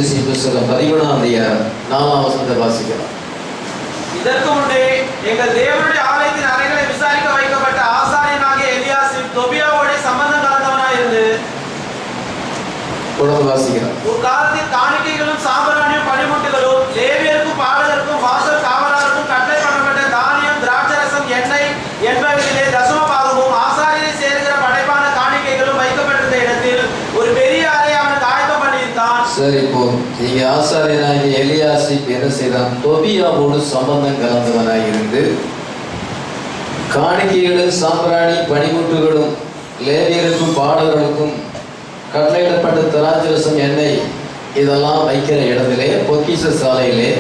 தீர்க்கதரிசியின் புத்தகம் 13ஆம் அதிகாரம் 4ஆம் வசனத்தை வாசிக்கலாம். இதற்கு முன்னே எங்கள் தேவனுடைய ஆலயத்தின் அறைகளை விசாரிக்க வைக்கப்பட்ட ஆசாரியனாகிய எலியாசிப் தொபியாவோட சம்பந்தம் கலந்தவனாய் இருந்து தொடர்ந்து வாசிக்கலாம். ஒரு காலத்தில் காணிக்கைகளும் சாம்பிராணியும் பணிமுட்டுகளும் லேவியருக்கும் பாடகருக்கும் வாசல் காவலருக்கும் கட்டளை பண்ணப்பட்ட தானியம் திராட்சரசம் எண்ணெய் என்பவற்றிலே தசம பாகமும் ஆசாரியரை சேருகிற படைப்பான காணிக்கைகளும் வைக்கப்பட்டிருந்த இடத்தில் ஒரு பெரிய அறை அவனுக்கு ஆயத்தம் பண்ணியிருந்தான். சரி, இப்போ இங்க ஆசாரியனாகிய எலியாசிப் என்ன செய்தான்? தொபியாவோடு சம்பந்தம் கலந்தவனாய் இருந்து காணிக்கைகளும் சாம்பிராணி பணிமுட்டுகளும் லேவியருக்கும் பாடகர்களுக்கும் கட்டளையிடப்பட்ட திராட்சரசம் எண்ணெய் இதெல்லாம் வைக்கிற இடத்திலே பொக்கிஷ சாலையிலே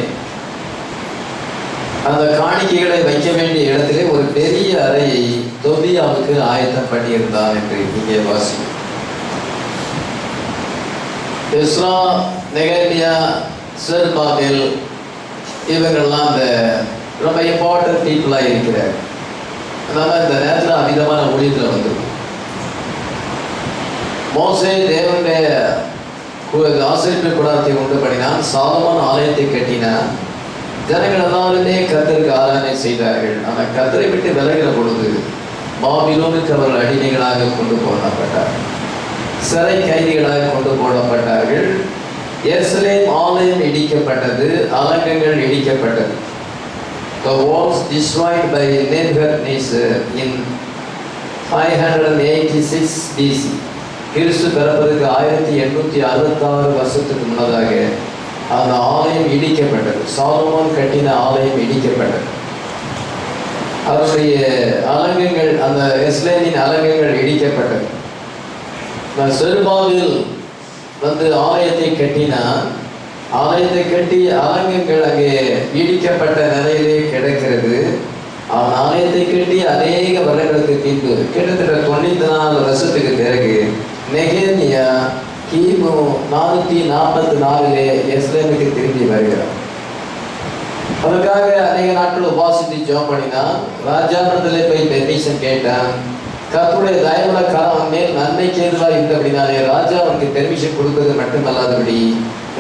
அந்த காணிக்கைகளை வைக்க வேண்டிய இடத்திலே ஒரு பெரிய அறையை தொபியாவுக்கு ஆயத்தம் பண்ணியிருந்தான் என்று இங்கே வாசிக்கும். எஸ்ரா, நெகேமியா, செருபாபேல் இவங்கள்லாம் இந்த ரொம்ப இம்பார்ட்டன்ட் பீப்புளாக இருக்கிறார். அதனால இந்த நேரத்தில் அமிதமான ஊழியத்தில் வந்துடும். மோசே தேவனுடைய ஆசரிப்பு கூடாரத்தை உண்டு பண்ணினான். சாலமோன் ஆலயத்தை கட்டினான். ஜனங்கள் எல்லாருமே கர்த்தருக்கு ஆராதனை செய்தார்கள். ஆனால் கர்த்தரை விட்டு விலகிற பொழுது பாபிலோனுக்கு அவர்கள் அடிமைகளாக கொண்டு போடப்பட்டார்கள், சிறை கைதிகளாக கொண்டு போடப்பட்டார்கள். எருசலேம் ஆலயம் இடிக்கப்பட்டது, அலங்கங்கள் இடிக்கப்பட்டது. The walls destroyed by Nebuchadnezzar in 586 BC. கிறிஸ்து பிறப்பதற்கு 1866 வருஷத்துக்கு முன்னதாக அந்த ஆலயம் இடிக்கப்பட்டது. சாலமோன் கட்டின ஆலயம் இடிக்கப்பட்டது. அவருடைய அலங்கங்கள், அந்த எருசலேமின் அலங்கங்கள் இடிக்கப்பட்டது. செருபாபேல் வந்து ஆலயத்தை கட்டினான். ஆலயத்தை கட்டி அலங்கங்கள் அங்கே இடிக்கப்பட்ட நிலையிலே கிடக்கிறது. அவன் ஆலயத்தை கட்டி அநேக வருடங்களுக்கு பின்பு, கிட்டத்தட்ட 94 வருஷத்துக்கு பிறகு, நெகேமியா கிமு 444 எருசலேமுக்கு திரும்பி வருகிறார். அதுக்காக அநேக நாட்கள் உபாசித்து ஜெபம் பண்ணினான். ராஜாவிடத்திலே போய் பெர்மிஷன் கேட்டான். கர்த்தருடைய தயவுள்ள காலம் மேல் நன்மைக்கு எதிராக இருந்தபடினாலே ராஜா அவனுக்கு பெர்மிஷன் கொடுப்பது மட்டுமல்லாதபடி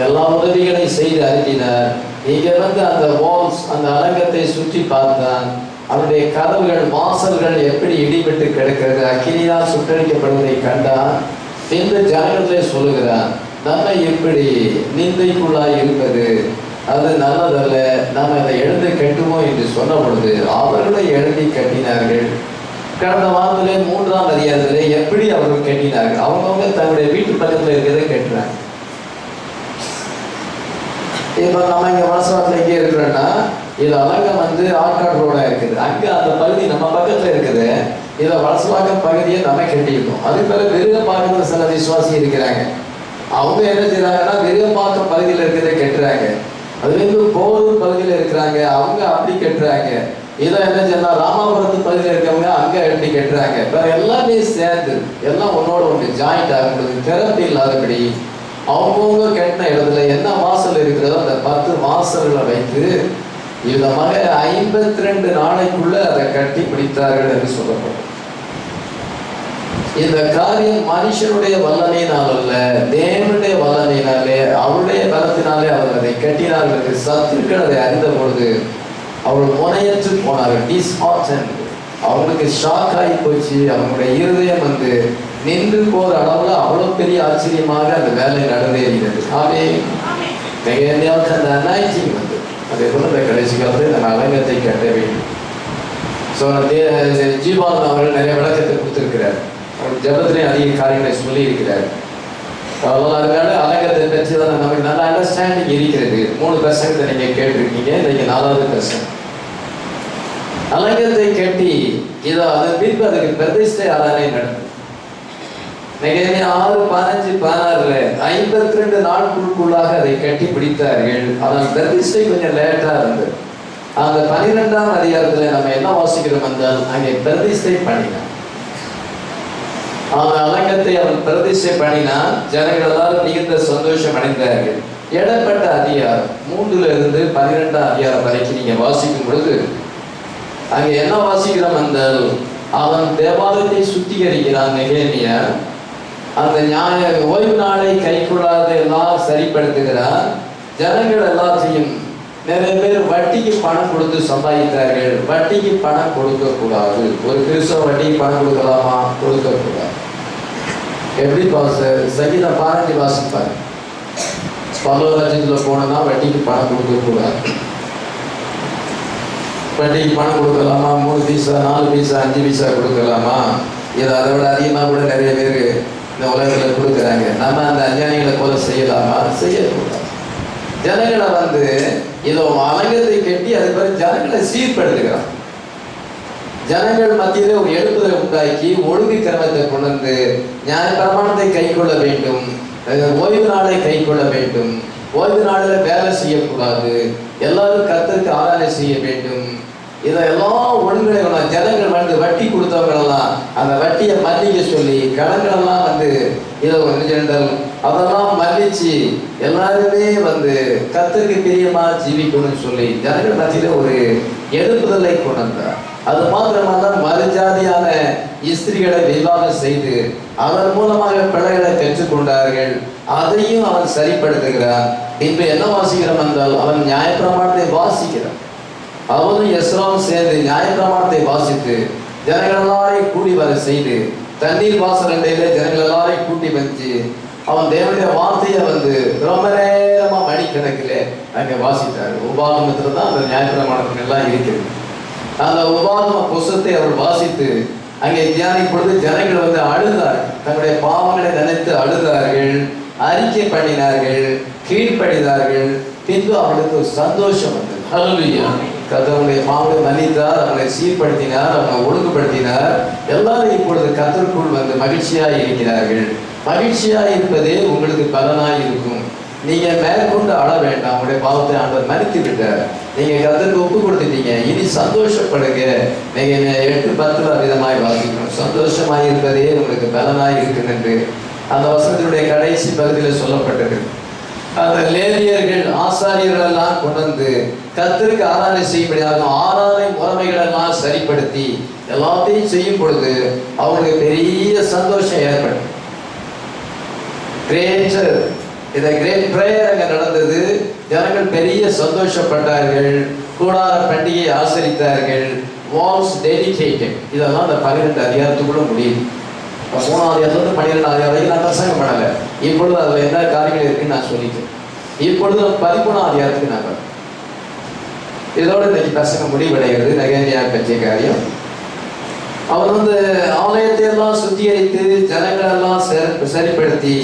எல்லா உதவிகளையும் செய்து அனுப்பினார். இங்க வந்து அந்த வால்ஸ், அந்த அலங்கத்தை சுற்றி பார்த்தான். அவனுடைய கதவுகள், வாசல்கள் எப்படி இடிபட்டு கிடக்கிறது, அக்கினியால் சுட்டரிக்கப்படுவதை கண்டான். இந்த ஜனங்களே சொல்லுகிறான், நம்ம எப்படி நிந்தைக்குள்ளாய் இருப்பது, அது நல்லதல்ல, நாம் அதை எழுந்து கட்டுவோம் என்று சொன்ன பொழுது அவர்களை எழுதி கட்டினார்கள். கடந்த வாரத்திலே 3ஆம் அதிகாரத்திலே எப்படி அவர்கள் கட்டினார்கள்? அவங்கவுங்க தன்னுடைய வீட்டு பக்கத்தில் இருக்கிறதை கட்டுறாங்க. இப்போ நம்ம இங்கே வலசவாரத்தில் எங்கே இருக்கிறோன்னா, இது அலங்கம் வந்து ஆற்காடு ரோடாக இருக்குது. அங்கே அந்த பகுதி நம்ம பக்கத்தில் இருக்குது. இதை வலசவாக்கம் பகுதியை நம்ம கட்டியிருக்கோம். அது பிறகு விருகம்பாக்கத்தில் சில விசுவாசி இருக்கிறாங்க. அவங்க என்ன செய்கிறாங்கன்னா, விருகம்பாக்கம் பகுதியில் இருக்கிறதை கட்டுறாங்க. அதுலேருந்து போரூர் பகுதியில் இருக்கிறாங்க, அவங்க அப்படி கட்டுறாங்க. இதை என்ன செய்யலாம், ராமாபுரத்து பகுதியில் இருக்கவங்க அங்கே எப்படி கட்டுறாங்க. வேற எல்லாமே சேர்ந்து எல்லாம் ஒன்னோட ஒன்று ஜாயிண்ட் ஆகும்போது திறப்பு இல்லாதபடி அவங்கவுங்க கட்டின இடத்துல என்ன வாசல் இருக்கிறதோ அந்த 10 வாசல்களை வைத்து விதமாக 52 நாளைக்குள்ள அதை கட்டி பிடித்தார்கள் என்று சொல்லப்படும். இந்த காரியம் மனுஷனுடைய வல்லமையினால் அல்ல, தேவனுடைய வல்லமையினாலே, அவருடைய பலத்தினாலே அவர் அதை கட்டினார்கள். சத்துருக்கள் அதை அறிந்த பொழுது அவர்கள் முனையற்று போனார்கள். டிஸ்ஹார்ட்டன்ட், அவங்களுக்கு ஷாக் ஆகி போச்சு. அவங்களுடைய இருதயம் வந்து நின்று போற அளவுல அவ்வளவு பெரிய ஆச்சரியமாக அந்த வேலை நடந்தேறினது. நெகேமியாவுக்கு அந்த அனாயிட்டிங் வந்து அதே போல இந்த கடைசி காலத்தில் நம்ம அலங்கத்தை கட்ட வேண்டும். ஸோ ஜீவானந்த் அவர்கள் நிறைய விளக்கத்தை கொடுத்திருக்கிறார். அவர் ஜபத்திலே அதிக காரியங்களை சொல்லி இருக்கிறார். அதனால அலங்கத்தை பற்றி தான் நமக்கு நல்ல அண்டர்ஸ்டாண்டிங் இருக்கிறது. 3% நீங்க கேட்டிருக்கீங்க, இன்னைக்கு 4வது%. அலங்கத்தை கட்டி இதோ அதன் பின்பு அதுக்கு பிரதிஷ்டை ஆராதனை நடந்தது. நெகேமியா 6:15-16 52 நாட்களுக்குள்ளாக அதை கட்டி பிடித்தார்கள். ஆனால் பிரதிஷ்டை கொஞ்சம் லேட்டா இருந்தது. அந்த 12ஆம் அதிகாரத்துல நம்ம என்ன வாசிக்கிறோம் என்றால், அங்கே பிரதிஷ்டை பண்ணினான். அந்த அலங்கத்தை அவன் பிரதிஷ்டை பண்ணினான். ஜனங்கள் எல்லாரும் மிகுந்த சந்தோஷம் அடைந்தார்கள். இடப்பட்ட அதிகாரம் 3 12ஆம் அதிகாரம் வரைக்கும் நீங்க வாசிக்கும் பொழுது அங்கே என்ன வாசிக்கிறோம் என்றால், அவன் தேவாலயத்தை சுத்திகரிக்கிறான் நெகேமியா. அந்த ஓய்வு நாளை கைக்கொள்ளாத எல்லாம் சரிப்படுத்துகிறார். ஜனங்கள் எல்லாத்தையும் நிறைய பேர் வட்டிக்கு பணம் கொடுத்து சம்பாதித்தார்கள். வட்டிக்கு பணம் கொடுக்க கூடாது. ஒரு கிறிஸ்தவ வட்டிக்கு பணம் கொடுக்கலாமா? கொடுக்க கூடாது. எப்படி பாஸ்டர்? சங்கீதம் 15 வாசிப்பாரு. பரலோகத்துல போனா வட்டிக்கு பணம் கொடுக்க கூடாது. வட்டிக்கு பணம் கொடுக்கலாமா? 3 பைசா 4 பைசா 5 பைசா கொடுக்கலாமா? இதை அதை விட அதிகமாக கூட நிறைய பேர் இந்த உலகத்தில் கொடுக்குறாங்க. நம்ம அந்த அஞ்ஞானிகளை போல செய்யலாமா? செய்யக்கூடாது. ஜனங்களை இதோ அலங்கத்தை கட்டி அது பிறகு ஜனங்களை சீர்படுத்துகிறான். ஜனங்கள் மத்தியிலே ஒரு எழுப்புதலை உண்டாக்கி ஒழுங்கு கிரமத்தை கொண்டு வந்து நியாய பிரமாணத்தை கை கொள்ள வேண்டும். ஓய்வு நாளை கை கொள்ள வேண்டும். ஓய்வு நாளில் வேலை செய்யக்கூடாது. எல்லாரும் கர்த்தருக்கு ஆராதனை செய்ய வேண்டும். இதெல்லாம் ஒழுங்குகளை ஜனங்கள் வட்டி கொடுத்தவங்களெல்லாம் அந்த வட்டியை மன்னிக்க சொல்லி கடன்களெல்லாம் இதோ அதெல்லாம் மன்னிச்சு எல்லாருமே கர்த்தருக்கு பிரியமா ஜீவிக்கணும்னு சொல்லி ஜனங்கள் மத்தியில ஒரு எழுப்புதலை கொண்டு வந்தார். அது மாத்திரமல்ல, மறுஜாதியான ஸ்திரீகளை விவாகம் செய்து அதன் மூலமாக பிள்ளைகளை பெற்றுக்கொண்டார்கள். அதையும் அவன் சரிப்படுத்துகிறான். இன்று என்ன வாசிக்கிறோம் என்றால், அவன் நியாயப்பிரமாணத்தை வாசிக்கிறான். அவனும் எஸ்ராவும் சேர்ந்து நியாயப்பிரமாணத்தை வாசித்து ஜனங்கள் எல்லாரையும் கூடி வர செய்து தண்ணீர் வாசல் அண்டையில ஜனங்கள் எல்லாரையும் கூட்டி வச்சு அவன் தேவனுடைய வார்த்தையை ரொம்ப நேரமா மணிக்கணக்கில் அங்கே வாசித்தார். உபாகமத்துல தான் அந்த நியாயப்பிரமாணங்கள் எல்லாம் இருக்கிறது. அந்த உபாகம புஸ்தகத்தை அவர் வாசித்து அங்கே தியானிக்கும் பொழுது ஜனங்கள் அழுதார்கள். தங்களுடைய பாவங்களை நினைத்து அழுதார்கள், அறிக்கை பண்ணினார்கள், கீழ்ப்படிதார்கள். பின்பு அவர்களுக்கு ஒரு சந்தோஷம் வந்தது. ஹல்லேலூயா. கர்த்தருடைய பாவங்களை மன்னித்தார், அவங்களை சீர்படுத்தினார், அவங்களை ஒழுங்குபடுத்தினார். எல்லாரும் இப்பொழுது கர்த்தருக்குள் மகிழ்ச்சியாய் இருக்கிறார்கள். மகிழ்ச்சியாய் இருப்பதே உங்களுக்கு பலனாய் இருக்கும். நீங்க மேற்கொண்டு அழ வேண்டாம். உங்களுடைய பாவத்தை ஆண்டவர் மன்னித்து விட்டார். நீங்க கர்த்தருக்கு ஒப்பு கொடுத்துட்டீங்க. இனி சந்தோஷப்படுங்க. நீங்க 8:10 விதமாய் வாசிக்கணும். சந்தோஷமாய் இருப்பதே உங்களுக்கு பலனாய் இருக்கும் என்று அந்த வசனத்தினுடைய கடைசி பகுதியில் சொல்லப்பட்டது. அந்த லேவியர்கள் ஆசாரியர்கள் எல்லாம் கொண்டு கர்த்தருக்கு ஆராதனை செய்யும்படியாக ஆராதனை முறைமைகள் எல்லாம் சரிப்படுத்தி எல்லாத்தையும் செய்யும் பொழுது அவங்களுக்கு பெரிய சந்தோஷம் ஏற்படும். கிரேட் பிரேயர் அங்கே நடந்தது. ஜனங்கள் பெரிய சந்தோஷப்பட்டார்கள். கூடார பண்டிகையை ஆசரித்தார்கள். Waals dedicated. இதெல்லாம் அந்த 12 அதிகாரத்துக்குள்ள முடியுது. 3ஆம் அதிகாரத்துல 12ஆம் அதிகாரம் நான் பிரசங்கம் பண்ணலை. இப்பொழுது அதில் என்ன காரியங்கள் இருக்குன்னு நான் சொல்லிட்டேன். இப்பொழுது 13ஆம் அதிகாரத்துக்கு நான் வரேன். இதோட இன்னைக்கு பிரசங்கம் முடிவடைகிறது. நெகேமியா பற்றிய காரியம். அவன் ஆலயத்தை எல்லாம் சுத்திகரித்து ஜனங்கள் எல்லாம் சரிப்படுத்தி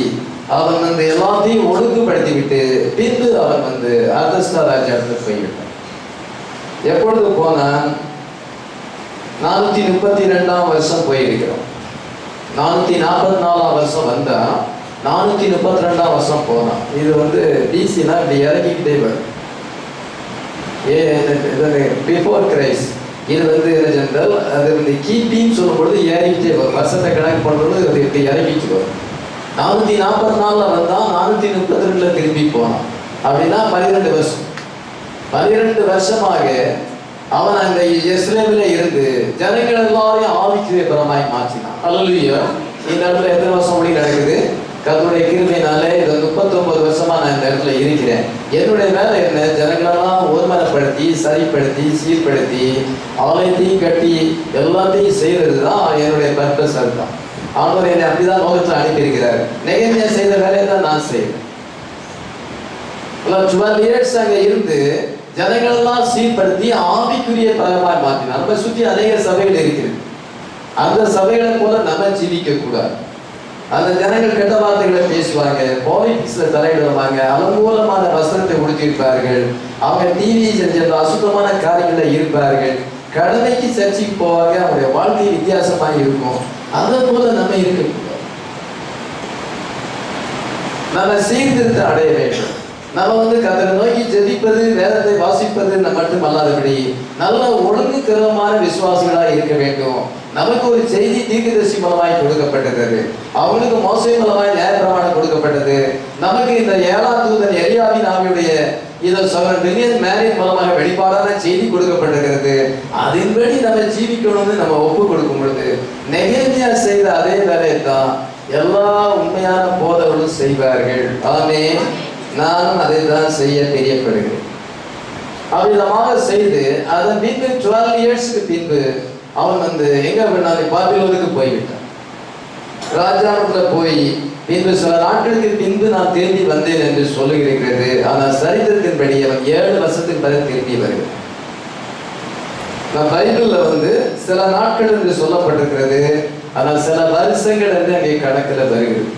அவன் எல்லாத்தையும் ஒழுங்குபடுத்தி விட்டு பின்பு அவன் அர்தஸ்தா ராஜா போய்விட்டான். எப்பொழுது போனான்? 432ஆம் வருஷம் போயிருக்கிறோம். 444ஆம் வருஷம் வந்தா 432ஆம் வருஷம் போனான். இது பிசினா இப்படி இறங்கிக்கிட்டே வரும். Before Christ. இது என்ன சென்றால் அது கிபின்னு சொல்லும் பொழுது ஏறிக்கிட்டே வரும். வருஷத்தை கணக்கு பண்ணுறது அது இப்படி இறங்கிட்டு வரும். 444 வந்தா 432 திரும்பி போனான். அப்படின்னா 12 வருஷம். 12 வருஷமாக அவன் அந்த எருசலேமில் இருந்து ஜனங்கள் எல்லாரையும் ஆவிக்குரிய பரமாய் மாற்றினான். ஹல்லேலூயா. இந்த இடத்துல எத்தனை வருஷம் முடி நடக்குது? கர்த்தருடைய கிருபையினாலே இது 39 வருஷமா நான் இந்த இடத்துல இருக்கிறேன். என்னுடைய வேலை என்ன? ஜனங்களெல்லாம் ஒருமனப்படுத்தி சரிப்படுத்தி சீர்படுத்தி ஆலயத்தையும் கட்டி எல்லாத்தையும் செய்யறது தான் என்னுடைய பர்பஸ். அதுதான் ஆண்டவர் என்னை அப்படிதான் லோகத்தில் அனுப்பியிருக்கிறார். நெகேமியா செய்த வேலையை தான் நான் செய்வேன். 12 years அங்கே இருந்து ஜனங்களெல்லாம் சீர்படுத்தி ஆவிக்குரிய பரமாய் மாற்றினார். நம்ம சுற்றி அநேக சபைகள் இருக்கிறது. அந்த சபைகளை போல நம்ம ஜீவிக்க கூடாது. அந்த ஜனங்கள் கெட்ட வார்த்தைகளை பேசுவாங்க, பாலிடிக்ஸ்ல தலையிடுவாங்க, அலங்கோலமான வஸ்திரத்தை உடுத்தியிருப்பார்கள், அவங்க டிவி செஞ்ச அசுத்தமான காரியங்களில் இருப்பார்கள், கடமைக்கு சர்ச்சைக்கு போவாங்க, அவங்களுடைய வாழ்க்கை வித்தியாசமாக இருக்கும். அதை போல நம்ம இருக்கக்கூடாது. நம்ம சீர்திருத்த அடைய வேண்டும். நம்ம கர்த்தரை நோக்கி ஜெபிப்பது, வேதத்தை வாசிப்பது மட்டுமல்லாதபடி நல்ல ஒழுங்குக்கிரமமான விசுவாசிகளாக இருக்க வேண்டும். நமக்கு ஒரு செய்தி தீர்க்கதரிசி மூலமாய் கொடுக்கப்பட்டது. அவங்களுக்கு மோசே மூலமாய் நியாயப்பிரமாணம் கொடுக்கப்பட்டது. நமக்கு இந்த 7ஆம் தூதன் எலியாவின் ஆவியுடைய வில்லியம் மேரின் மூலமாக வெளிப்பாடான செய்தி கொடுக்கப்பட்டிருக்கிறது. அதன்படி நம்ம ஜீவிக்கணும்னு நம்ம ஒப்பு கொடுக்கும் பொழுது நெகேமியா செய்த அதே வேலையை தான் எல்லா உண்மையான போதவர்களும் செய்வார்கள். ஆமென். நானும் அதை தான் செய்ய தெரியப்படுகிறேன். அவ்விதமாக செய்து அதன் பின்பு 12 இயர்ஸ்க்கு பின்பு அவன் எங்க வேணாலும் பாபிலோனுக்கு போய்விட்டான். ராஜாவுக்குள்ள போய் பின்பு சில நாட்களுக்கு பின்பு நான் திரும்பி வந்தேன் என்று சொல்லுகிறது. ஆனால் சரித்திரத்தின்படி அவன் 7 வருஷத்துக்கு பிறகு திரும்பி வருகிறான். பைபிள்ல சில நாட்கள் என்று சொல்லப்பட்டிருக்கிறது, ஆனால் சில வருஷங்கள் என்று அங்கே கணக்கில் வருகிறது.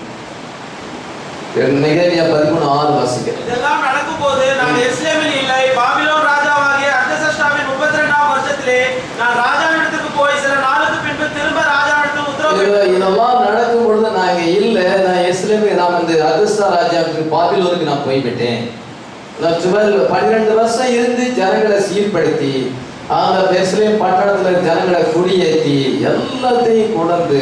நெகேமியா 13:6 வாசிக்கிறேன். இதெல்லாம் நடக்கும்போது நான் எருசலேமில் இல்லை, பாபிலோன் ராஜாவாகிய அர்தசஷ்டாவின் 32ஆம் வருஷத்திலே நான் ராஜாவிடத்துக்கு போய் சில நாளுக்கு பின்பு திரும்ப ராஜாவிடத்துக்கு உத்தரவு. இதெல்லாம் நடக்கும் பொழுது நான் இங்க இல்லை, நான் எருசலேமுக்கு நான் அர்தசஷ்டா ராஜாவுக்கு பாபிலோனுக்கு நான் போய்விட்டேன். நான் 12 வருஷம் இருந்து ஜனங்களை சீர்படுத்தி அந்த எருசலேம் பட்டணத்துல ஜனங்களை குடியேற்றி எல்லாத்தையும் கொண்டு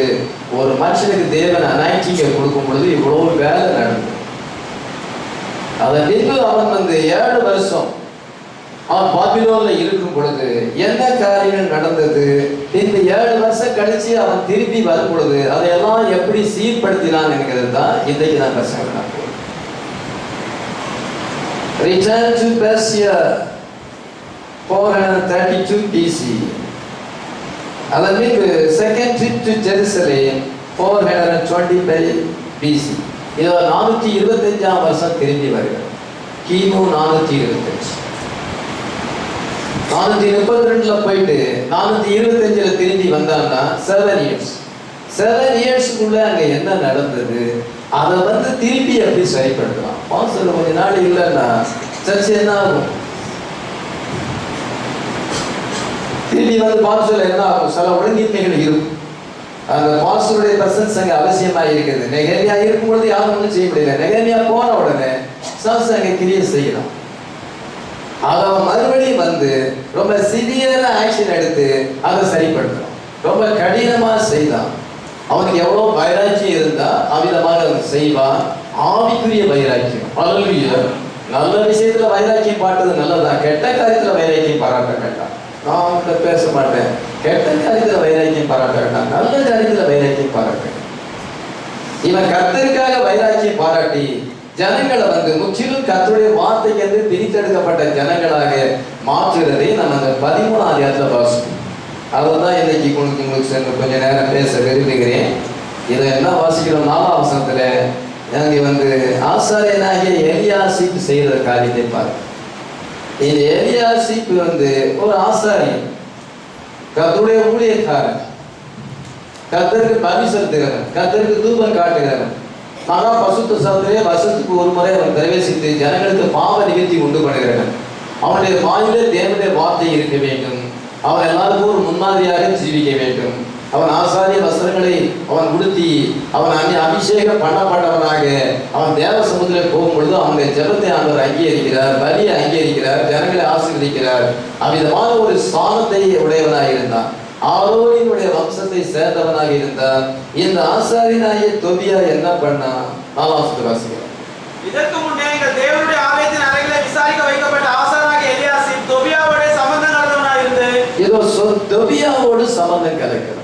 ஒரு மனுஷனுக்கு தேவன் அனாய்ச்சிங்க கொடுக்கும் பொழுது இவ்வளவு வேலை நடந்தது. அதன் பின்பு அவன் 7 வருஷம் அவன் பாபிலோன்ல இருக்கும் பொழுது என்ன காரியங்கள் நடந்தது, பின்பு 7 வருஷம் கழிச்சு அவன் திரும்பி வரும் பொழுது அதையெல்லாம் எப்படி சீர்படுத்தினான் என்கிறது தான் இன்றைக்கு நான் பிரசங்க. Return to Persia 432 BC. அதன் பின்பு second trip to Jerusalem 425 BC. இது 425ஆம் வருஷம் திரும்பி வருகிறது. கிமு 425. 432ல போயிட்டு 425ல திரும்பி வந்தான்னா 7 இயர்ஸ். 7 இயர்ஸ்க்குள்ள அங்க என்ன நடந்தது, அதை திருப்பி எப்படி சரிப்படுத்தலாம். பாஸ்டர் கொஞ்ச நாள் இல்லைன்னா சர்ச்சை என்ன ஆகும், திரும்பி பாஸ்டர்ல என்ன ஆகும், சில ஒழுங்கின்மைகள் இருக்கும். அந்த பாஸ்டருடைய பிரசன்ஸ் அங்க அவசியமாக இருக்குது. நெகேமியா இருக்கும் பொழுது யாரும் ஒன்றும் செய்ய முடியல. நெகேமியா போன உடனே சாஸ் அங்க கிரியை செய்யலாம். அவன் மறுபடியும் ரொம்ப சிவியரா ஆக்ஷன் எடுத்து அதை சரிப்படுத்தலாம். ரொம்ப கடினமா செய்தான். அவனுக்கு எவ்வளவு வைராக்கியம் இருந்தா அவ்விதமாக அவன் செய்வான். ஆவிக்குரிய வைராக்கியம். அல்லேலூயா. நல்ல விஷயத்துல வைராக்கியம் பாட்டது நல்லதா, கெட்ட காரியத்துல வைராக்கியம் பாராட்ட வேண்டாம். நான் அவன்கிட்ட பேச மாட்டேன். கெட்ட காரியத்துல வைராக்கியம் பாராட்ட வேண்டாம், நல்ல காரியத்துல வைராக்கியம் பாராட்ட. இவன் கர்த்தருக்காக வைராக்கியம் பாராட்டி ஜனங்களை முற்றிலும் கர்த்தருடைய வார்த்தைக்கு என்று பிரித்தெடுக்கப்பட்ட ஜனங்களாக மாற்றுகிறதை நம்ம அந்த 13ஆம் அதிகாரத்துல வாசிப்போம். அதுதான் இன்னைக்கு உங்களுக்கு சென்று கொஞ்ச நேரம் பேச விரும்புகிறேன். இதை என்ன வாசிக்கிறோம், 4ஆம் வசனத்துல எனக்கு ஆசாரியனாகிய எலியாசிப் செய்யற காரியத்தை பாருங்க. இந்த எலியாசிப் ஒரு ஆசாரியன், கர்த்தருடைய ஊழியக்காரன், கர்த்தருக்கு பலி செலுத்துகிறவன், கர்த்தருக்கு தூபம் காட்டுகிறவன். மகா பசுத்த சபையிலே வருஷத்துக்கு ஒரு முறை அவன் பிரவேசித்து ஜனங்களுக்கு பாவ நிகழ்ச்சி உண்டு பண்ணுகிறவன். அவனுடைய வாயிலே தேவனுடைய வார்த்தை இருக்க வேண்டும். அவன் எல்லாருக்கும் ஒரு முன்மாதிரியாக ஜீவிக்க வேண்டும். அவன் ஆசாரிய வஸ்திரங்களை அவன் உடுத்தி அவன் அபிஷேகம் பண்ணப்பட்டவனாக அவன் தேவ சமுத்திரம் போகும் பொழுது அவனுடைய ஜெபத்தை ஆண்டவர் அங்கீகரிக்கிறார், பலியை அங்கீகரிக்கிறார், ஜனங்களை ஆசீர்வதிக்கிறார். அவ்விதமான ஒரு ஸ்தானத்தை உடையவனாக இருந்தான். ஆரோனினுடைய வம்சத்தை சேர்ந்தவனாக இருந்தான். இந்த ஆசாரியனாகிய தொபியா என்ன பண்ணா, 4ஆம் வசனத்தை வாசிக்கிறோம். இதற்கு முன்னே எங்கள் தேவனுடைய ஆலயத்தின் அறைகளை விசாரிக்க வைக்கப்பட்ட ஆசாரியனாகிய எலியாசிப் தொபியாவோட சம்பந்தம் கலந்தவனாக இருந்து ஏதோ தொபியாவோடு சம்பந்தம் கலக்கிறான்.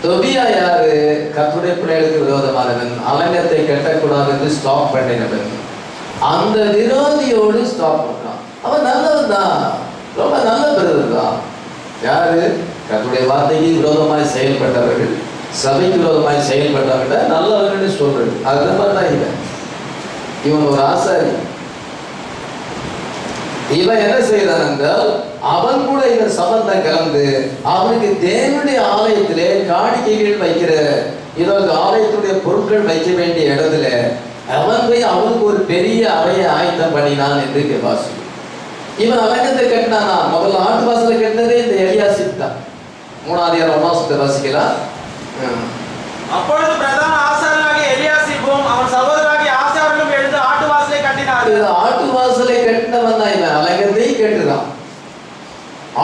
தொபியா யாரு? கர்த்தருடைய பிள்ளைகளுக்கு விரோதமானவன், அலங்கத்தை கட்டக்கூடாது என்று ஸ்டாப் பண்ணினவன். அந்த விரோதியோடு ஸ்டாப் பண்றான். அவன் நல்லவன் தான், ரொம்ப நல்ல பிரதர் தான். யாரு? கர்த்தருடைய வார்த்தைக்கு விரோதமாய் செயல்பட்டவர்கள், சபைக்கு விரோதமாய் செயல்பட்டவர்கள் நல்லவர்கள் சொல்றது. அது மாதிரி தான் இவன் ஒரு ஆசாரி. இவன் என்ன செய்யறான் என்றால், அவன் கூட இவன் சம்பந்தம் கலந்து அவனுக்கு தேவனுடைய ஆலயத்திலே காணிக்கைகள் வைக்கிற இதற்கு ஆலயத்துடைய பொருட்கள் வைக்க வேண்டிய இடத்துல அவன் போய் அவனுக்கு ஒரு பெரிய அறையை ஆயத்தம் பண்ணினான் என்று வாசி. இவன் அலங்கத்தை கட்டினானா? முதல்ல ஆட்டு வாசலை கட்டினதே இந்த எலியாசிப் தான். 3ஆம் அதிகாரம் 1ஆம் வசனத்தை வாசிக்கலாம். அப்பொழுது பிரதான ஆசாரியனாகிய எலியாசிப்பும் அவன் சகோதரனாகிய ஆசாரியனும் எழுந்து ஆட்டு வாசலை கட்டினார்கள். ஆட்டு வாசலை கட்டினவன் தான் இவன். அலங்கத்தையும் கட்டுறான்.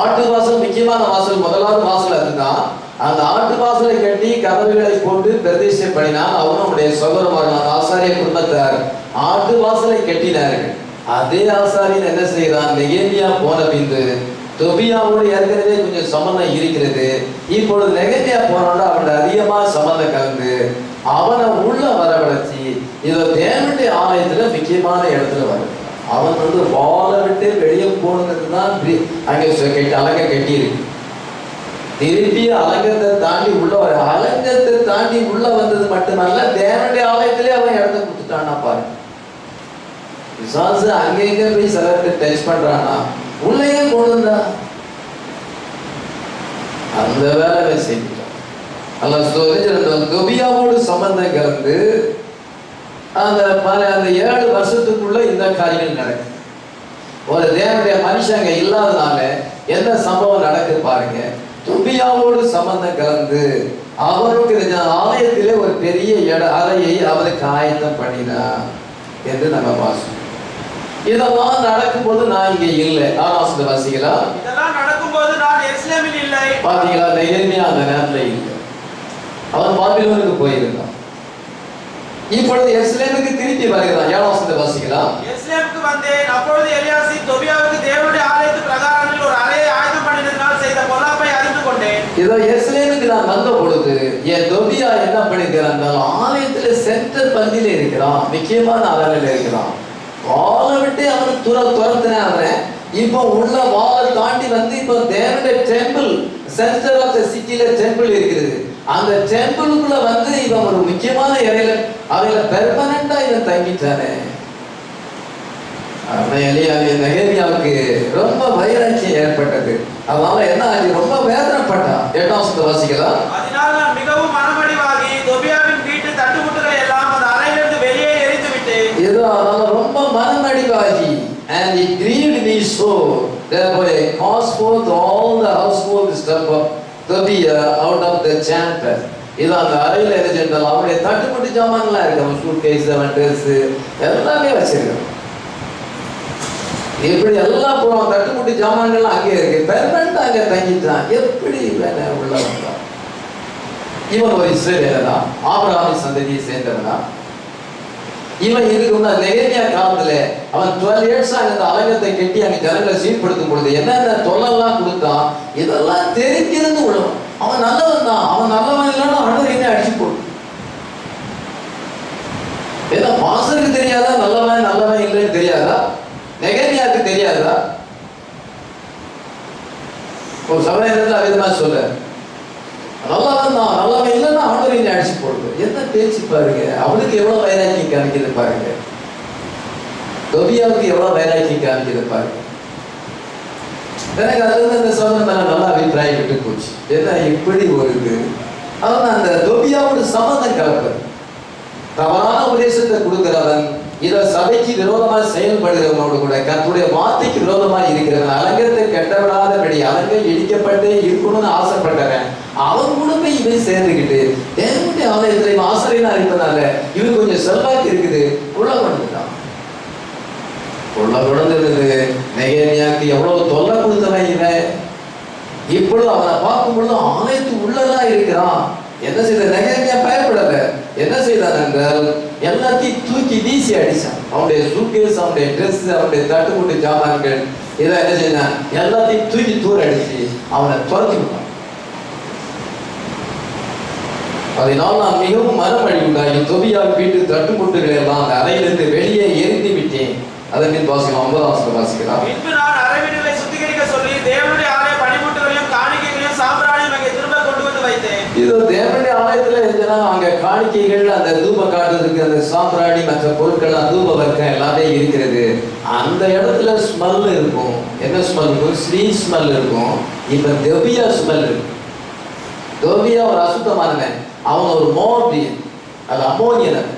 ஆட்டு வாசல் முக்கியமான வாசல், முதலாவது வாசல் அதுதான். அந்த ஆட்டு வாசலை கட்டி கதவுகளை போட்டு பிரதிஷ்டை பண்ணினான். அவனுடைய சகோதரமான ஆசாரிய குடும்பத்தார் ஆட்டு வாசலை கட்டினார்கள். அதே ஆசாரியன் என்ன செய்யறான்? நெகேமியா போன பின்பு தொபியாவோடு ஏற்கனவே கொஞ்சம் சம்பந்தம் இருக்கிறது. இப்பொழுது நெகேமியா போனோட அவனோட அதிகமா சம்பந்தம் கலந்து அவனை உள்ள வரவழைச்சி இதோ தேவனுடைய ஆலயத்துல முக்கியமான இடத்துல வருது. அவன் வந்து வாழை விட்டு வெளியே போனதுக்கு தான் அங்கே அலங்க கட்டி இருக்கு. திருப்பி அலங்கத்தை தாண்டி உள்ள அலங்கத்தை தாண்டி உள்ள வந்தது மட்டுமல்ல, தேவனுடைய ஆலயத்திலே அவன் இடத்த கொடுத்துட்டான்னா பாரு. விசுவாசு அங்கங்க போய் சிலருக்கு டச் பண்றானா, உள்ளேயே கொண்டு அந்த வேலை செஞ்சுட்டான். தொபியாவோடு சம்பந்தம் கலந்து அந்த 7 வருஷத்துக்குள்ள இந்த காரியங்கள் நடக்குது. ஒரு தேவனுடைய மனுஷங்க இல்லாதனால என்ன சம்பவம் நடக்குது பாருங்க. தொபியாவோடு சம்பந்தம் கலந்து அவருக்கு ஆலயத்திலே ஒரு பெரிய அறையை அவருக்கு ஆயத்தம் பண்ணினார் என்று நம்ம வாசிக்கிறோம். இதெல்லாம் நடக்கும்போது நான் இங்க இல்லை. 6 வாசிகளா, இதெல்லாம் நடக்கும்போது நான் எருசலேமில் இல்லை. பாத்தீங்களா, நெகேமியா அந்த நேரத்துல இல்லை, அவன் பாபிலோனுக்கு போயிருந்தான். இப்பொழுது எருசலேமுக்கு திருப்பி வருகிறான். 7 வாசிகளா, எருசலேமுக்கு வந்தேன். அப்பொழுது எலியாசி தொபியாவுக்கு தேவனுடைய ஆலயத்து பிரகாரங்களில் ஒரு அறையை ஆயத்தம் பண்ணினதினால் செய்த பொல்லாப்பை அறிந்து கொண்டேன். இதோ எருசலேமுக்கு நான் வந்த பொழுது என் தொபியா என்ன பண்ணிக்கிறான், ஆலயத்துல சென்டர் பந்தியில இருக்கிறான், முக்கியமான அறையில இருக்கிறான். வாழை விட்டு அவனுக்கு துரத்தின அவனை இப்போ உள்ள வாழை தாண்டி வந்து இப்போ தேவனுடைய டெம்பிள், சென்டர் ஆஃப் த சிட்டில டெம்பிள் இருக்கிறது. அந்த டெம்பிளுக்குள்ள வந்து இவன் ஒரு முக்கியமான அறையில பெர்மனண்டா இவன் தங்கிட்டானே. நெகேமியாவுக்கு ரொம்ப வைராக்கியம் ஏற்பட்டது. அதனால என்ன ஆச்சு, ரொம்ப வேதனைப்பட்டான். 8 வாசிக்கலாம். அதனால் நான் மிகவும் மனமடிவாகி தொபியாவின் வீட்டு தட்டுமுட்டுகளை எல்லாம் அந்த அறையிலிருந்து வெளியே எரிந்து விட்டேன். ஏதோ அதனால ரொம்ப மனமடிவாகி, and it grieved me so, therefore I cast forth all the household stuff of Tobiah out of the chamber. இது அந்த அறையில இருந்தால் அவனுடைய தட்டுமுட்டு ஜாமான்லாம் இருக்கு. அவன் சூட் கேஸ், அவன் ட்ரெஸ் எல்லாமே வச்சிருக்கான். இப்படி எல்லாம் போவான், தட்டுமுட்டு ஜாமான்கள்லாம் அங்கே இருக்கு. பெர்மனண்டா அங்கே தங்கிட்டான். எப்படி வேணா உள்ள வந்தான். இவன் ஒரு இஸ்ரவேலனா, ஆபிரகாமின் சந்ததியை சேர்ந்தவனா. இவன் இதுக்கு முன்னாடி நெகேமியா காலத்துல அவன் 12 years அந்த அலங்கத்தை கட்டி அங்க ஜனங்களை சீர்படுத்தும் பொழுது என்னென்ன தொல்லெல்லாம் கொடுத்தான், இதெல்லாம் தெரிஞ்சிருந்து உள்ளவன். அவன் நல்லவன் தான். அவன் நல்லவன் இல்லைன்னா அண்ணன் என்ன அடிச்சு போடு. ஏன்னா பாசருக்கு தெரியாதா நல்லவன் இல்லைன்னு தெரியாதா? நெகேமியாவுக்கு தெரியாதா? ஒரு சமயத்துல விதமா சொல்ல, நல்லவன் தான், நல்லவன் இல்லைன்னா ஆண்டவர் என்ன அடிச்சு போடுது. என்ன பேச்சு பாருங்க. அவனுக்கு எவ்வளவு வைராக்கியம் காமிக்கிறது பாருங்க. தொபியாவுக்கு எவ்வளவு வைராக்கியம் காமிக்கிறது பாருங்க. எனக்கு அதுல இருந்து அந்த சோதனை மேல நல்லா அபிப்பிராயம் விட்டு போச்சு. என்ன இப்படி ஒரு இது. அவன் அந்த தொபியாவோட சம்பந்தம் கலப்பது. தவறான உபதேசத்தை கொடுக்கிறவன், இதை சபைக்கு விரோதமாக செயல்படுகிறவனோடு கூட கர்த்தருடைய வார்த்தைக்கு விரோதமாக இருக்கிறவன், அலங்கத்தை கெட்டவிடாதபடி அலங்கம் இடிக்கப்பட்டே இருக்கணும்னு ஆசைப்பட்டவன், அவன் கூட போய் இவன் சேர்ந்துக்கிட்டு தேவனுடைய ஆலயத்துல இவன் ஆசிரியனா இருப்பதால இவன் கொஞ்சம் செல்வாக்கு இருக்குது, உள்ள கொண்டுதான். உள்ள கொண்டது நெகேமியாவுக்கு எவ்வளவு தொல்லை கொடுத்தவன் இவன். இப்பொழுது அவனை பார்க்கும் பொழுது ஆலயத்துக்கு உள்ளதான் இருக்கிறான். என்ன செய்த நெகேமியா பயப்படல. என்ன செய்தான் என்றால் எல்லாத்தையும் தூக்கி வீசி அடிச்சான். அவனுடைய சூட்கேஸ், அவனுடைய ட்ரெஸ், அவனுடைய தட்டுமுட்டு ஜாமான்கள் இதை என்ன செய்தான், எல்லாத்தையும் தூக்கி தூர அடிச்சு அவனை துரத்தி விட்டான். அதனால் நான் மிகவும் மனமழி உண்டாகி தொபியாவின் வீட்டு தட்டுமுட்டுகளை எல்லாம் அந்த அறையிலிருந்து வெளியே எரிந்து விட்டேன். அதற்கு வாசிக்கலாம். 9 வாசிக்கலாம். பின்பு நான் அறைவீடுகளை சுத்திகரிக்க சொல்லி தேவனுடைய ஆலய பணிமுட்டுகளையும் காணிக்கைகளையும் சாம்பிராணியும் அங்கே திரும்ப கொண்டு வந்து வைத்தேன். இது தேவனுடைய ஆலயத்துல இருந்தனா அங்க காணிக்கைகள், அந்த தூப காட்டுறதுக்கு அந்த சாம்பிராணி மற்ற பொருட்கள், தூப வர்க்கம் எல்லாமே இருக்கிறது. அந்த இடத்துல ஸ்மெல் இருக்கும். என்ன ஸ்மெல் இருக்கும்? ஸ்வீட் ஸ்மெல் இருக்கும். இப்ப தொபியா ஸ்மெல் இருக்கு. தொபியா ஒரு அசுத்தமானவன். அவன் ஒரு மோர்பியன், அது அமோனியன்.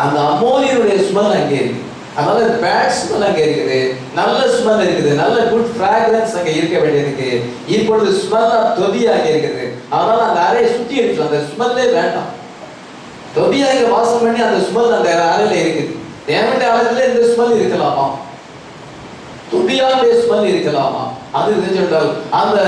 அந்த அமோனியனுடைய ஸ்மெல் அங்கே இருக்கு. அதனால பேட் ஸ்மெல் அங்கே இருக்குது, நல்ல ஸ்மெல் இருக்குது, நல்ல குட் ஃப்ராக்ரன்ஸ் அங்கே இருக்க வேண்டியதுக்கு. இப்பொழுது ஸ்மெல் ஆஃப் தொபியா அங்கே இருக்குது. அதனால அந்த அறையை சுத்தி இருக்கு. அந்த ஸ்மெல்லே வேண்டாம். தொபியா இங்க வாசம் பண்ணி அந்த ஸ்மெல் அந்த அறையில இருக்குது. தேவனுடைய ஆலயத்துல இந்த ஸ்மெல் இருக்கலாமா? தொபியாவுடைய ஸ்மெல் இருக்கலாமா? அது தெரிஞ்சுட்டால் அந்த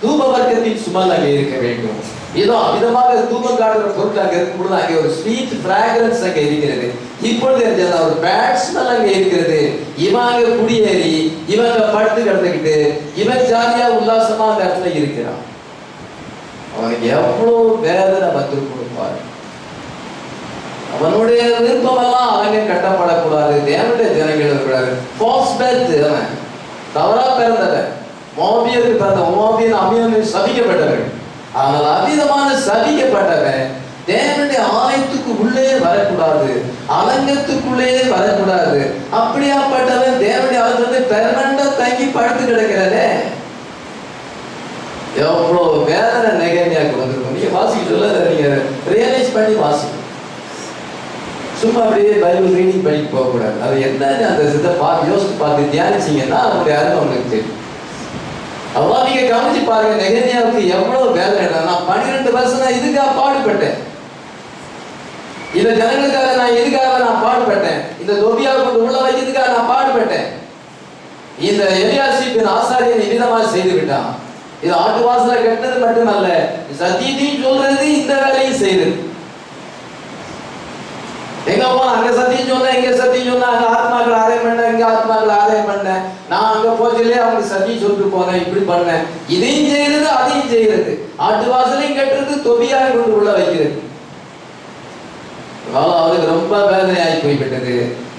தூப வர்க்கத்தின் ஸ்மெல் அங்கே இருக்க வேண்டும். இதோ விதமாக தூபம் காட்டுற பொருட்கள் அங்கே இருக்கும்பொழுது அங்கே ஒரு ஸ்வீட் ஃப்ராக்ரன்ஸ் அங்கே இருக்கிறது. இப்பொழுது ஒரு பேட் ஸ்மெல் அங்கே இருக்கிறது. இவன் அங்க குடியேறி இவங்க படுத்து கிடந்துக்கிட்டு இவன் ஜாலியா உல்லாசமா அந்த இடத்துல இருக்கிறான். அவனுக்கு எவ்வளவு வேதனை வந்து கொடுப்பாரு. அவனுடைய விருப்பமெல்லாம் அவங்க கட்டப்படக்கூடாது, தேவனுடைய ஜனங்கள் இருக்கக்கூடாது. ஃபால்ஸ் பெர்த், அவன் தவறா பிறந்தவன், மோபியருக்கு பிறந்த மோபியன் அமியோன் சபிக்கப்பட்டவன். ஆனால் அவிதமான சபிக்கப்பட்டவன் தேவனுடைய ஆலயத்துக்கு உள்ளே வரக்கூடாது, அலங்கத்துக்குள்ளே வரக்கூடாது. அப்படியாப்பட்டவன் தேவனுடைய ஆலயத்தை பெர்மனண்டா தங்கி படுத்து கிடக்கிறானே, எவ்வளவு வேதனை நெகேமியாவுக்கு வந்திருக்கும். நீங்க வாசிக்க சொல்ல நீங்க ரியலைஸ் பண்ணி வாசிக்கணும். சும்மா அப்படியே பைபிள் ரீடிங் பண்ணிட்டு போகக்கூடாது. அது என்னன்னு அந்த இதை பார்த்து யோசித்து பார்த்து தியானிச்சிங்கன்னா அதனுடைய அருமை உங்களுக்கு தெரியும். அவ்வளோ நீங்க கவனிச்சு பாருங்க, நெகேமியாவுக்கு எவ்வளவு வேதனை. நான் 12 வருஷம் நான் இதுக்காக பாடுபட்டேன், இந்த ஜனங்களுக்காக நான் எதுக்காக நான் பாடுபட்டேன், இந்த தொபியாவை கொண்டு உள்ள வைக்கிறதுக்காக நான் பாடுபட்டேன். இந்த எலியாசிபின் ஆசாரியன் இவ்விதமா செய்து விட்டான். இது ஆட்டு வாசலை கட்டினது மட்டுமல்ல, சத்தியத்தையும் சொல்றது, இந்த வேலையும் செய்யுது. எங்க போன அங்க சத்தியம் சொன்ன, இங்க சத்தியம் சொன்ன, அங்க ஆத்மாக்கள் ஆலயம் பண்ண, இங்க ஆத்மாக்கள் ஆலயம் பண்ண, நான் அங்க போச்சுலயே அவங்க சத்தியம் சொல்லிட்டு போனேன், இப்படி பண்ணேன். இதையும் செய்யறது அதையும் செய்யறது, ஆட்டு வாசலையும் கட்டுறது, தொபியாக கொண்டு உள்ள வைக்கிறது. அவருக்கு ரொம்ப வேதனையாகி போய்விட்டது.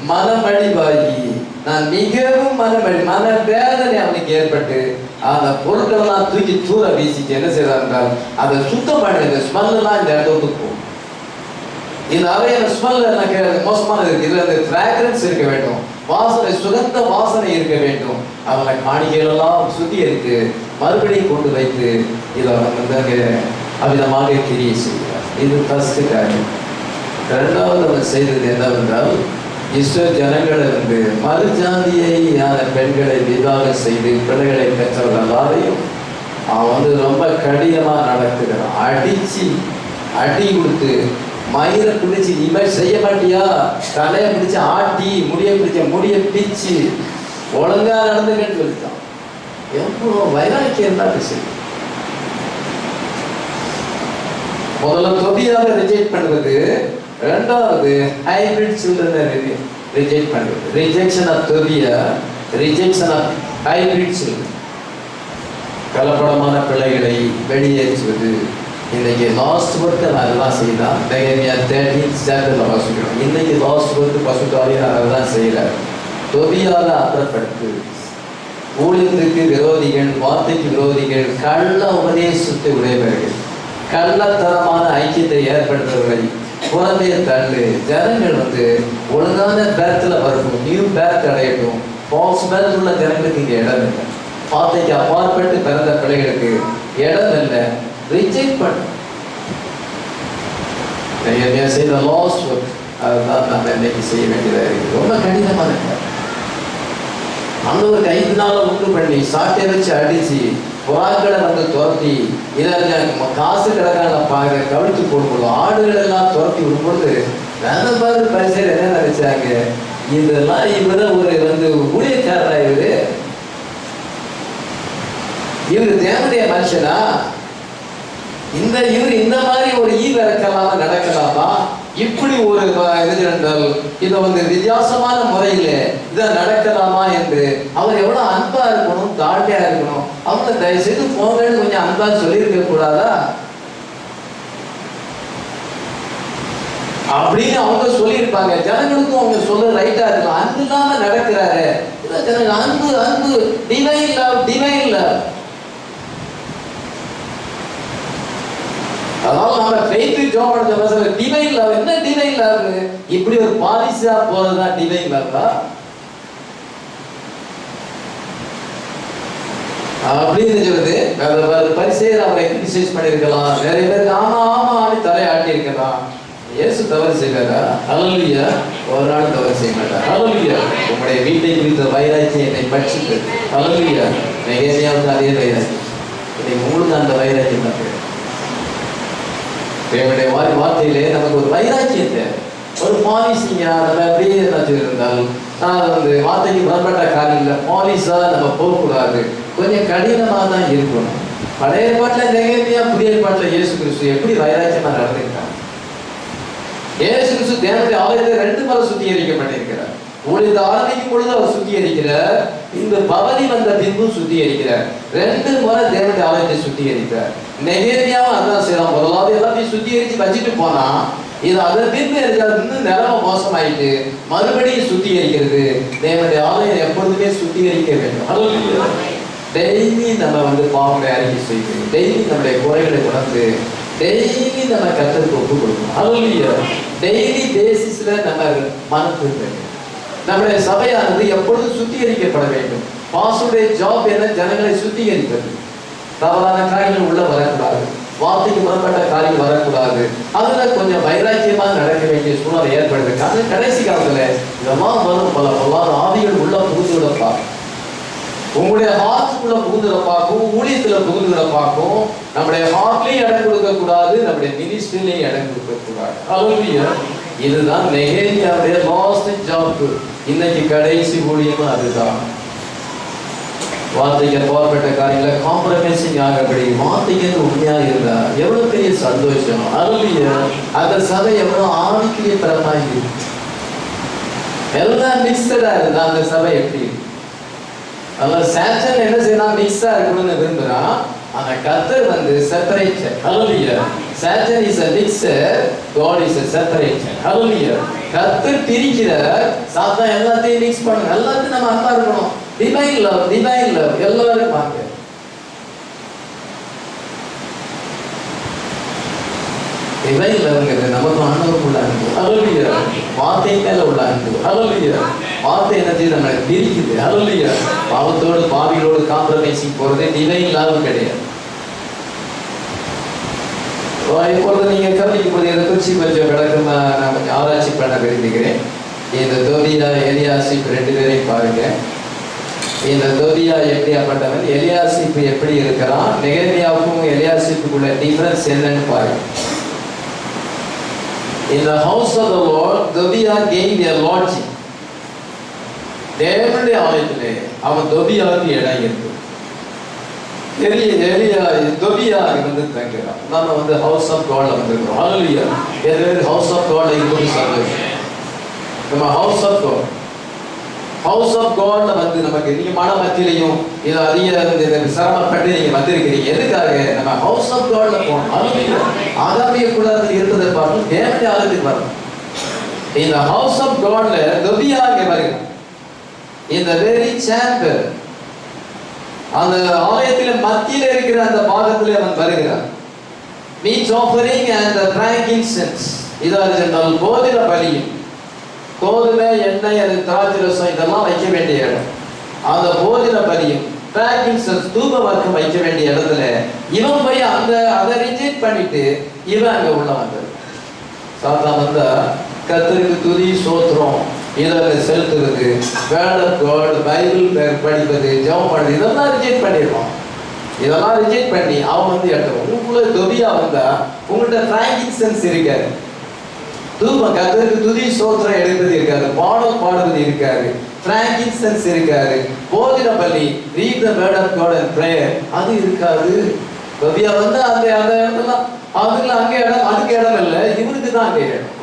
மனமடிவாகி நான் மிகவும் மன வேதனை அவனுக்கு ஏற்பட்டு அந்த பொருட்களெல்லாம் தூக்கி தூர வீசிட்டு என்ன செய்யறாரு என்றால் அதை சுத்தம் பண்ணி ஸ்மெல்லாம் இந்த இடத்துக்கு போகும். இந்த அறையில ஸ்மெல் மோசமானது இருக்கு. இதுல அந்த ஃப்ராக்ரன்ஸ் இருக்க வேண்டும், வாசனை, சுகந்த வாசனை இருக்க வேண்டும். அவனை காணிக்கைகளெல்லாம் சுத்தி இருக்கு மறுபடியும் கொண்டு வைத்து இதை வந்து அவ்விதமாக கிரியை செய்கிறார். இது ஃபர்ஸ்ட் காரியம். இரண்டாவது அவன் செய்தது என்னவென்றால், இஸ்ரவேல் ஜனங்களை வந்து மறுஜாதியான பெண்களை விவாகம் செய்து பிள்ளைகளை பெற்றவர்கள் எல்லாரையும் அவன் வந்து ரொம்ப கடினமாக நடத்துகிறான். அடி கொடுத்து மயிரை பிடிச்சி நீ மாதிரி செய்ய மாட்டியா, தலையை பிடிச்சி ஆட்டி முடிய பிச்சு ஒழுங்கா நடந்துக்கன்னு சொல்லிட்டான். எவ்வளோ வைராக்கியம் தான் பேசு. முதல்ல தொபியாவை ரிஜெக்ட் பண்ணுவது, இரண்டாவது ஹைபிரிட் சில்ட்ரனை ரிஜெக்ட் பண்ணுவது. Rejection of Tobiah, rejection of hybrid children, கலப்படமான பிள்ளைகளை வெளியேற்றுவது. இன்னைக்கு லாஸ்ட் ஒர்க்கு அதெல்லாம் செய்யலாம். நெகேமியா 13th chapterல வாசிக்கிறோம். இன்னைக்கு லாஸ்ட் ஒர்க்கு பசுத்தாவியர் அதெல்லாம் செய்யறார். தொபியாவை அப்புறப்படுத்து. ஊழியத்துக்கு விரோதிகள், வார்த்தைக்கு விரோதிகள், கள்ள உபதேசத்தை உடையவர்கள், கள்ளத்தரமான ஐக்கியத்தை ஏற்படுத்துவதை குழந்தைய தள்ளு. ஜனங்கள் வந்து ஒழுங்கான பேர்த்தில் வரணும், நியூ பேர்த் அடையட்டும். ஃபால்ஸ் பேர்த் உள்ள ஜனங்களுக்கு இங்கே இடம் இல்லை. வார்த்தைக்கு அப்பாற்பட்டு பிறந்த பிள்ளைகளுக்கு இடம் இல்லை. ரிஜெக்ட் பண்ண செய்த லாஸ்ட் ஒர்க் அதுதான் நம்ம இன்னைக்கு செய்ய வேண்டியதாக இருக்குது. ரொம்ப கடினமான அந்த ஒரு 5 நாள் உண்டு பண்ணி சாட்டை வச்சு அடிச்சு புறாக்களை வந்து துரத்தி காசு கிடக்காங்க கவிழ்த்து போடும்போது ஆடுகள் எல்லாம் துரத்தி விடும்பொழுது வேலை பார்த்து பரிசையில் என்ன நினைச்சாங்க, இதெல்லாம் இவரு ஒரு வந்து ஊழியக்காரரா, இவரு தேவனுடைய மனுஷனா, இவர் இந்த மாதிரி ஒரு ஈவிரக்கலாமா நடக்கலாமா, இப்படி ஒரு இது என்றால் இதை வந்து வித்தியாசமான முறையில இதை நடக்கலாமா என்று அவர் எவ்வளவு அன்பா இருக்கணும், தாழ்மையா இருக்கணும். அவங்க தயவு செய்து போங்கன்னு கொஞ்சம் அன்பா சொல்லியிருக்க கூடாதா அப்படின்னு அவங்க சொல்லியிருப்பாங்க. ஜனங்களுக்கும் அவங்க சொல்ல ரைட்டா இருக்கலாம். அன்பு இல்லாம நடக்கிறாரு அன்பு அன்பு டிவைன் லவ், டிவைன் லவ். அதாவது நம்ம ஃபெய்த் ஜாப் பண்ண சொல்ல டிவைன் லவ். என்ன டிவைன் லவ்? இப்படி ஒரு பாலிசியா போறதுதான் டிவைன் லவ்வா? அப்படின்னு சொல்லுது. பரிசேயர் அவரை கிரிட்டிசைஸ் பண்ணிருக்கலாம். நிறைய பேருக்கு ஆமா ஆமா அப்படி தலையாட்டி இருக்கலாம். இயேசு தவறு செய்வாரா? ஹல்லேலூயா. ஒரு நாள் தவறு செய்ய மாட்டார். ஹல்லேலூயா. உங்களுடைய வீட்டை குறித்த வைராக்கியம் என்னை பட்சித்து. ஹல்லேலூயா. நெகேமியாவுக்கு அதே வைராக்கியம். இன்னைக்கு உங்களுக்கு அந்த வைராக்கியம் தான். தேவனுடைய வார்த்தையிலே நமக்கு ஒரு வைராக்கியத்தை, ஒரு பாலிசிங்க நம்ம அப்படியே இருந்தால் நான் வந்து வார்த்தைக்கு புறப்பட்ட காரியங்களில் பாலிஸா நம்ம போகக்கூடாது. கொஞ்சம் கடினமாக தான் இருக்கணும். பழைய பாட்டில் நெகேமியா, புதிய பாட்டில் இயேசு கிறிஸ்து எப்படி வைராக்கியமா நடந்துக்கிட்டாங்க. இயேசு கிறிஸ்து தேவனுடைய ஆலயத்தை 2 முறை சுத்திகரிக்கப்பட்டிருக்கிறார். ஊழியத்தை ஆரம்பிக்கும் பொழுது அவர் சுத்திகரிக்கிறார், இந்த பவனி வந்த பின்பு சுத்திகரிக்கிறார். 2 முறை தேவனுடைய ஆலயத்தை சுத்திகரிக்கிறார். நெகேமியாவும் அதான் செய்யலாம். முதலாவது எல்லாத்தையும் சுத்திகரிச்சு வச்சுட்டு போனா, இது அதன் பின்பு இன்னும் நிலம மோசமாயிட்டு மறுபடியும் சுத்திகரிக்கிறது. தேவனுடைய ஆலயம் எப்பொழுதுமே சுத்திகரிக்க வேண்டும். டெய்லி நம்ம பாவங்களை அறிக்கை செய்து, டெய்லி நம்முடைய குறைகளை உணர்ந்து, டெய்லி நம்ம கர்த்தருக்கு ஒப்பு கொடுக்கணும். டெய்லி பேசிஸ்ல நம்ம மனது நம்முடைய சபையானது எப்பொழுதும் சுத்திகரிக்கப்பட வேண்டும். பாஸ்டருடைய ஜாப் என்ன? ஜனங்களை சுத்திகரிப்பது. தவறான காரியங்கள் உள்ள வரக்கூடாது, வார்த்தைக்கு முரண்பட்ட காரியம் வரக்கூடாது. அதுல கொஞ்சம் வைராக்கியமாக நடக்க வேண்டிய சூழ்நிலை ஏற்படுது. அது கடைசி காலத்துல இதெல்லாம் வரும். பல ஆவிகள் உள்ள புகுந்துவிட பார்க்கும், உங்களுடைய ஹார்ட்டுக்குள்ள புகுந்துட பார்க்கும், ஊழியத்துல புகுந்துட பார்க்கும். நம்முடைய ஹார்ட்லயும் இடம் கொடுக்க கூடாது, நம்முடைய மினிஸ்ட்ரிலையும் இடம் கொடுக்க கூடாது. ஹல்லேலூயா. இதுதான் நெகேமியாவுடைய லாஸ்ட் ஜாப். இன்னைக்கு கடைசி ஊழியமும் அதுதான். வார்த்தைக்கு அப்பாற்பட்ட காரியங்களை காம்ப்ரமைசிங் ஆகப்படி வார்த்தைக்கு உண்மையா இருந்தா எவ்வளவு பெரிய சந்தோஷம். ஹல்லேலூயா. அந்த சபை எவ்வளவு ஆவிக்குரிய பரமாய் இருக்கு. எல்லாம் மிக்சடா இருந்தா அந்த சபை எப்படி? சாம்சன் என்ன செய்யலாம்? மிக்ஸா இருக்கணும்னு விரும்புறான். ஆனா கர்த்தர் separator. Hallelujah. Samson is a mixer, God is a separator. ஹல்லேலூயா. கர்த்தர் பிரிக்கிறார், சாத்தான் எல்லாத்தையும் மிக்ஸ் பண்ணணும். எல்லாத்தையும் நம்ம அன்பா இருக்கணும். டிவைன் லவ் எல்லாரும் பாருங்க. டிவைன் லவ்ங்கிறது நமக்கு ஆண்டவருக்குள்ள அன்பு. ஹல்லேலூயா. வார்த்தை மேல உள்ள அன்பு. ஹல்லேலூயா. வார்த்தை என்ன செய்யுது? நம்மளை பிரிக்குது. ஹல்லேலூயா. பாவத்தோடு பாவிகளோடு காம்ப்ரமைசிங் போறது டிவைன் லவ் கிடையாது. இப்பொழுது நீங்க கவனிக்கும் போது இதை குறிச்சு கொஞ்சம் விளக்கமா நான் கொஞ்சம் ஆராய்ச்சி பண்ண விரும்புகிறேன். இந்த தோபியா எலியாசிப் 2 பேரையும் பாருங்க. இந்த தோபியா எப்படியாப்பட்டவன், எலியாசிப் எப்படி இருக்கிறான், நெகேமியாவுக்கும் எலியாசிப்புக்குள்ள டிஃபரன்ஸ் என்னன்னு பாருங்க. In the house of the Lord, Tobiah gained a lodging. தேவனுடைய ஆலயத்திலே அவன் தொபியாவுக்கு இடம் இருக்கு. தொபியா தங்குறான். நம்ம ஹவுஸ் ஆஃப் காட்ல வந்திருக்கிறோம். ஹல்லேலூயா. ஹவுஸ் ஆஃப் காட்ல இருப்பது சந்தோஷம். நம்ம ஹவுஸ் ஆஃப் காட்ல நமக்கு நீங்க மன மத்தியிலையும் இது அதிக சிரமப்பட்டு நீங்க வந்திருக்கிறீங்க. எதுக்காக? நம்ம ஹவுஸ் ஆஃப் காட்ல போகணும். ஹல்லேலூயா. ஆதாமிய கூடாரத்தில் இருப்பதை பார்த்து தேவனுடைய ஆலயத்துக்கு வரணும். இந்த ஹவுஸ் ஆஃப் காட்ல தொபியா இங்க வருகிறான். இந்த வெரி சாம்பர், அந்த ஆலயத்தில மத்தியில இருக்கிற அந்த பாகத்திலே அவன் வருகிறான். Meet offering and frankincense. இதால் போதின பலியும் கோதுமை, எண்ணெய், அது திராட்சை ரசம் இதெல்லாம் வைக்க வேண்டிய இடம். அந்த போதின பலியும் frankincense தூப வர்க்கம் வைக்க வேண்டிய இடத்துல இவன் போய் அதை ரிஜெக்ட் பண்ணிட்டு இவன் அங்க உள்ள வந்தது. சாத்தான் கர்த்தருக்கு துதி சோத்திரம் இதில் செலுத்துவது, வேர்ட் ஆஃப் காட், பைபிள் படிப்பது, ஜெபம் பண்ணுறது, இதெல்லாம் ரிஜெக்ட் பண்ணிடுவான். இதெல்லாம் ரிஜெக்ட் பண்ணி அவன் எடுத்துவான். உங்களுக்குள்ள தொபியா வந்தா உங்கள்கிட்ட frankincense இருக்காது, தூபம் கர்த்தருக்கு துதி சோத்திரம் எடுப்பது இருக்காது, பாடல் பாடுவது இருக்காது, frankincense இருக்காது, போதின பலி, read the word of God and prayer அது இருக்காது. தொபியா அந்த இடத்துல அதுல அதுக்கு இடம் இல்லை, இவனுக்கு தான் அங்கே இடம்.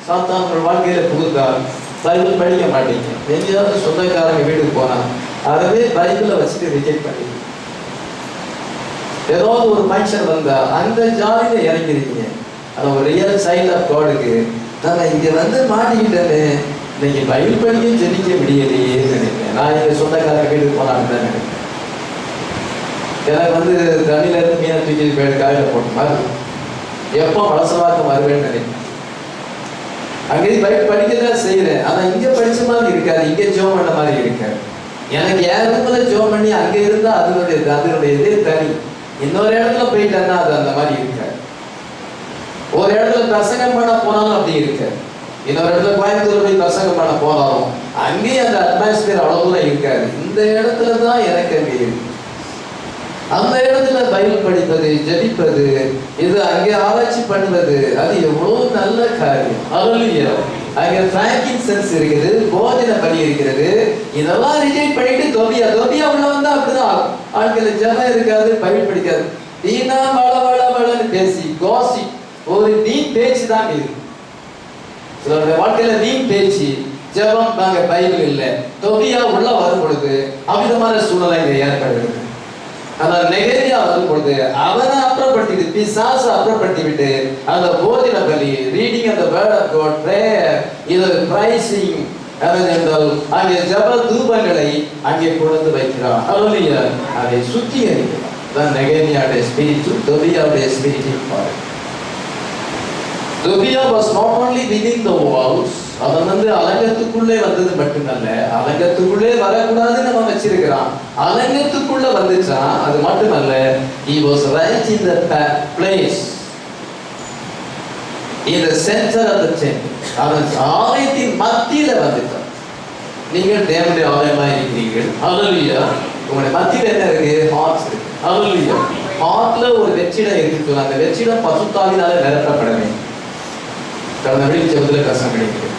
சாத்தான் உங்கள் வாழ்க்கையில புகுந்தால் பைபிள் படிக்க மாட்டீங்க. எங்கேயாவது சொந்தக்காரங்க வீட்டுக்கு போனா அதவே பைபிளை வச்சுட்டு ரிஜெக்ட் பண்ணி ஏதாவது ஒரு மனுஷன் வந்தா அந்த ஜாதியில இறங்கிருக்கீங்க. அது ஒரு ரியல் சைல்ட் ஆஃப் காடுக்கு நான் இங்க மாட்டிக்கிட்டேன்னு இன்னைக்கு பைபிள் படிக்க ஜெபிக்க முடியலையே நினைக்கிறேன். நான் இங்க சொந்தக்காரங்க வீட்டுக்கு போனான்னு தான் நினைக்கிறேன். எனக்கு தண்ணியில இருந்து மீனை தூக்கி காயில போட்ட மாதிரி எப்போ பழசமாக்க வருவேன்னு நினைக்கிறேன். அங்கேயும் பைபிள் படிக்கதான் செய்யறேன், ஆனா இங்க படிச்ச மாதிரி இருக்காது, இங்க ஜோம் பண்ண மாதிரி இருக்காது. எனக்கு ஏன் ரூம்ல ஜோம் பண்ணி அங்க இருந்தா அதனுடைய இதே தனி. இன்னொரு இடத்துல போயிட்டேன்னா அது அந்த மாதிரி இருக்காது. ஒரு இடத்துல பிரசங்கம் பண்ண போனாலும் அப்படி இருக்காது. இன்னொரு இடத்துல கோயம்புத்தூர் போய் பிரசங்கம் பண்ண போனாலும் அங்கேயும் அந்த அட்மாஸ்பியர் அவ்வளவு தூரம் இருக்காது. இந்த இடத்துலதான் எனக்கு அங்கே இருக்கு. அந்த இடத்துல பைபிள் படிப்பது, ஜெபிப்பது, இது அங்கே ஆராய்ச்சி பண்ணுவது, அது எவ்வளவு நல்ல காரியம். ஹல்லேலூயா. அங்கே frankincense இருக்குது, போதின பலி இருக்கிறது. இதெல்லாம் ரிஜெக்ட் பண்ணிட்டு தொபியா உள்ள வந்தா அப்படிதான் ஆட்கள் ஜெபம் இருக்காது, பைபிள் படிக்காது, வீணா வளன்னு பேசி கோசி ஒரு வீண் பேச்சு தான் இது. சிலருடைய வாழ்க்கையில வீண் பேச்சு, ஜெபம் நாங்க பைபிள் இல்லை. தொபியா உள்ள வரும் பொழுது அவ்விதமான சூழ்நிலை இங்க ஏற்படுகிறது. ஆனா நெகேமியா வரும் பொழுது அவனை அப்புறப்படுத்திட்டு பிசாசு அப்புறப்படுத்தி விட்டு அந்த போஜன பலி, ரீடிங் அந்த வேர்ட் ஆஃப் காட், பிரேயர், இது பிரைசிங் என்றால் அங்கே ஜப தூபங்களை அங்கே கொண்டு வைக்கிறான். ஹல்லேலூயா. அதை சுத்திகரிக்கிறான். தான் நெகேமியாவுடைய ஸ்பிரிட், தொபியாவுடைய ஸ்பிரிட் பாருங்க. Tobiah was not only within the walls, அவன் அலங்கத்துக்குள்ளே வந்தது மட்டுமல்ல, அலங்கத்துக்குள்ளே வரக்கூடாதுன்னு நம்ம வச்சிருக்கிறான். அலங்கத்துக்குள்ள வந்துச்சான். அது மட்டுமல்ல, he was right in the place, in the center of the temple. அவன் ஆலயத்தின் மத்தியில வந்துட்டான். நீங்கள் தேவனுடைய ஆலயமா இருக்கிறீர்கள். ஹல்லேலூயா. உங்களுடைய மத்தியில என்ன இருக்கு? ஹார்ட் இருக்கு. ஹல்லேலூயா. ஹார்ட்ல ஒரு வெற்றிடம் இருக்கு. அந்த வெற்றிடம் பசுத்தாவினால நிரப்பப்பட வேண்டும். கடந்த வெளிச்சத்துல கஷ்டம் கிடைக்குது.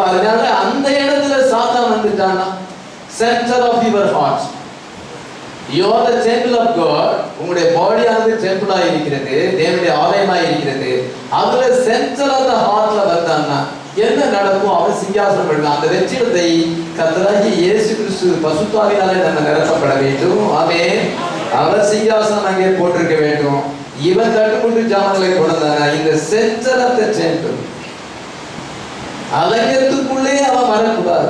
அதனால அந்த இடத்துல சாத்தான் வந்துட்டானா, centre of your heart. You are the temple of God. உங்களுடைய பாடியானது டெம்பிளா இருக்கிறது, தேவனுடைய ஆலயமா இருக்கிறது. அதுல சென்டர் ஆஃப் தி ஹார்ட்ல வந்தான்னா என்ன நடக்கும்? அவன் சிங்காசனம் பண்ணலாம். அந்த வெற்றிடத்தை கர்த்தராகிய இயேசு கிறிஸ்து பசுத்தாவினாலே நம்ம நிரப்பப்பட வேண்டும். ஆமென். அவர் சிங்காசனம் அங்கே போட்டிருக்க வேண்டும். இவன் தட்டுமுட்டு ஜாமங்களை கொண்டானா இந்த சென்டர் ஆஃப் தி டெம்பிள். அலங்கத்துக்குள்ளே அவன் வரக்கூடாது.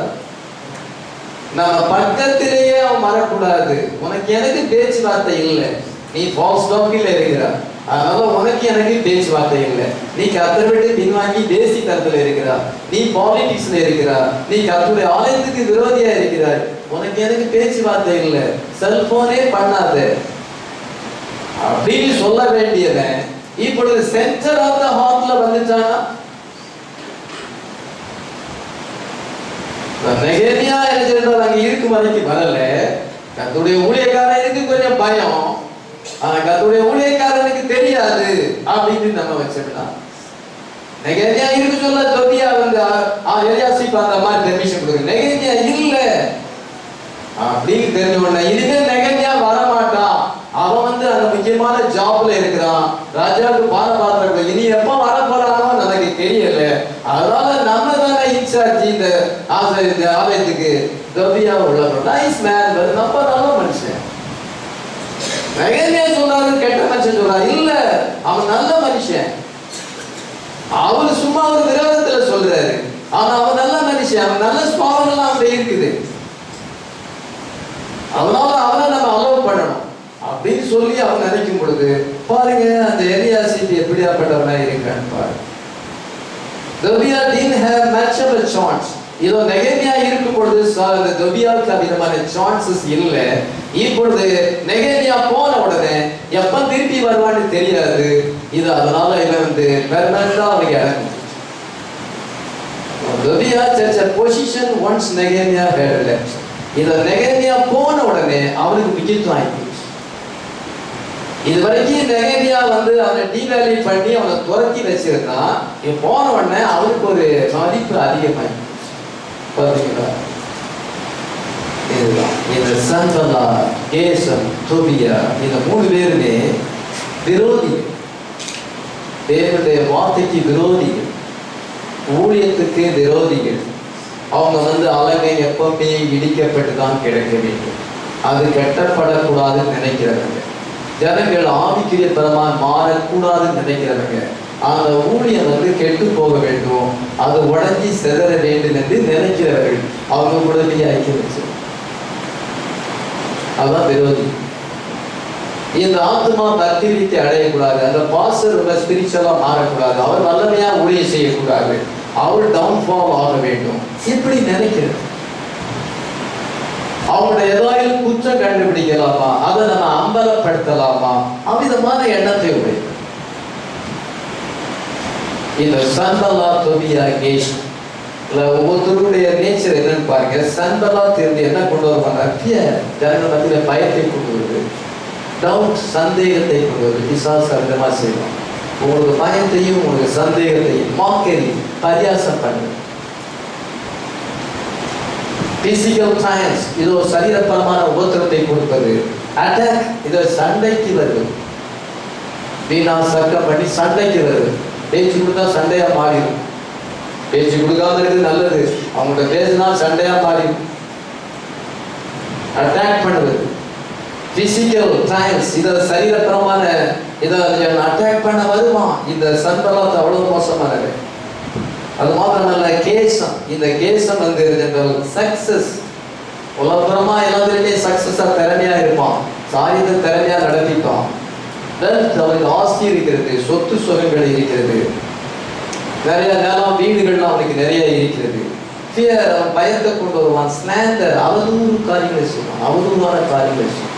நம்ம பக்கத்திலேயே அவன் வரக்கூடாது. உனக்கு எனக்கு பேச்சுவார்த்தை இல்லை. நீ ஃபால்ஸ் டாக்கில் இருக்கிற, அதனால உனக்கு எனக்கு பேச்சுவார்த்தை இல்லை. நீ கர்த்தரை விட்டு பின்வாங்கி தேசி தரத்துல இருக்கிறார். நீ பாலிடிக்ஸ்ல இருக்கிறார். நீ கர்த்தருடைய ஆலயத்துக்கு விரோதியா இருக்கிறார். உனக்கு எனக்கு பேச்சுவார்த்தை இல்லை. செல்போனே பண்ணாத அப்படின்னு சொல்ல வேண்டியவன் இப்பொழுது சென்டர் ஆஃப் தி ஹார்ட்ல வந்துட்டானா. நெகேமியா என்ன சொல்றாரு? அங்க இருக்கும் வரைக்கும் வரல. கர்த்தருடைய ஊழியக்காரனுக்கு கொஞ்சம் பயம். ஆனா கர்த்தருடைய ஊழியக்காரனுக்கு தெரியாது அப்படின்னு நம்ம வச்சிடலாம். நெகேமியா இருக்கு சொல்ல தொபியா எலியாசிப் அந்த மாதிரி பெர்மிஷன் கொடுக்கு. நெகேமியா இல்ல அப்படின்னு தெரிஞ்ச உடனே இனிமேல் நெகேமியா வரமாட்டான். அவன் அந்த முக்கியமான ஜாப்ல இருக்கிறான். ராஜாவுக்கு பாரபாத்திரம். இனி எப்ப வர போறானோ நமக்கு தெரியல. அதனால நம்ம தானே இன்சார்ஜ் இந்த ஆலயத்துக்கு. தொபியா உள்ள நைஸ் மேன், நம்ம நல்ல மனுஷன். நெகேமியா சொல்றாரு கெட்ட மனுஷன் சொல்றாரு. இல்ல, அவன் நல்ல மனுஷன். அவரு சும்மா ஒரு விரோதத்துல சொல்றாரு. ஆனா அவன் நல்ல மனுஷன். அவன் நல்ல சுபாவங்கள்லாம் அவன் இருக்குது. அதனால அவனை நம்ம அலோவ் பண்ணணும் அப்படின்னு சொல்லி அவன் நினைக்கும் பொழுது பாருங்க அந்த எலியாசிப் எப்படியாப்பட்டவனா இருக்கான்னு பாருங்க. Tobiah didn't have much of a chance. இதோ நெகேமியா இருக்கும் பொழுது அந்த தொபியாவுக்கு அவ்விதமான சான்சஸ் இல்லை. இப்பொழுது நெகேமியா போன உடனே எப்ப திருப்பி வருவான்னு தெரியாது. இது அதனால பெர்மனண்டா அவனுக்கு இறங்கும். Tobiah such a position once Nehemiah had left. இத நெகேமியா போன உடனே அவனுக்கு முக்கியத்துவம் ஆயிடுச்சு. இது வரைக்கும் நெகேமியா அவனை டீவேல்யூ பண்ணி அவனை துரத்தி வச்சிருந்தான். இவன் போன உடனே அவனுக்கு ஒரு மதிப்பு அதிகமாயிடுச்சு. பாத்தீங்களா? இதுதான் இந்த சன்பல்லா, கேசம், தொபியா இந்த 3 பேருமே விரோதிகள். தேவனுடைய வார்த்தைக்கு விரோதிகள், ஊழியத்துக்கு விரோதிகள். அவங்க அலங்கை எப்பவுமே இடிக்கப்பட்டு தான் கிடக்க வேண்டும். அது கட்டப்படக்கூடாதுன்னு நினைக்கிறவங்க. ஜனங்கள் ஆவிக்குரிய பரமாக மாறக்கூடாதுன்னு நினைக்கிறவங்க. அந்த ஊழியம் கெட்டு போக வேண்டும், அது உடஞ்சி செதற வேண்டும் என்று நினைக்கிறவர்கள் அவங்க கூட ஐக்கியம் வச்சு அதான் விரோதி. இந்த ஆத்மா பக்திவித்தை அடையக்கூடாது. அந்த பாஸ்டர் ரொம்ப ஸ்பிரிச்சுவலா மாறக்கூடாது. அவர் வல்லமையா ஊழியம் செய்யக்கூடாது. அவர் டவுன்ஃபால் ஆக வேண்டும் இப்படி நினைக்கிறது. அவங்களுடைய ஏதாவது குற்றம் கண்டுபிடிக்கலாமா, அதை நம்ம அம்பலப்படுத்தலாமா, அவ்விதமான எண்ணத்தை உடைய இந்த சன்பல்லா, தொபியா, கேஷ் ஒவ்வொருத்தருடைய நேச்சர் என்னன்னு பாருங்க. சன்பல்லா தெரிந்து என்ன கொண்டு வருவாங்க? ஜனங்கள் மத்தியில பயத்தை கொண்டு வருது, டவுட், சந்தேகத்தை கொண்டு வருது. பிசாசு அர்த்தமா செய்வாங்க. உங்களுக்கு பயத்தையும் உங்களுக்கு சந்தேகத்தையும் மாக்கரி பரியாசம் பண்ணு. பிசிக்கல் சயின்ஸ் இதோ சரீரப்பரமான உபத்திரத்தை கொடுப்பது. அட்டாக் இதோ சண்டைக்கு வருது. வீணா சர்க்கம் பண்ணி சண்டைக்கு வருது. பேச்சு கொடுத்தா சண்டையா மாறிடும். பேச்சு கொடுக்காம இருக்குது நல்லது. அவங்கள்ட்ட பேசினா சண்டையா மாறி அட்டாக் பண்ணுவது, பிசிக்கல் ட்ரையல்ஸ், இதை சரீரத்தனமான இதை அட்டாக் பண்ண வருவான். இந்த சன்பலாத் அவ்வளவு மோசமானது. அது மாத்திரமல்ல கேசம். இந்த கேசம் வந்து சக்சஸ், உலகபுறமா எல்லாத்துலயுமே சக்சஸா திறமையா இருப்பான், காரியத்தை திறமையா நடத்திப்பான். அவனுக்கு ஆஸ்தி இருக்கிறது, சொத்து சுகங்கள் இருக்கிறது, நிறைய நேரம் வீடுகள்லாம் அவனுக்கு நிறைய இருக்கிறது. ஃபியர், அவன் பயத்தை கொண்டு வருவான். ஸ்லாண்டர், அவதூறு காரியங்களை செய்வான், அவதூறான காரியங்களை செய்வான்.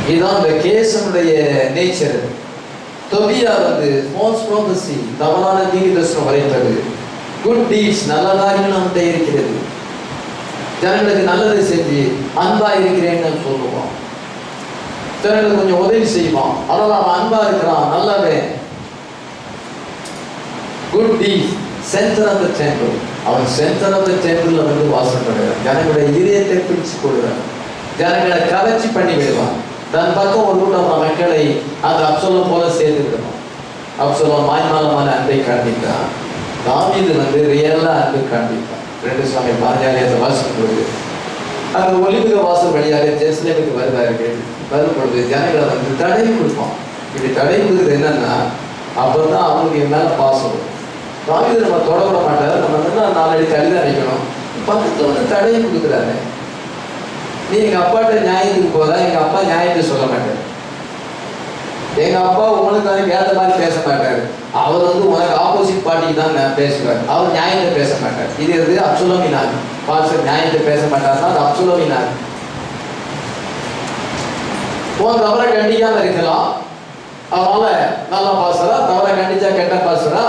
இதுதான் இந்த கேசனுடைய நேச்சர். தொபியா வந்து ஃபால்ஸ் ப்ராபசி, தவறான தீர்க்கதரிசனம் வரைத்தது. குட் டீட்ஸ், நல்ல காரியங்கள் நம்மகிட்ட இருக்கிறது, ஜனங்களுக்கு நல்லதை செஞ்சு அன்பா இருக்கிறேன்னு சொல்லுவான், ஜனங்களுக்கு கொஞ்சம் உதவி செய்வான், அதனால அவன் அன்பா இருக்கிறான், நல்லவன். Good deeds, centre of the temple, அவன் சென்டர் ஆஃப் த டெம்பிள்ல வந்து வாசம் பண்ணுறான், ஜனங்களுடைய இதயத்தை பிடிச்சு கொடுக்குறான், ஜனங்களை கவர்ச்சி பண்ணி விடுவான். தன் பக்கம் ஒரு கூட்டம் மக்களை அந்த அப்சலோம் போல சேர்த்து விடுவான். அப்சலோம் மாய்மாலமான அன்பை காண்பித்தான், தாவீது வந்து ரியலா அன்பு காண்பித்தான். 2 சாமுவேல் 16 வாசிக்கும் பொழுது அந்த ஒலிமுக வாசல் வழியாக ஜெருசலேமுக்கு வருவார்கள். வரும் பொழுது ஜனங்களை வந்து தடை கொடுப்பான். இப்படி தடை கொடுக்குறது என்னன்னா, அப்பதான் அவங்களுக்கு என் மேல பாசம். தாவீது நம்ம தொடக்கூட மாட்டார், நம்ம வந்து 4 அடி தள்ளி தான் அடிக்கணும். பக்கத்துல வந்து தடையை கொடுக்குறாரு. நீ எங்க அப்பாட்ட நியாயத்துக்கு போதா, எங்க அப்பா நியாயத்தை சொல்ல மாட்டார், எங்க அப்பா உங்களுக்கு அதுக்கு ஏற்ற மாதிரி பேச மாட்டாரு, அவர் வந்து உனக்கு ஆப்போசிட் பார்ட்டிக்கு தான் பேசுவார், அவர் நியாயத்தை பேச மாட்டார். இது எது? அப்சலோமினார். பாஸ்டர் நியாயத்தை பேச மாட்டார்னா அது அப்சலோமினார். உன் தவறை கண்டிக்காம இருக்கலாம், அதனால நல்ல பாஸ்டரா, தவறை கண்டிச்சா கெட்ட பாஸ்டரா,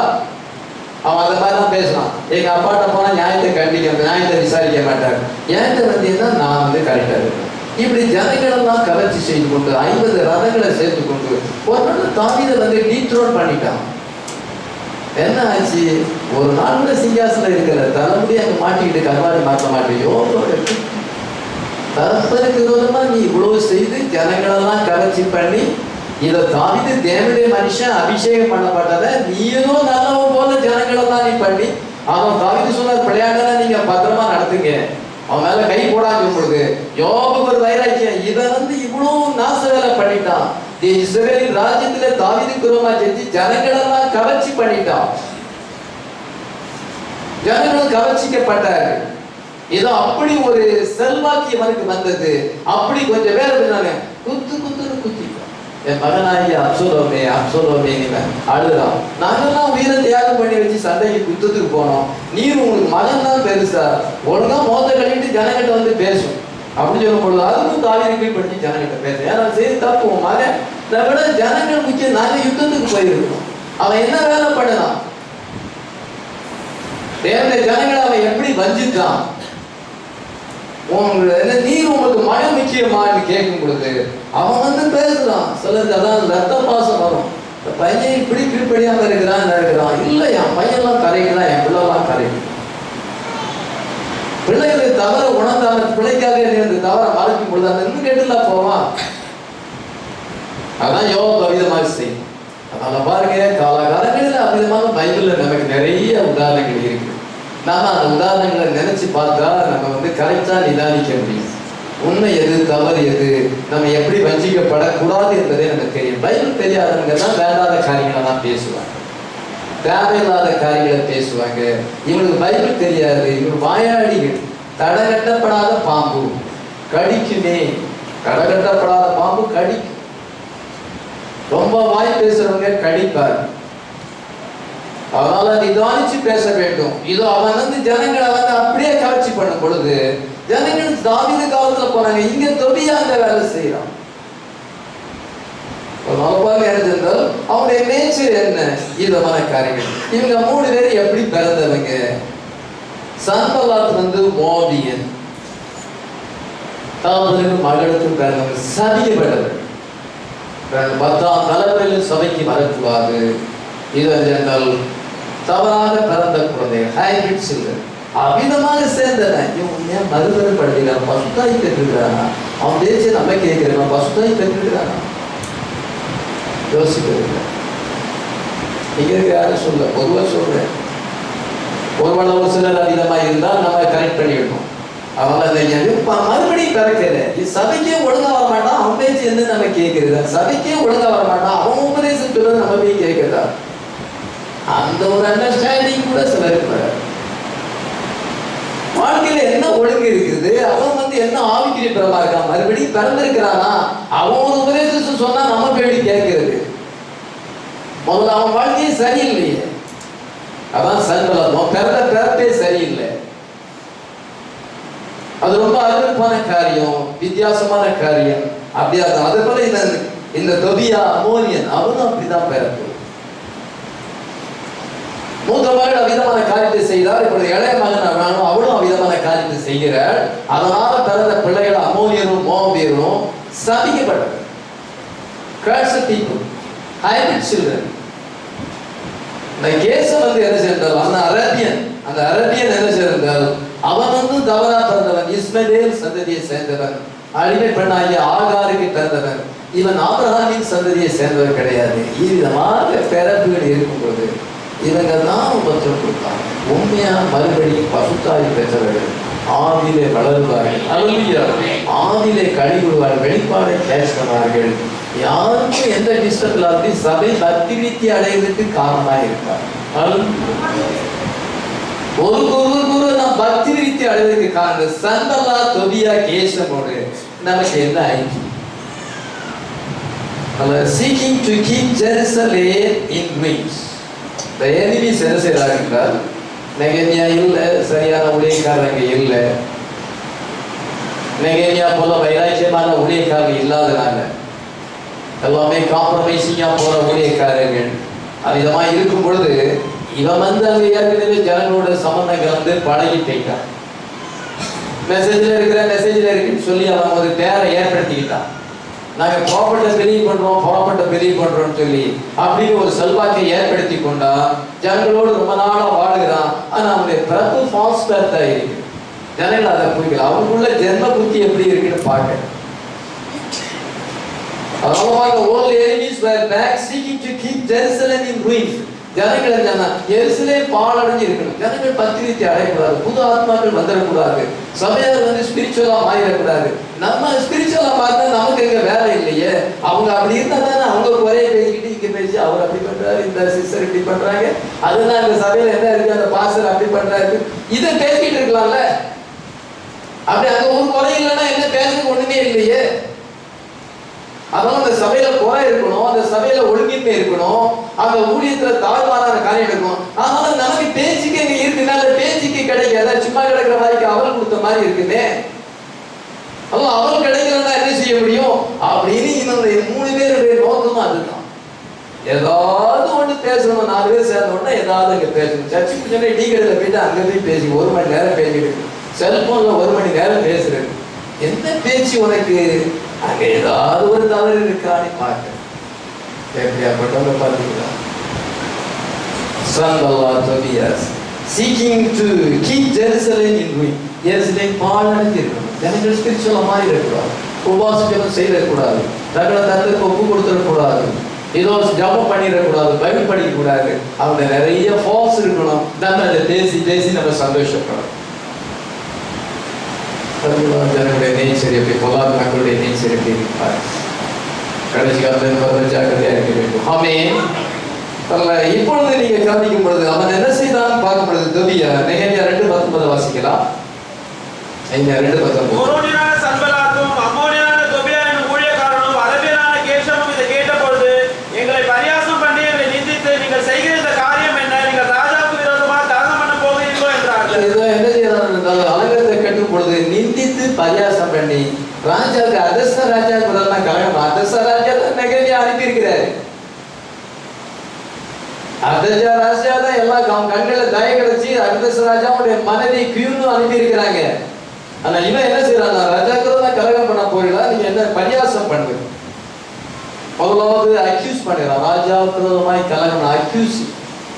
அவன் அந்த மாதிரி தான் பேசலாம். எங்க அப்பாட்ட போனா நியாயத்தை கண்டிக்க, நியாயத்தை விசாரிக்க மாட்டார், ஏன்ட்ட வந்தீங்கன்னா நான் வந்து கரெக்டா இருக்கேன். இப்படி ஜனங்களெல்லாம் கவர்ச்சி செய்து கொண்டு 50 ரதங்களை சேர்த்து கொண்டு ஒரு நாள் தாவீதை வந்து டீத்ரோன் பண்ணிட்டான். என்ன ஆச்சு? ஒரு நாள் கூட சிங்காசனம் இருக்கிற தலைமுடி அங்க மாட்டிக்கிட்டு கருவாடி மாற்ற மாட்டேயோ, தரப்பருக்கு விரோதமா நீ இவ்வளவு செய்து ஜனங்களெல்லாம் கவர்ச்சி பண்ணி, இதை தாவீது தேவனுடைய மனுஷன் அபிஷேகம் பண்ணப்பட்டத நீயோ நல்லவன் போல ஜனங்களெல்லாம் நீ பண்ணி, அவன் தாவீது சொன்னார், விளையாடலாம் நீங்க பத்திரமா நடத்துங்க, அவன் மேல கை போடாது பொழுது யோபுக்கு ஒரு வைராக்கியம். இதை வந்து இவ்வளவு நாச வேலை பண்ணிட்டான். இஸ்ரவேலின் ராஜ்யத்துல தாவீதுக்கு விரோதமா செஞ்சு ஜனங்களெல்லாம் கவர்ச்சி பண்ணிட்டான். ஜனங்கள் கவர்ச்சிக்கப்பட்டாரு. ஏதோ அப்படி ஒரு செல்வாக்கியம் அவனுக்கு வந்தது. அப்படி கொஞ்சம் பேர் இருந்தாங்க, குத்து குத்துன்னு குத்திட்டான். என் மகனாகிய அப்சலோமே அப்சலோமே அழுதான். நாங்கெல்லாம் உயிரை தியாகம் பண்ணி வச்சு சண்டைக்கு குத்தத்துக்கு போனோம், நீர் உங்களுக்கு மகன் தான் பெருசா, ஒழுங்கா மோத கழிட்டு ஜனங்கிட்ட வந்து பேசும் அப்படின்னு சொல்லும் பொழுது அதுக்கும் தாவீது படிச்சு ஜனங்கிட்ட பேசும். ஏன்னா சரி தப்பு, உன் மகன் இதை விட ஜனங்கள் முக்கியம், நாங்க யுத்தத்துக்கு போயிருக்கோம். அவன் என்ன வேலை பண்ணலாம்? தேவனுடைய ஜனங்களை அவன் எப்படி வஞ்சித்தான்? நீர் உங்களுக்கு மகன் முக்கியமான்னு கேட்கும் பொழுது அவன் வந்து பேசுறான். சிலருக்கு அதான் ரத்த பாசம் வரும். பையன் இப்படி கீழ்படியாம இருக்கிறான் இல்ல, என் பையன்லாம் கரைக்கிறான், என் பிள்ளைலாம் கரைக்கும். பிள்ளைகளுக்கு தவற உணர்ந்தான பிள்ளைக்காக இருந்து தவற மறைக்கும் பொழுது அந்த இன்னும் கெட்டுலாம் போவான். அதான் யோபு அவிதமாக செய்யும். அதனால பாருங்க, காலகாலங்களில் அவிதமாக பைபிள்ல நமக்கு நிறைய உதாரணங்கள் இருக்கு. நாம அந்த உதாரணங்களை நினைச்சு பார்த்தா நம்ம வந்து கரெக்டா நிதானிக்க முடியும். உண்மை எது, தவறு எது, நம்ம எப்படி வஞ்சிக்கப்படக்கூடாது என்பதே நமக்கு தெரியும். பைபிள் தெரியாதவங்க தான் வேண்டாத காரியங்களை தான் பேசுவாங்க, தேவையில்லாத காரியங்களை பேசுவாங்க. இவனுக்கு பைபிள் தெரியாது, இவங்க வாயாடிகள். தடகட்டப்படாத பாம்பு கடிக்குமே, தடகட்டப்படாத பாம்பு கடிக்கும். ரொம்ப வாய் பேசுறவங்க கடிப்பார். அதனால நிதானிச்சு பேச வேண்டும். இதோ அவன் வந்து ஜனங்களை வந்து அப்படியே கவர்ச்சி பண்ணும் பொழுது ஜனங்கள் தாவீது காலத்துல போனாங்க, இங்க தொபியா அந்த வேலை செய்யறான். இருந்தால் அவனுடைய நேச்சர் என்ன? இதமான காரியங்கள். இவங்க 3 பேர் எப்படி பிறந்தவங்க? சன்பலாத் வந்து மோபியன், தாவீதுக்கும் மகளுக்கும் பிறந்தவங்க, சபிக்கப்பட்டவர்கள். 10ஆம் தலைமுறையில் சபைக்கு வரக்கூடாது. இது என்றால் தவறாக பிறந்த குழந்தைகள், ஹைபிரிட் சில்ட்ரன், அவிதமாக சேர்ந்தவன். இவன் மறுபடியும் படுகிறான், பசுத்தாய் பெற்றுக்கிறானா? அவன் பேச்சு நம்ம கேட்கிறவன் பசுத்தாய் பெற்றுக்கிறானா? யோசிக்கிறது. இங்க யாரும் சொல்ல, பொதுவா சொல்றேன். ஒருவேளை ஒரு சிலர் அதிகமா இருந்தால் நம்ம கரெக்ட் பண்ணிவிடணும். அவன் மறுபடியும் பிறக்கல, சபைக்கே ஒழுங்கா வர மாட்டான், அவன் பேச்சு என்ன நம்ம கேட்கிறதா? சபைக்கே ஒழுங்கா வர மாட்டான், அவன் உபதேசம் சொல்றது நம்ம போய் கேட்கிறதா? அந்த ஒரு அண்டர்ஸ்டாண்டிங் கூட சிலருக்கு வராது. வாழ்க்கையில என்ன ஒழுங்கு இருக்குது, அவன் என்ன ஆவிக்குரிய பிறவா இருக்கான், மறுபடியும் பிறந்திருக்கிறானா, அவன் ஒரு உபதேசம் சொன்னா நம்ம போய் கேட்கிறது. முதல்ல அவன் வாழ்க்கையே சரியில்லையே, அதான் சன்பலம், பிறப்பே சரியில்லை. அது ரொம்ப அருமையான காரியம், வித்தியாசமான காரியம். அப்படியா அது போல இந்த தொபியா அம்மோனியன் அவனும் அப்படிதான் பிறப்பு. மூத்த மகன் அவ்விதமான காரியத்தை செய்தார், இப்பொழுது இளைய மகன் அவளும் அவ்விதமான காரியத்தை செய்கிறாள். அதனால பிறந்த பிள்ளைகள் அம்மோனியரும் மோவாபியரும் சபிக்கப்பட்டது. cursed people, hybrid children. இந்த கேஸ் என்ன செய்தால் அந்த அரபியன் என்ன செய்தால் அவன் தவறா பிறந்தவன், இஸ்மவேல் சந்ததியை சேர்ந்தவன், அடிமை பெண்ணாகிய ஆகாருக்கு பிறந்தவன். இவன் ஆபிரகாமின் சந்ததியை சேர்ந்தவர் கிடையாது. இவ்விதமாக பிறப்புகள் இருக்கும்போது இவங்க தான் உபத்திரம் கொடுத்தாங்க. உண்மையா மறுபடியும் பசுத்தாய் பெற்றவர்கள் ஆவிலே வளருவார்கள், ஆவிலே கழிவுடுவார்கள், வெளிப்பாடை கேட்கிறார்கள். யாருக்கும் எந்த டிஸ்டர்ப் இல்லாத சபை பக்தி விருத்தி அடைவதற்கு காரணமாக இருக்கார். ஒரு நான் பக்தி விருத்தி அடைவதற்கு காரணம் சந்தலா தொபியா கேசமோடு நமக்கு என்ன ஆயிடுச்சு? Seeking to keep Jerusalem in ruins. The enemies என்ன செய்கிறார்கள்? நெகேமியா இல்லை, சரியான ஊழியக்காரங்க இல்லை, நெகேமியா போல வைராக்கியமான ஊழியக்காரங்க இல்லாதனால எல்லாமே காம்ப்ரமைசிங்கா போற ஊழியக்காரர்கள் அவ்விதமா இருக்கும் பொழுது இவன் அங்க ஏற்கனவே ஜனங்களோட சம்பந்தங்கள் பழகி போயிட்டான். மெசேஜ்ல இருக்குன்னு சொல்லி அவன் ஒரு பேரை ஏற்படுத்திக்கிட்டான். நாங்க ப்ராப்பர்ட்டை பிலீவ் பண்றோம்னு சொல்லி அப்படின்னு ஒரு செல்வாக்கை ஏற்படுத்தி கொண்டா ஜனங்களோடு ரொம்ப நாளா வாழுகிறான். ஆனா அவனுடைய பிறப்பு ஃபால்ஸ் பேர்த்தா இருக்கு. ஜனங்கள் அதை புரிக்கல. அவனுக்குள்ள ஜென்ம புத்தி எப்படி இருக்குன்னு பார்க்க. All enemies were back seeking to keep Jerusalem in ruins. ஜனங்கள் எருசலேம் பாழடைஞ்சு இருக்கணும். ஜனங்கள் பக்தி அடையக்கூடாது, புது ஆத்மாக்கள் வந்துடக்கூடாது, சபையார் ஸ்பிரிச்சுவலா மாறிடக்கூடாது. நம்ம ஸ்பிரிச்சுவலா பார்த்தா நமக்கு எங்க வேலை இல்லையே. அவங்க அப்படி இருந்தா தானே அவங்க குறைய பேசிக்கிட்டு இங்க பேசி அவர் அப்படி பண்றாரு, இந்த சிஸ்டர் இப்படி பண்றாங்க, அதுதான் இந்த சபையில என்ன இருக்கு, அந்த பாஸ்டர் அப்படி பண்றாரு, இதை பேசிக்கிட்டு இருக்கலாம்ல. அப்படி அங்க ஒரு குறை இல்லைன்னா என்ன பேசுறது ஒண்ணுமே இல்லையே. அதனால அந்த சபையில குறை இருக்கணும், அந்த சபையில ஒழுங்கின்மை இருக்கணும், அந்த ஊழியத்துல தாழ்வான காரியம் இருக்கணும். அதனால நமக்கு பேச்சுக்கு எங்க இருக்குன்னா அந்த பேச்சுக்கு கிடைக்காத சும்மா கிடைக்கிற மாதிரி அவள் கொடுத்த மாதிரி இருக்குமே. அதுவும் அவள் கிடைக்கலன்னா என்ன செய்ய முடியும் அப்படின்னு இந்த 3 பேருடைய நோக்கமும் அதுதான். ஏதாவது ஒண்ணு பேசணும், 4 பேர் சேர்ந்த உடனே ஏதாவது அங்க பேசணும். சர்ச்சுக்கு சொன்னா டீ கடையில போயிட்டு அங்க போய் பேசி 1 மணி நேரம் பேசிட்டு, செல்போன்ல 1 மணி நேரம் பேசுறது. என்ன பேச்சு உனக்கு? அங்க ஏதாவது ஒரு தவறு இருக்கான்னு பார்க்க. எப்படியாப்பட்டவங்க பார்த்தீங்களா? Sanballat Tobias seeking to keep Jerusalem in ruin. எருசலேம் பாழடைஞ்சு இருக்கணும். ஜனங்கள் ஸ்பிரிச்சுவலா மாறிடக்கூடாது, உபாசனம் செய்யக்கூடாது, தங்களை தத்துக்கு ஒப்பு கொடுத்துடக்கூடாது, ஏதோ ஜபம் பண்ணிடக்கூடாது, பைபிள் படிக்கக்கூடாது. அவங்க நிறைய ஃபால்ஸ் இருக்கணும். நம்ம அதை பேசி நம்ம சந்தோஷப்படணும். ஜனங்களுடைய நேச்சர் எப்படி, பொல்லாத மக்களுடைய நேச்சர் எப்படி இருப்பார், கடைசி காலத்தில் ஜாக்கிரதையா இருக்க வேண்டும். ஆமென். இப்பொழுது நீங்க கவனிக்கும் பொழுது அவன் என்ன செய்தான் பார்க்கும் பொழுது தொபியா நெகேமியா 2:19 வாசிக்கலாம். 2:19 சன்பல்லாத்தும் அம்மோனியனான தொபியா என்னும் ஊழியக்காரனும் அரபியனான கேஷமும் இதை கேட்ட பொழுது எங்களை பரியாசம் பண்ணி எங்களை நிந்தித்து நீங்கள் செய்கிற இந்த காரியம் என்ன, நீங்கள் ராஜாவுக்கு விரோதமாக கலகம் பண்ண போகிறீர்களோ என்றார்கள். என்ன செய்யறான் என்றால் அலங்கத்தை கட்டும் பொழுது நிந்தித்து பரியாசம் பண்ணி ராஜாவுக்கு அதர்ச ராஜாவுக்கு விரோதமாக கலகம். அதர்ச ராஜா தான் நெகேமியா அனுப்பி இருக்கிறாரு. அதர்ச ராஜா தான் எல்லாம் கண்களை தய கிடைச்சி அதர்ச ராஜாவுடைய மனைவி கியூன்னு அனுப்பி இருக்கிறாங்க. ஆனா இவன் என்ன செய்யறான்? ராஜாக்கு தான் கலகம் பண்ண போறீங்களா, நீங்க என்ன பரியாசம் பண்ணுங்க. முதலாவது அக்யூஸ் பண்ணுறான், ராஜாவுக்கு விரோதமாய் கலகம் அக்யூஸ்.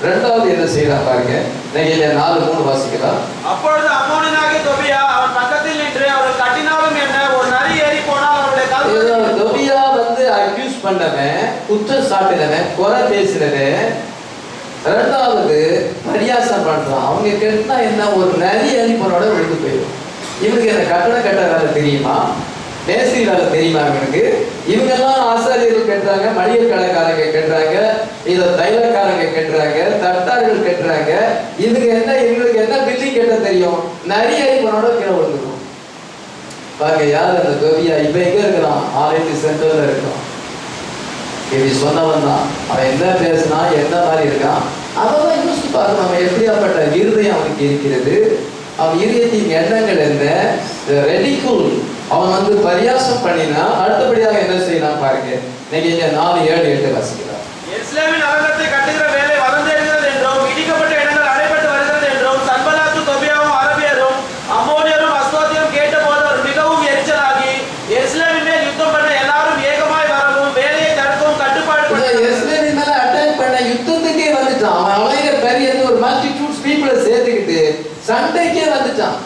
இரண்டாவது என்ன செய்யறான் பாருங்க, நெகேமியா 4:3 வாசிக்கலாம். அப்பொழுது அம்மோனியனாகிய தொபியா அவன் பக்கத்தில் நின்று அவர் கட்டினாலும் என்ன, ஒரு நரி ஏறி போனால் அவருடைய கால். தொபியா அக்யூஸ் பண்ணவன், குற்றம் சாட்டினவன், குறை பேசினவன் ரெண்டாவது பரியாசம் பண்றான். அவங்க கெட்டினா என்ன, ஒரு நரி அழிப்பனோட விழுந்து போயிடும். இவனுக்கு என்ன கட்டடம் கட்ட வேலை தெரியுமா, மேஸ்திரி வேலை தெரியுமா இவனுக்கு? இவங்கெல்லாம் ஆசாரியர்கள் கட்டுறாங்க, மளிகை கடைக்காரங்க கட்டுறாங்க, இதை தைலக்காரங்க கட்டுறாங்க, தட்டார்கள் கட்டுறாங்க. இவங்க என்ன, இவங்களுக்கு என்ன பில்டிங் கட்ட தெரியும்? நரி அழிப்பனோட கீழே விழுந்துடும். பாருங்க யார் அந்த தொவியா. இப்ப எங்க இருக்கிறான்? ஆலயத்து சென்டர்ல இருக்கான். இப்படி சொன்னவன் தான். அவன் என்ன பேசினா, என்ன மாதிரி இருக்கான், அதெல்லாம் யோசிச்சு பாருங்க. நம்ம எப்படியாப்பட்ட இருதயம் அவனுக்கு இருக்கிறது, அவன் இருதயத்தின் எண்ணங்கள் என்ன, ரெடிகூல். அவன் வந்து பரியாசம் பண்ணினா அடுத்தபடியாக என்ன செய்யலாம் பாருங்க. நீங்க இங்க 4, 7, 8 வாசிக்கலாம். எருசலேமின் நகரத்தை கட்டுகிற வேலை வளர்ந்தெழுகிறது என்றும், இடிக்கப்பட்ட இடங்கள் அடைபட்டு வருகிறது என்றும் சன்பல்லாத்தும் தொபியாவும் அரபியரும் அம்மோனியரும் அஸ்தோத்தியரும் கேட்டபோது அவர் மிகவும் எரிச்சலாகி எருசலேமின் மேல் யுத்தம் பண்ண எல்லாரும் ஏகமாய் வரவும் வேலையை தடுக்கவும் கட்டுப்பாடு எருசலேமின் மேல அட்டாக் பண்ண யுத்தத்துக்கே வந்துட்டான். அவன் அலையிற பெரிய ஒரு மல்டிடியூட்ஸ் பீப்புளை சேர்த்துக்கிட்டு சண்டைக்கே வந்துட்டான்.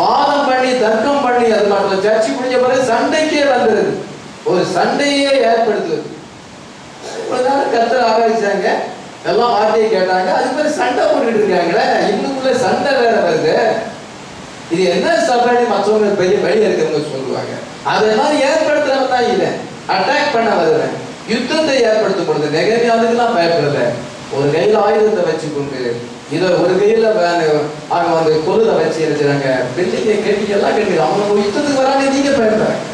வாதம் பண்ணி தர்க்கம் பண்ணி, அது மட்டும் சர்ச்சை முடிஞ்ச பிறகு சண்டைக்கே வந்துருது. ஒரு சண்டையே ஏற்படுத்துது. ஒரு நாள் கர்த்தர் ஆராய்ச்சாங்க, எல்லாம் வார்த்தையை கேட்டாங்க, அதுக்கு பிறகு சண்டை போட்டுட்டு இருக்காங்களே, இவங்களுக்குள்ள சண்டை வேற வருது. இது என்ன சபை மற்றவங்க பெரிய வெளியே இருக்கிறவங்க சொல்லுவாங்க. அதெல்லாம் ஏற்படுத்துறவன் தான் இல்லை, அட்டாக் பண்ண வருவேன், யுத்தத்தை ஏற்படுத்தும் பொழுது நெகமியாவுக்கெல்லாம் பயப்படல. ஒரு கையில ஆயுதத்தை வச்சுக்கொண்டு, இதை ஒரு கையில அவங்க வந்து கொலுதை வச்சு இருக்கிறாங்க, பில்டிங்கை கட்டி எல்லாம் கட்டி அவங்க யுத்தத்துக்கு வராங்க. நீங்க பயப்படுறாங்க,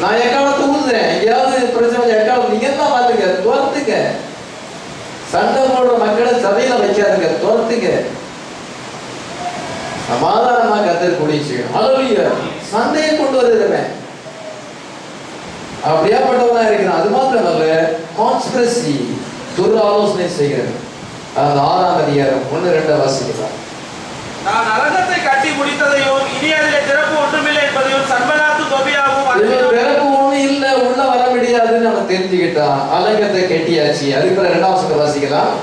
நான் எக்காலத்தை ஊதுறேன், எங்கேயாவது பிரச்சனை எக்காலம் நீங்க தான் பாத்துங்க, துரத்துங்க. சண்டை போடுற மக்களை சபையில வைக்காதுங்க, துரத்துங்க. சமாதானமா கத்தர் கூடிய செய்யணும். அல்லேலூயா. சண்டையை கொண்டு வருகிறவன் அப்படியாப்பட்டவனா இருக்கிறான். அது மாத்திரமல்ல, கான்ஸ்பிரசி, துர் ஆலோசனை செய்கிறது. அந்த 6ஆம் அதிகாரம் 1, 2 வாசிக்கலாம். நான் நரகத்தை கட்டி முடித்ததையும் இனி அதிலே திறப்பு ஒன்றுமில்லை என்பதையும் சன்பல்லாத்தும் தொபியாவும் திறப்பு ஒண்ணும் இல்ல, உள்ள வர முடியாதுன்னு நம்ம தெரிஞ்சுக்கிட்டான். அலங்கத்தை கட்டியாச்சு. அதுக்கு 2ஆம் வாசிக்கலாம்.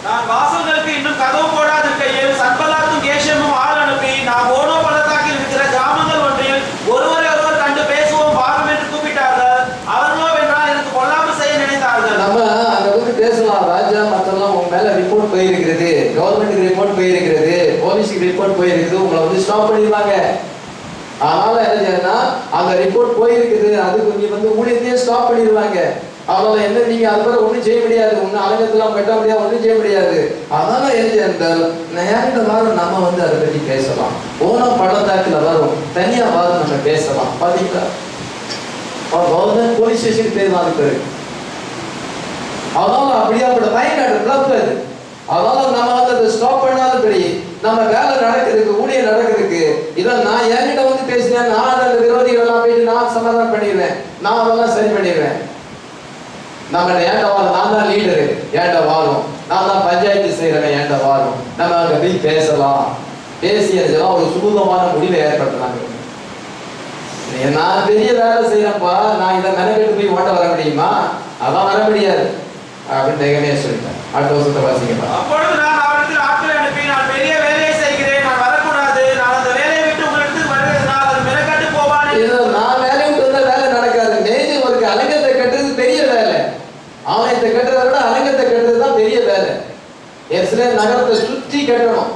நான் வாசல்களுக்கு இன்னும் கதவு போடாதிருக்கையில் சன்பல்லாத்தும் கேஷமும் ஆள் அனுப்பி, நான் ஓனோ பள்ளத்தாக்கில் இருக்கிற கிராமங்கள் ஒன்றில் ஒருவரை ஒருவர் கண்டு பேசுவோம் வாரும் என்று கூப்பிட்டார்கள். அவர்களோ என்றால் எனக்கு கொல்லாமல் செய்ய நினைத்தார்கள். நம்ம அங்க வந்து பேசலாம், ராஜா மற்றெல்லாம் உங்க மேல ரிப்போர்ட் போயிருக்கிறது, கவர்மெண்ட்டுக்கு ரிப்போர்ட் போயிருக்கிறது, போலீஸுக்கு ரிப்போர்ட் போயிருக்குது, உங்களை வந்து ஸ்டாப் பண்ணிடுவாங்க. அதனால என்ன செய்யணும்னா, அந்த ரிப்போர்ட் போயிருக்குது, அது கொஞ்சம் வந்து ஊழியத்தையே ஸ்டாப் பண்ணிடுவாங்க. அதனால என்ன, நீங்க அது பிறகு ஒன்றும் செய்ய முடியாது, ஒன்றும் அலங்கத்தெல்லாம் கட்ட முடியாது, ஒன்றும் செய்ய முடியாது. அதனால என்ன செய்யணும், நேரில் வாரம் நம்ம வந்து அதை பற்றி பேசலாம். ஓனம் பள்ளத்தாக்கில் வரும், தனியா வாரம் நம்ம பேசலாம். பாத்தீங்களா, போலீஸ் ஸ்டேஷனுக்கு பேர் வாங்க. அதனால அப்படியாப்பட்ட பயன்காடு கிளப் அது. அதனால நம்ம வந்து அதை ஸ்டாப் பண்ணாதபடி நம்ம வேலை நடக்கிறதுக்கு, ஊழியம் நடக்கிறதுக்கு, இதான் நான் என்கிட்ட வந்து பேசினேன், நான் அந்த விரோதிகள் எல்லாம் போயிட்டு நான் சமாதானம் பண்ணிடுவேன், நான் அதெல்லாம் சரி பண்ணிடுவேன். நம்ம ஏண்ட வாரம், நான் தான் லீடரு, ஏண்ட வாரம், நான் தான் பஞ்சாயத்து செய்யறேன், ஏண்ட வாரம், நம்ம அங்க போய் பேசலாம். பேசி ஒரு சுமூகமான முடிவை ஏற்படுத்துறாங்க. நான் பெரிய வேலை செய்யறேன்ப்பா, நான் இதை மெனக்கெட்டு போய் ஓட்ட வர முடியுமா? அதான் வர முடியாது அப்படின்னு நெகமையா சொல்லிட்டேன். அடுத்த வருஷத்தை வாசிக்கலாம். அப்பொழுது நான் அவரிடத்தில் ஆட்களை அனுப்பி, நான் பெரிய வேலையை செய்கிறேன், நான் வரக்கூடாது, நான் அந்த வேலையை விட்டு உங்களிடத்துக்கு வருகிறதுனால் அது மெனக்கட்டு போவான். நான் வேலையை விட்டு வந்தா வேலை நடக்காது. மேஜர் ஒர்க், அலங்கத்தை கட்டுறது பெரிய வேலை. ஆலயத்தை கட்டுறதை விட அலங்கத்தை கட்டுறது தான் பெரிய வேலை. எருசலேம் நகரத்தை சுற்றி கட்டணும்,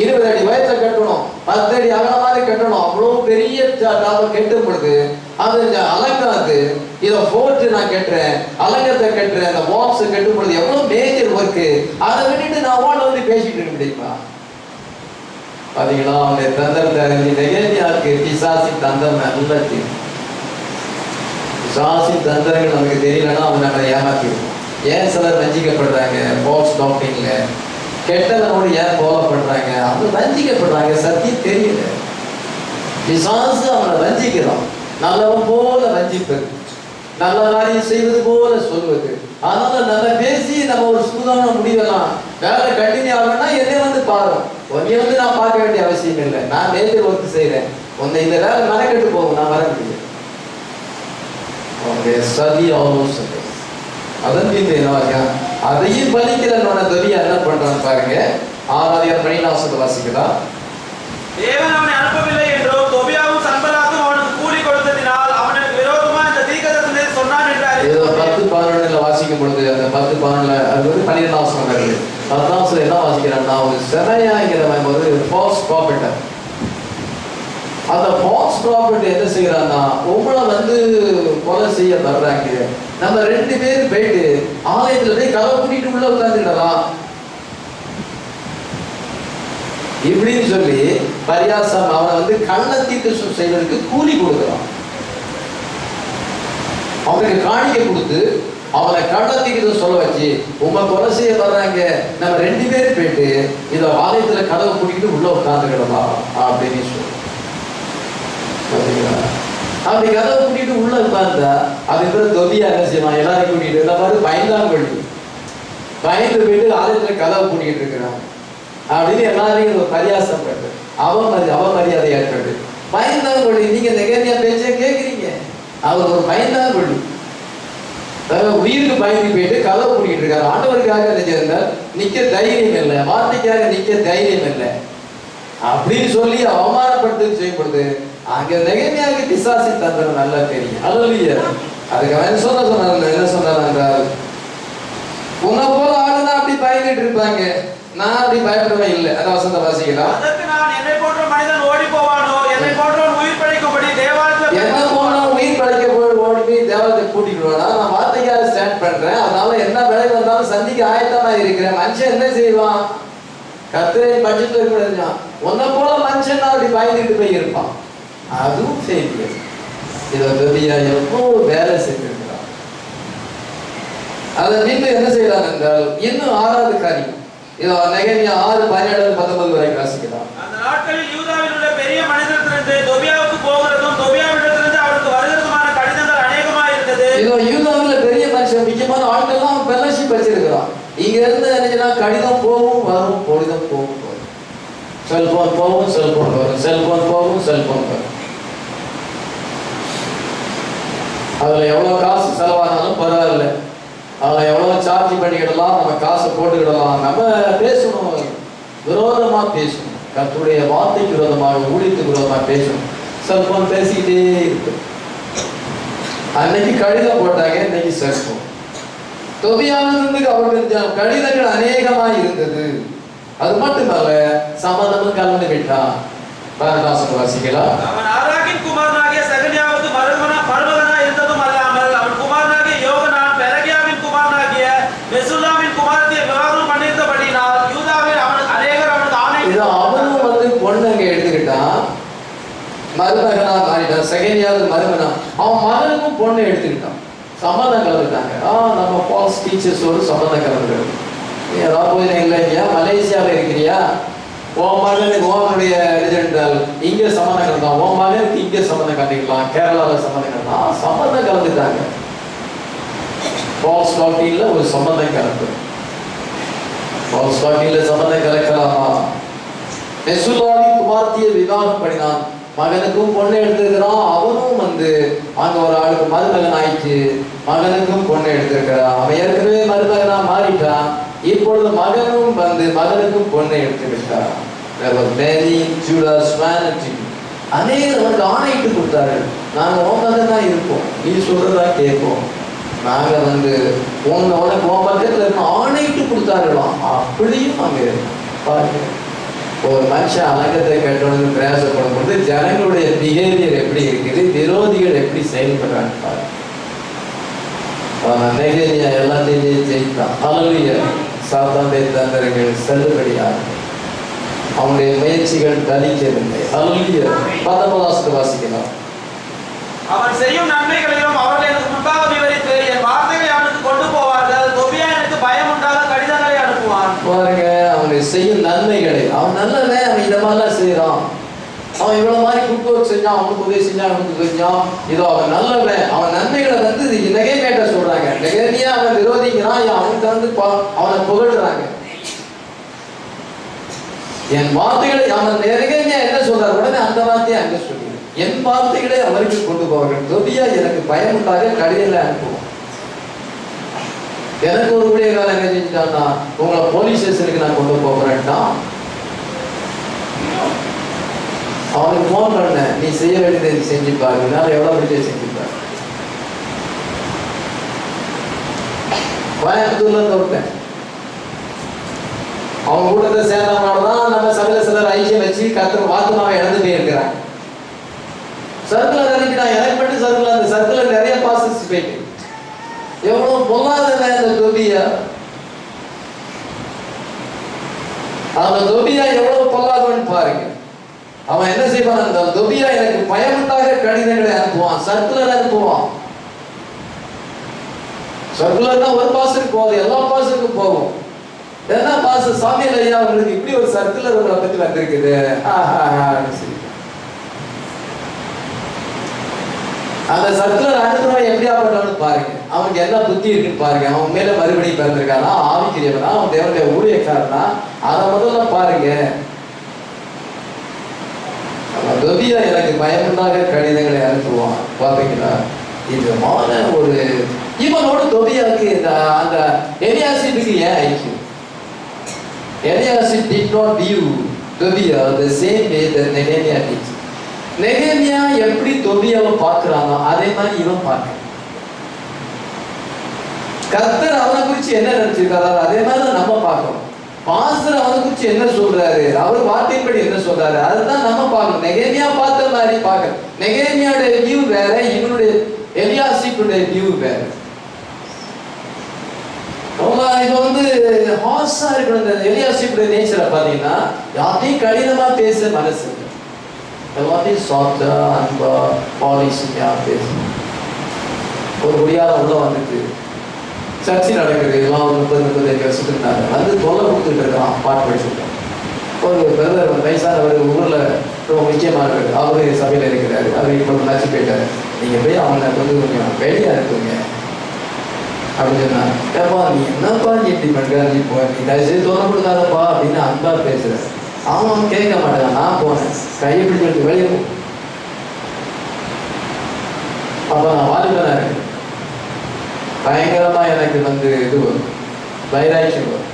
20 அடி வயத்தை கட்டணும், 10 அடி அகலமாக கட்டணும். அவ்வளவு பெரிய கட்டும் பொழுது அது அலங்கம், அது இதை போட்டு நான் கட்டுறேன், அலங்கத்தை கட்டுறேன், அந்த வால்ஸ் கட்டும் பொழுது எவ்வளவு மேஜர் ஒர்க்கு. அதை விட்டுட்டு நான் ஓட வந்து பேசிட்டு இருக்க முடியுமா? பாத்தீங்களா, அவனுடைய தந்திரத்தை அறிஞ்சு நெகேமியாவுக்கு பிசாசின் தந்திரம் நல்லா தெரியும். பிசாசின் தந்திரங்கள் நமக்கு தெரியலன்னா அவன் நம்மளை ஏமாத்திடுவான். ஏன் சிலர் வஞ்சிக்கப்படுறாங்க ஃபால்ஸ் டாக்டிங்ல, கெட்டதனோடு ஏன் ஃபாலோ பண்றாங்க, அவங்க வஞ்சிக்கப்படுறாங்க, சத்தியம் தெரியல. பிசாசு அவனை வஞ்சிக்கிறான், நல்லவன் போல வஞ்சிப்பது, நல்ல காரியம் செய்வது போல சொல்வது. அதனால நம்ம பேசி நம்ம ஒரு சுதாரண முடிவெல்லாம் வேலை கண்டினியூ ஆகணும்னா என்னை வந்து பாரு, உன்னை வந்து நான் பார்க்க வேண்டிய அவசியம் இல்லை, நான் நேற்று ஒர்க் செய்யறேன், உன்னை இந்த வேலை மெனக்கெட்டு போகும், நான் வர முடியும். சதி ஆலோசனை அதன் மீது அதையும் பலிக்கிறனோட தொழில் என்ன பண்றான்னு பாருங்க. 6ஆம் 12 வாசிக்கலாம். தேவன் அவனை அனுப்பவில்லை என்றும் தொபியாவும் சன்பல்லாத்தும் அவனுக்கு கூலி கொடுத்ததினால் அவனுக்கு விரோதமா இந்த தீர்க்கதரிசனத்தை சொன்னான் என்றார். 10, 11 வாசிக்கும் பொழுது அந்த 10-12 அது வந்து 12 வசனம் வருது. 10 வசனம் என்ன வாசிக்கிறான்னா, ஒரு செமையாங்கிறவன் ஒரு ஃபால்ஸ் ப்ராஃபிட். அந்த ஃபால்ஸ் ப்ராஃபிட் என்ன செய்யறான்னா, உங்களை வந்து கொலை செய்ய வர்றாங்க, நம்ம 2 பேரும் போயிட்டு ஆலயத்துல போய் கதவை கூட்டிட்டு உள்ள உட்காந்துக்கிடலாம் இப்படின்னு சொல்லி பரியாசம் அவனை வந்து கள்ளத்தீட்டு செய்வதற்கு கூலி கொடுக்கலாம். அவனுக்கு காணிக்கை கொடுத்து அவனை கள்ளத்தீட்டு சொல்ல வச்சு, உங்க கொலை செய்ய வர்றாங்க, நம்ம 2 பேரும் போயிட்டு இதை ஆலயத்துல கதவை கூட்டிட்டு உள்ள உட்காந்துக்கிடலாம் அப்படின்னு சொல்லி அப்படி கதவை கூட்டிட்டு உள்ள உட்கார்ந்தா அதுக்கு தொபியா என்ன செய்வான், எல்லாரும் கூட்டிட்டு இந்த மாதிரி பயந்தாங்கொழி பயந்து போயிட்டு ஆலயத்துல கதவை கூட்டிட்டு இருக்கிறான் அப்படின்னு எல்லாரையும் ஒரு பரியாசப்பட்டு அவமரியாதை ஏற்பட்டு பயந்தாங்கொழி. நீங்க நெகேமியா பேச்சே கேட்குறீங்க, அவர் ஒரு பயந்தாங்கொழி, உயிருக்கு பயந்து போயிட்டு கதவை கூட்டிட்டு இருக்காரு. ஆண்டவருக்காக நினைச்சிருந்தால் நிக்க தைரியம் இல்லை, வார்த்தைக்காக நிக்க தைரியம் இல்லை அப்படின்னு சொல்லி அவமானப்படுத்து செய்யப்படுது. அங்க நெகேமியாவுக்கு பிசாசு தந்திரம் நல்லா தெரியும். அல்லேலூயா. அதுக்கு அவன் சொன்னார், என்ன சொன்னார் என்றால், உன்னை போல ஆளுதான் அப்படி பயந்துட்டு இருப்பாங்க, நான் அப்படி பயப்படவே இல்லை. அந்த வசந்த வாசிக்கலாம். அதற்கு நான், என்னை போன்ற மனிதன் ஓடி போவானோ, என்னை போன்றவன் உயிர் பிழைக்கும்படி தேவாலயத்தில் என்ன போன உயிர் பிழைக்க ஓடி போய் தேவாலயத்தை கூட்டிக்கிடுவானா, நான் வார்த்தைக்காக ஸ்டாண்ட் பண்றேன், அதனால என்ன விலை வந்தாலும் சந்திக்க ஆயத்தமா இருக்கிறேன். மனுஷன் என்ன செய்வான், கர்த்தரை பட்சத்துல இருக்கிற உன்னை போல மனுஷன் அப்படி பயந்துட்டு போய் இருப்பான். அதுவும் செய்தி. இதை தொபியா எவ்வளவு வேலை செஞ்சிருக்கிறான். அதை மீண்டும் என்ன செய்யலாம் என்றால், இன்னும் 6வது காரியம், இதோ நெகேமியா 6:17-19 வரைக்கும் வாசிக்கலாம். அந்த நாட்களில் யூதாவில் உள்ள பெரிய மனிதரிடத்திலிருந்து தொபியாவுக்கு போகிறதும் தொபியாவிடத்திலிருந்து அவருக்கு வருகிறதுமான கடிதங்கள் அநேகமாக இருந்தது. இதோ யூதாவில் பெரிய மனுஷன் முக்கியமான ஆட்கள்லாம் ஃபெல்லோஷிப் வச்சிருக்கிறான். இங்க இருந்து நினைச்சுன்னா கடிதம் போகும் வரும், கடிதம் போகும் வரும், செல்போன் போகும் செல்போன் வரும், செல்போன் போகும் செல்போன் வரும். அதுல எவ்வளவு காசு செலவானாலும் பரவாயில்ல, அதில் எவ்வளோ சார்ஜ் பண்ணிக்கிடலாம், நம்ம காசை போட்டுக்கிடலாம், நம்ம பேசணும், விரோதமாக பேசணும், கர்த்தருடைய வார்த்தைக்கு விரோதமாக, ஊழியத்துக்கு விரோதமாக பேசணும். செல்போன் பேசிக்கிட்டே இருக்கு. அன்னைக்கு கடிதம் போட்டாங்க, இன்னைக்கு செல்போன். தொபியாவிலிருந்து அவர்களுக்கு கடிதங்கள் அநேகமாக இருந்தது. அது மட்டுமல்ல, சம்மதமும் கலந்து விட்டான். 12 வாசிக்கலாம். அவன் ஆராகின் குமாரனாகிய செகனியாவுக்கு மருமகனா இருந்ததும் அல்லாமல், அவன் குமாரனாகிய யோகனான் பெரகியாவின் குமாரனாகிய மெசுல்லாமின் குமாரத்தை விவாகம் பண்ணியிருந்தபடியினால் யூதாவில் அவனுக்கு அநேகர் அவனுக்கு ஆணை. அவனும் வந்து பொண்ணுங்க எடுத்துக்கிட்டான், மருமகனா மாறிட்டான். செகனியாவது மருமகனா, அவன் மகனுக்கும் பொண்ணை எடுத்துக்கிட்டான், சம்மந்தம் கலந்துட்டாங்க. நம்ம ஃபால்ஸ் டீச்சர்ஸோடு சம்மந்தம் கலந்துக்கிறது. ஏதாவது போய் இல்லையா, மலேசியாவில் இருக்கிறியா, உன் மகனுக்கு உன்னுடைய ரிஜென்டல் இங்கே சம்மந்தம் கலந்தான், உன் மகனுக்கு இங்கே சம்மந்தம் கலந்துக்கலாம், கேரளாவில் சம்மந்தம் கலந்தான், சம்மந்தம் கலந்துட்டாங்க. ஃபால்ஸ் டாக்டரின்ல ஒரு சம்மந்தம் கலந்து, ஃபால்ஸ் டாக்டரின்ல சம்மந்தம் கலக்கலாமா? மெசுல்லாவின் குமார்த்தியை விவாகம் பண்ணினான், மகனுக்கும் பொண்ணு எடுத்திருக்கிறான். அவனும் வந்து அங்க ஒரு ஆளுக்கு மருமகன் ஆயிடுச்சு, மகனுக்கும் பொண்ணு எடுத்திருக்கிறான். அவன் ஏற்கனவே மருமகனா மாறிட்டான், இப்பொழுது மகனும் வந்து மகனுக்கும் பொண்ணை எடுத்துக்கிட்டான். அநேகர் அவனுக்கு ஆணையிட்டு கொடுத்தார்கள், நாங்க உன் தான் இருப்போம், நீ சொல்றதா கேட்போம், நாங்க வந்து உனக்கு உன் பக்கத்துல இருக்கணும் ஆணையிட்டு கொடுத்தார்களாம். அப்படியும் அங்க பாருங்க, ஒரு மனுஷன் அலங்கத்தை கட்டணும்னு பிரயாசப்படும் போது ஜனங்களுடைய பிஹேவியர் எப்படி இருக்குது, விரோதிகள் எப்படி செயல்படுறான்னு பாருங்க. நெகேமியா எல்லாத்தையுமே ஜெயித்தான். அல்லேலூயா. சாத்தானுடைய தந்திரங்கள் செல்லுபடியாக, அவனுடைய முயற்சிகள் தலிக்கவில்லை. அல்லேலூயா. 19 வாசிக்கலாம். அவன் செய்யும் நன்மைகளையும் அவர்கள் எனக்கு முன்பாக விவரித்து என் வார்த்தைகளை அவனுக்கு கொண்டு போவார்கள். தொபியா எனக்கு பயம் உண்டாக கடிதங்களை அனுப்புவான். பாருங்க, அவனுடைய செய்யும் நன்மைகளை, அவன் நல்லவன், அவன் இதை மாதிரிலாம் செய்யறான், அவன் இவ்வளவு மாதிரி குட் ஒர்க் செஞ்சான், அவனுக்கு உதவி செஞ்சான், அவனுக்கு செஞ்சான், இதோ அவன் நல்லவன். அவன் நன்மைகளை வந்து நெகேமியா சொல்றாங்க. நெகேமியா அவன் விரோதிக்கிறான், அவனுக்கு வந்து அவனை புகழ்றாங்க. என் வார்த்தைகளை அவன் நெகேமியா என்ன சொல்றாரு, உடனே அந்த வார்த்தையை அங்க சொல்லி, என் வார்த்தைகளை அவருக்கு கொண்டு போவார்கள். தொபியா எனக்கு பயம் உண்டாக கடிதங்களை அனுப்புவோம். எனக்கு ஒரு ஊழியக்காரன் என்ன செஞ்சான்னா, உங்களை போலீஸ் ஸ்டேஷனுக்கு நான் கொண்டு போகிறேன்ட்டான். அவனுக்கு போன் பண்ண, நீ செய்ய வேண்டியதை செஞ்சுப்பாரு, எவ்வளவு வேண்டிய செஞ்சுப்பாரு. கோயம்புத்தூர்ல இருந்து ஒருத்தன் அவங்க கூட்டத்தை சேர்ந்தவனாலதான் நம்ம சபையில சிலர் ஐக்கியம் வச்சு கர்த்தர் வாக்குமாவை இழந்துட்டே இருக்கிறாங்க. சர்க்கிள் நினைக்கிறான், எனக்கு மட்டும் சர்க்கிள், அந்த சர்க்கிள் நிறைய பாசஸ் போயிட்டு எவ்வளவு பொல்லாத அந்த தொபியா, அந்த தொபியா எவ்வளவு பொல்லாதவன் பாருங்க. அவன் என்ன செய்வான், அந்த தொபியா எனக்கு பயமுண்டாக கடிதங்களை அனுப்புவான், சர்க்குலர் அனுப்புவான். சர்க்குலர்னா ஒரு பாசத்துக்கு போகுது, எல்லா பாசத்துக்கும் போகும். என்ன பாச சாமியல் ஐயா உங்களுக்கு இப்படி ஒரு சர்க்குலர் உங்களை பத்தி வந்திருக்குது. அந்த சர்க்குலர் அனுப்புறவன் எப்படியாப்பட்டவனு பாருங்க, அவனுக்கு என்ன புத்தி இருக்குன்னு பாருங்க. அவன் மேல மறுபடியும் பிறந்திருக்கானா, ஆவிக்கிரியவனா, அவன் தேவனுடைய ஊழியக்காரனா, அதை முதல்ல பாருங்க. தொபியா எனக்கு பயமுண்டாக கடிதங்களை அனுப்புவான். பாத்தீங்களா, இதுமான ஒரு இவனோடு தொபியாவுக்கு அந்த எலியாசிப்புக்கு ஏன் ஐக்கியம்? Eliashib did not view Tobiah the same way that நெகேமியா did. நெகேமியா எப்படி தொபியாவை பார்க்கிறானோ அதே மாதிரி இவன் பார்க்க. கர்த்தர் அவனை குறிச்சு என்ன நினைச்சிருக்காரோ அதே மாதிரி நம்ம பார்க்கணும். பாஸ்டர் அவனை குறிச்சு என்ன சொல்றாரு, அவர் வார்த்தையின்படி என்ன சொல்றாரு, அதுதான் நம்ம பார்க்கணும். நெகேமியா பார்த்த மாதிரி பார்க்கணும். நெகேமியாவுடைய வியூ வேற, இவனுடைய எலியாசிப்புடைய வியூ வேற. இது வந்து ஹார்ஸா இருக்கிற எலியாசிப்புடைய நேச்சரை பார்த்தீங்கன்னா யாரையும் கடினமா பேச மனசு, எல்லாத்தையும் சாஃப்டா அன்பா பாலிசியா பேசணும். ஒரு முடியாத உள்ள வந்துட்டு சர்ச்சை நடக்குது, எல்லாம் 30-35 வருஷத்துக்கு இருந்தாங்க, வந்து தொல்லை கொடுத்துட்டு இருக்கான். பாட்டு படிச்சுருக்கான். ஒரு பிரதர் வயசானவர் ஊர்ல ரொம்ப முக்கியமாக இருக்கு, அவரு சபையில இருக்கிறாரு. அவர் இப்போ நச்சு போயிட்டாரு. நீங்க போய் அவங்களை வந்து கொஞ்சம் வெளியா இருக்குங்க அப்படின்னு சொன்னா, ஏப்பா நீ என்னப்பா நீ இப்படி பண்ற, நீ தயவுசெய்து தொல்லை கொடுக்காதப்பா அப்படின்னு அன்பா பேசுற. அவன் கேட்க மாட்டான். நான் போனேன், கையை பிடிச்சு வெளியே போ. அப்ப நான் வாலிபனா இருக்கேன், பயங்கரமா எனக்கு வந்து இது வரும், வைராக்கியம் வரும்.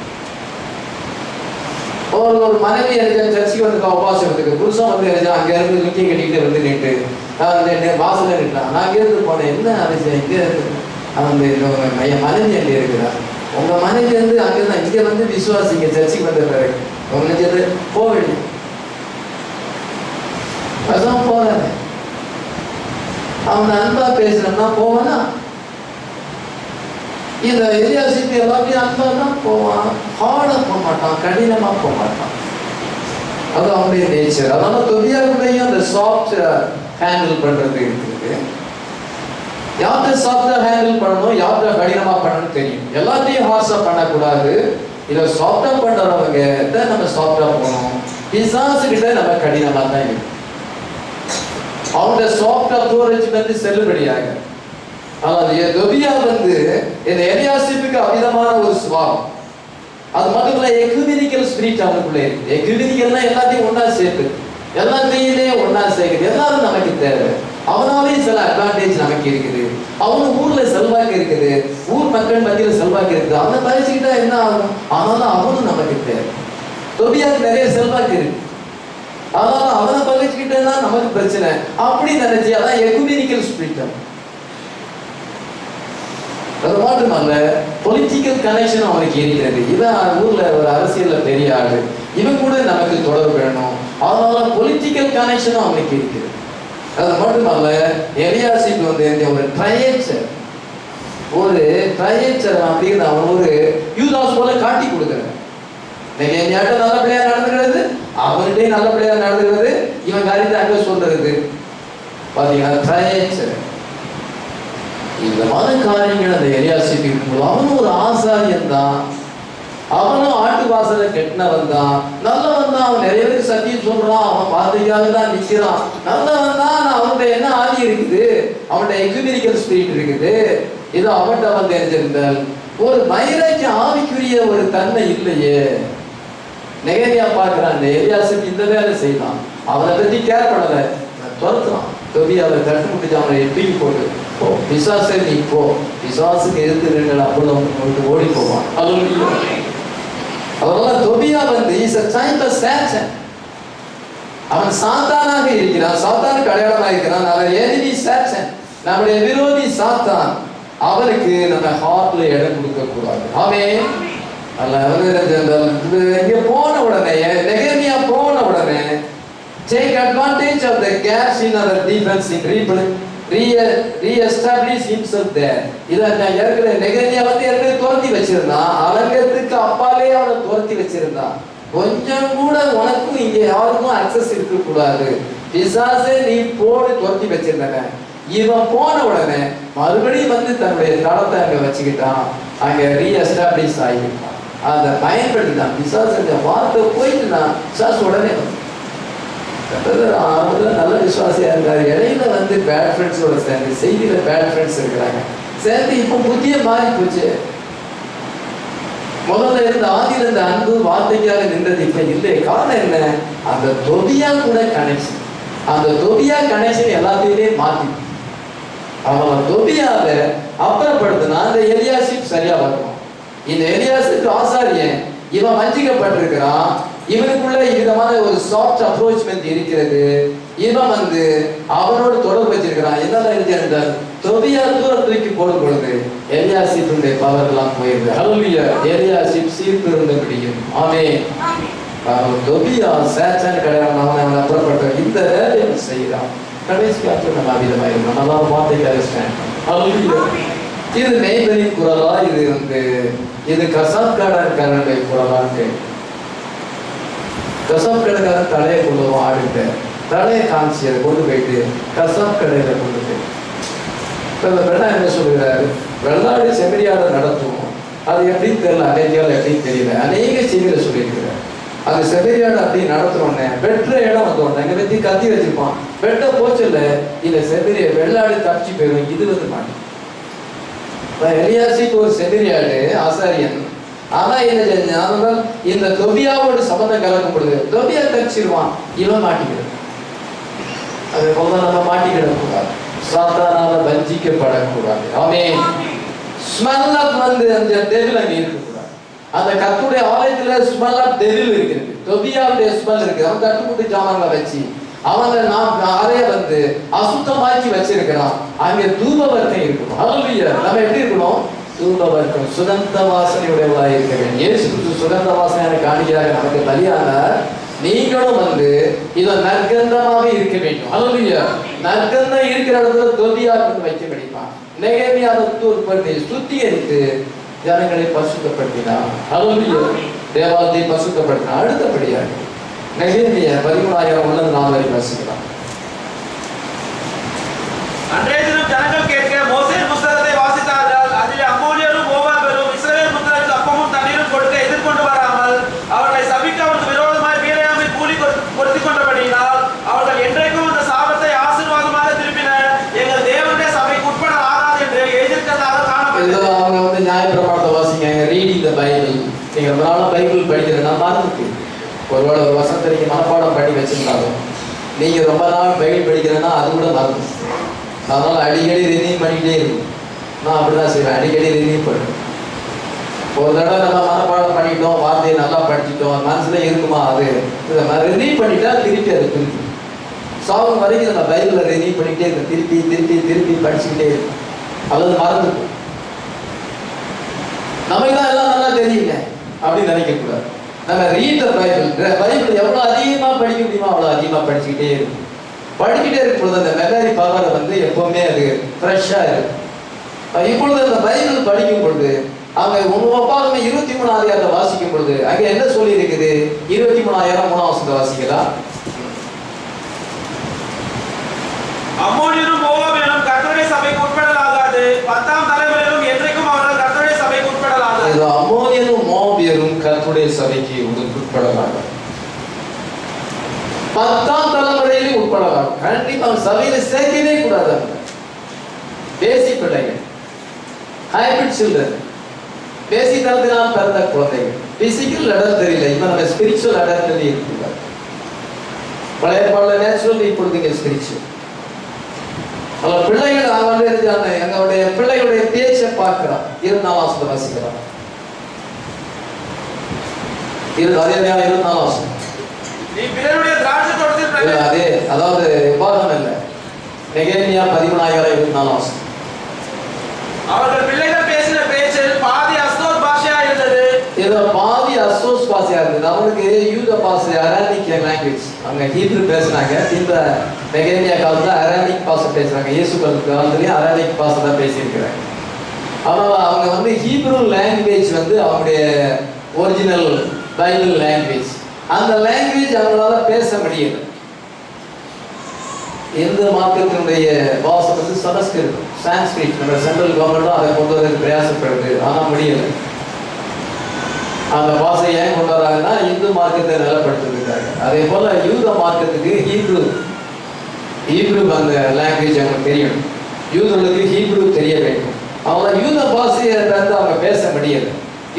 ஒரு மனைவி எனக்கு சர்ச்சைக்கு வந்து உபாசத்துக்கு புருஷன் வந்து எனக்கு அங்க இருந்து லுக்கி கட்டிக்கிட்டு வந்து நின்று வாசல நின்றான். நான் இருந்து போனேன், என்ன அவசியம் இங்க இருந்து அந்த என் மனைவி அங்கே இருக்கிறான். உங்க மனைவி வந்து அங்கதான் இங்க வந்து விசுவாசிங்க சர்ச்சைக்கு வந்த பிறகு உங்களுக்கு போக வேண்டிய போறாங்க. அவன் அன்பா பேசுறேன்னா போவானா? இந்த எலியாசிப்பு எல்லாத்தையும் அன்பா தான் போவான், ஹார்டா போக மாட்டான், கடினமா போக மாட்டான். அது அவனுடைய நேச்சர். அதனால தொபியாவுடையும் அந்த சாஃப்ட் ஹேண்டில் பண்றது இருக்குது. யார்கிட்ட சாஃப்டா ஹேண்டில் பண்ணணும், யார்கிட்ட கடினமா பண்ணணும்னு தெரியும். எல்லாத்தையும் ஹார்ஸா பண்ணக்கூடாது. இதை சாஃப்டா பண்றவங்க தான் நம்ம சாஃப்டா போகணும். பிசாசு கிட்ட நம்ம கடினமா தான் இருக்கும். அவனோட சாஃப்ட் அத்தாரிட்டி வந்து செல்லுபடியாக. ஆனால் தொபியா வந்து இந்த எலியாசிப்புக்கு அமிதமான ஒரு சுபாவம். அது மட்டும் இல்ல, எக்குமெனிக்கல் ஸ்பிரிட் அவனுக்குள்ளே இருக்கு. எக்குமெனிக்கல்னா எல்லாத்தையும் ஒன்னா சேர்த்து, எல்லாத்தையும் ஒன்னா சேர்க்குது. எல்லாரும் நமக்கு தேவை. அவனாலே சில அட்வான்டேஜ் நமக்கு இருக்குது. அவனு ஊர்ல செல்வாக்கு இருக்குது, ஊர் மக்கள் மத்தியில செல்வாக்கு இருக்குது. அவனை பறிச்சுக்கிட்டா என்ன ஆகும்? ஆனாலும் அவனும் நமக்கு தேவை. தொபியாவுக்கு நிறைய செல்வாக்கு இருக்கு, அதனால அவனை பகிர்ந்துக்கிட்டா நமக்கு பிரச்சனை அப்படி நினைச்சு. அதான் எக்குமெனிக்கல் ஸ்பிரிட். அது மட்டுமல்ல, பொலிட்டிக்கல் கனெக்ஷன் அவனுக்கு இருக்கிறது. இவன் ஊர்ல ஒரு அரசியல்ல பெரிய ஆளு, இவன் கூட நமக்கு தொடர்பு வேணும். அதனால பொலிட்டிக்கல் கனெக்ஷனும் அவனுக்கு இருக்குது. அது மட்டுமல்ல, எலியாசிப்பு வந்து ஒரு ட்ரையேச்சர், ஒரு ட்ரையேச்சர் அப்படின்னு அவன் ஒரு யூதாஸ் போல காட்டி கொடுக்குறான். நெகேமியாட்ட நல்லபடியா நடந்துக்கிறது, அவன்கிட்டே நல்லபடியா நடந்துக்கிறது, இவன் காரியத்தை அங்க சொல்றது பாத்தீங்கன்னா ட்ரையேச்சர். இந்த மாதிரி காரியங்கள் அந்த எலியாசிப்பு இருக்கும்போது அவனும் ஒரு ஆசாரியன் தான், அவனும் ஆட்டு வாசலை கெட்டினவன் தான், நல்லவன் தான். அவன் நிறைய பேருக்கு சத்தியம் சொல்றான், அவன் வார்த்தைக்காக தான் நிற்கிறான், நல்லவன் தான். அவனுடைய என்ன ஆதி இருக்குது, அவனுடைய எக்குமெனிக்கல் ஸ்பிரிட் இருக்குது. இது அவன்கிட்ட அவன் தெரிஞ்சிருந்தால் ஒரு வைராக்கிய ஆவிக்குரிய ஒரு தன்மை இல்லையே. நெகேமியா பார்க்கிறான், இந்த எலியாசிப்பு இந்த வேலை செய்யலாம், அவனை பத்தி கேர் பண்ணல, துரத்துறான். தொபியாவை தட்டு முடிச்சு அவனை தூக்கி போட்டு, போ பிசாசை நீ போ, பிசாசுக்கு எதிர்த்து நின்று அப்பொழுது ஓடி போவான். அதனால தொபியா வந்து அவன் சாத்தானாக இருக்கிறான், சாத்தானுக்கு அடையாளமாக இருக்கிறான். அவன் எதிரி சாத்தன், நம்முடைய விரோதி சாத்தான். அவனுக்கு நம்ம ஹார்ட்ல இடம் கொடுக்க கூடாது. ஆமென். இங்க போன உடனே நெகேமியா போன உடனே take advantage of the gaps in our defense in re-establish himself there. இத நான் ஏற்கனவே நெகேமியா ஏற்கனவே துரத்தி வச்சிருந்தான், அலங்கத்துக்கு அப்பாலே அவனை துரத்தி வச்சிருந்தான். கொஞ்சம் கூட உனக்கும் இங்க யாருக்கும் அக்சஸ் இருக்க கூடாது, பிசாசே நீ போடு துரத்தி வச்சிருந்தாங்க. இவன் போன உடனே மறுபடியும் தன்னுடைய தளத்தை அங்க வச்சுக்கிட்டான், அங்க ரீஎஸ்டாப்ளிஷ் ஆகிட்டான். அதை பயன்படுத்திட்டான். பிசாசு வார்த்தை போயிட்டுனா பிசாசு உடனே நல்ல விசுவாசியா இருக்காரு. இடையில பேட் ஃப்ரெண்ட்ஸோட சேர்ந்து செய்தியில பேட் ஃப்ரெண்ட்ஸ் இருக்கிறாங்க சேர்ந்து இப்ப புத்திய மாறி போச்சு. முதல்ல இருந்த ஆதியில இருந்த அன்பு வார்த்தைக்காக நின்றது இப்ப இல்லை. காரணம் என்ன? அந்த தொபியா கூட கனெக்ஷன், அந்த தொபியா கனெக்ஷன் எல்லாத்தையுமே மாத்தி அவன் தொபியாவை அப்புறப்படுத்தினா அந்த எலியாசிப் சரியா வரணும். இந்த எலியாசுக்கு ஆசாரியன் இவன் வஞ்சிக்கப்பட்டிருக்கிறான், இவனுக்குள்ள விதமான ஒரு சாஃப்ட் அப்ரோச்மெண்ட் இருக்கிறது. இவன் அவனோட தொடர்பு வச்சிருக்கிறான். என்னதான் இருக்கிறார்? தொபியா தூரம் தூக்கி போடும் பொழுது எலியாசிப்புடைய பவர் எல்லாம் போயிருது. ஹல்லேலூயா. எலியாசிப் சீர்திருந்த முடியும். ஆமென். தொபியா சேச்சான் கிடையாது, அவனை அப்புறப்பட்ட இந்த வேலையை செய்யறான். கடைசி காலத்துல நம்ம அவிதமாயிருக்கோம். நல்லா வார்த்தைக்காக ஸ்டாண்ட். ஹல்லேலூயா. இது மேய்பனின் குரலா? இது கசாப்காரனுடைய குரலான்னு. கசாப் கடைக்காரன் தலையை கொண்டு வருவான் ஆடிட்டு, தலையை காமிச்சு அதை கொண்டு போயிட்டு கசாப் கடையில கொண்டு போய் என்ன சொல்லுகிறாரு? வெள்ளாடு செம்மறியாட நடத்துவோம், அது எப்படின்னு தெரியல, அநேகியால் எப்படின்னு தெரியல, அநேக செய்திகளை சொல்லியிருக்கிறார். அது செம்மறியாடு அப்படி நடத்துறோன்னே வெற்ற இடம் வந்தோடனே எங்க பத்தி கத்தி வச்சிருப்பான், வெட்ட போச்சல இல்ல செம்மறிய வெள்ளாடு தப்பிச்சு போயிடும். இது மாட்டேன். எலியாசிக்கு ஒரு செம்மறியாடு ஆசாரியன். ஆனா என்ன செஞ்சான்? இந்த தொபியாவோட சம்பந்தம் கலக்கும் பொழுது தொபியா தப்பிச்சிருவான், இவன் மாட்டிக்கிடும். அது போல நம்ம மாட்டிக்கிடக்கூடாது, சாத்தானால வஞ்சிக்கப்படக்கூடாது. ஆமென். ஸ்மெல் ஆஃப் அந்த டெவில் அங்க இருக்கக்கூடாது. அந்த கர்த்தருடைய ஆலயத்துல ஸ்மெல் ஆஃப் டெவில் இருக்கிறது, தொபியாவுடைய ஸ்மெல் இருக்கு. அவன் கட்டுமுட்டு ஜாமான்களை வச்சு அவனை அறைய அசுத்தமாக்கி வச்சிருக்கிறான். அங்கே தூபவர்க்கம் இருக்கணும். ஹல்லேலூயா. நம்ம எப்படி இருக்கணும்? தூபவர்க்கம், சுகந்த வாசனையுடையவளாக இருக்க வேண்டும். இயேசு கிறிஸ்து சுகந்த வாசனையான காணிக்கையாக நமக்கு பலியானார். நீங்களும் இதை நற்கந்தமாக இருக்க வேண்டும். ஹல்லேலூயா. நற்கந்தம் இருக்கிற இடத்துல தொபியா வைக்க படிப்பான். நெகேமியா சுத்திகரித்து ஜனங்களை பசுத்தப்படுத்தினார். ஹல்லேலூயா. தேவாலயத்தை பசுத்தப்படுத்தினார். அடுத்தபடியாக நெகேமியா 13,000 வரை வாசிக்கலாம். அன்றைய தினம் ஜனங்கள் கேட்க மோசேயின் புத்தகத்தை வாசித்தார்கள். அதில் அம்மோனியரும் மோவாபியரும் இஸ்ரவேல் புத்திரருக்கு அப்பமும் தண்ணீரும் கொடுக்க எதிர்கொண்டு வராமல் அவர்களை சபிக்க அவருக்கு விரோதமாய் வீரையாமை கூலி கொடுத்து கொண்டபடியினால் அவர்கள் என்றைக்கும் அந்த சாபத்தை ஆசீர்வாதமாக திருப்பினர். எங்கள் தேவனுடைய சபைக்கு உட்பட ஆகாது என்று எழுதியிருக்கிறதாக காணப்பட்டது. அவங்க நியாயப்பிரமாணத்தை வாசிங்க. Reading the Bible. நீங்க ஒரு நாள் பைபிள் படிக்கிறேன்னா மறந்துட்டு ஒருவேளை ஒரு வசனத்தை நீங்க மனப்பாடம் பண்ணி வச்சிருந்தாலும் நீங்க ரொம்ப நாள் பைபிள் படிக்கிறேன்னா அது கூட மறந்து. அதனால அடிக்கடி ரினியூ பண்ணிக்கிட்டே இருக்கும். நான் அப்படிதான் செய்வேன், அடிக்கடி ரினியூ பண்ணுவேன். ஒரு தடவை நம்ம மனப்பாடம் பண்ணிட்டோம், வார்த்தையை நல்லா படிச்சுட்டோம், மனசுல இருக்குமா அது இதை ரினியூ பண்ணிட்டா திருப்பி அது திருப்பி சாகும் வரைக்கும் நம்ம பைபிளை ரினியூ பண்ணிக்கிட்டே இருக்கோம். திருப்பி திருப்பி திருப்பி படிச்சுக்கிட்டே இருக்கும். அல்லது மறந்துக்கும். நமக்கு தான் எல்லாம் நல்லா தெரியுங்க அப்படின்னு நினைக்கக்கூடாது. நம்ம ரீட் த பைபிள். பைபிள் எவ்வளோ அதிகமாக படிக்க முடியுமோ அவ்வளோ அதிகமாக படிச்சுக்கிட்டே இருக்கும். படிச்சுக்கிட்டே இருக்கும் பொழுது அந்த மெமரி பவர் எப்பவுமே அது ஃப்ரெஷ்ஷாக இருக்கும். இப்பொழுது அந்த பைபிள் படிக்கும் பொழுது அவங்க ஒப்பாகமே 23,000 வாசிக்கும் பொழுது அங்கே என்ன சொல்லி இருக்குது? 23,000 3 வாசிக்கலாம். அம்மோனியரும் மோவாபியரும் கர்த்தருடைய சபைக்கு உட்படலாகாது. 10ஆம் தலைமுறையிலும் என்றைக்கும் அவர்கள் கர்த்தருடைய சபைக்கு உட்படலாகாது. அம்மோனியரும் மோவாபியரும் கர்த்தருடைய சபைக்கு உட்படலாகாது. 10ஆம் தலைமுறையிலும் உட்படலாம். கண்டிப்பா சபையில சேர்க்கவே கூடாது. பேசிக் பிள்ளைகள், ஹைபிரிட் சில்ட்ரன், பேசி தரத்தினால் பிறந்த குழந்தைகள். பிசிக்கல் அடல்ட் தெரியல, இப்ப நம்ம ஸ்பிரிச்சுவல் அடல்ட் இருக்கக்கூடாது. பழைய பாடல நேச்சுரல், இப்பொழுது ஸ்பிரிச்சுவல். பிள்ளைகள் எங்களுடைய பிள்ளைகளுடைய பேச்சை பார்க்கிறோம். 24 வாசிக்கிறோம். 24 நீ பிறருடைய திராட்சை தோட்டத்தில் அதே அதாவது உபாகம் இல்லை. நெகேமியா 13,024. அவர்கள் பிள்ளைகள் பேசின பேச்சில் பாதி அஸ்தோத் பாஷையா இருந்தது. ஏதோ பாதி அசோஸ் பாஷையா இருந்தது. அவனுக்கு யூத பாஷை அராமிக் லாங்குவேஜ். அவங்க ஹீப்ரு பேசுனாங்க. இந்த நெகேமியா காலத்துல அராமிக் பாஷை பேசுறாங்க. இயேசு காலத்துலயும் அராமிக் பாஷை தான் பேசியிருக்கிறாங்க. ஆனால் அவங்க வந்து ஹீப்ரு லாங்குவேஜ் வந்து அவங்களுடைய ஒரிஜினல் பைபிள் லாங்குவேஜ். அந்த லாங்குவேஜ் அவங்களால பேச முடியல. இந்து மார்க்கத்தினுடைய பாஷை வந்து சமஸ்கிருதம், சான்ஸ்கிரிட். நம்ம சென்ட்ரல் கவர்மெண்ட்டும் அதை கொண்டு வரதுக்கு பிரயாசப்படுது, ஆனால் முடியல. அந்த பாஷை ஏன் கொண்டு வராங்கன்னா இந்து மார்க்கத்தை நிலப்படுத்துறதுக்காக. அதே போல யூத மார்க்கத்துக்கு ஹீப்ரு அந்த லாங்குவேஜ் அவங்களுக்கு தெரியும். யூதர்களுக்கு ஹீப்ரு தெரிய வேண்டும். அவங்க யூத பாஷையை வந்து அவங்க பேச முடியல.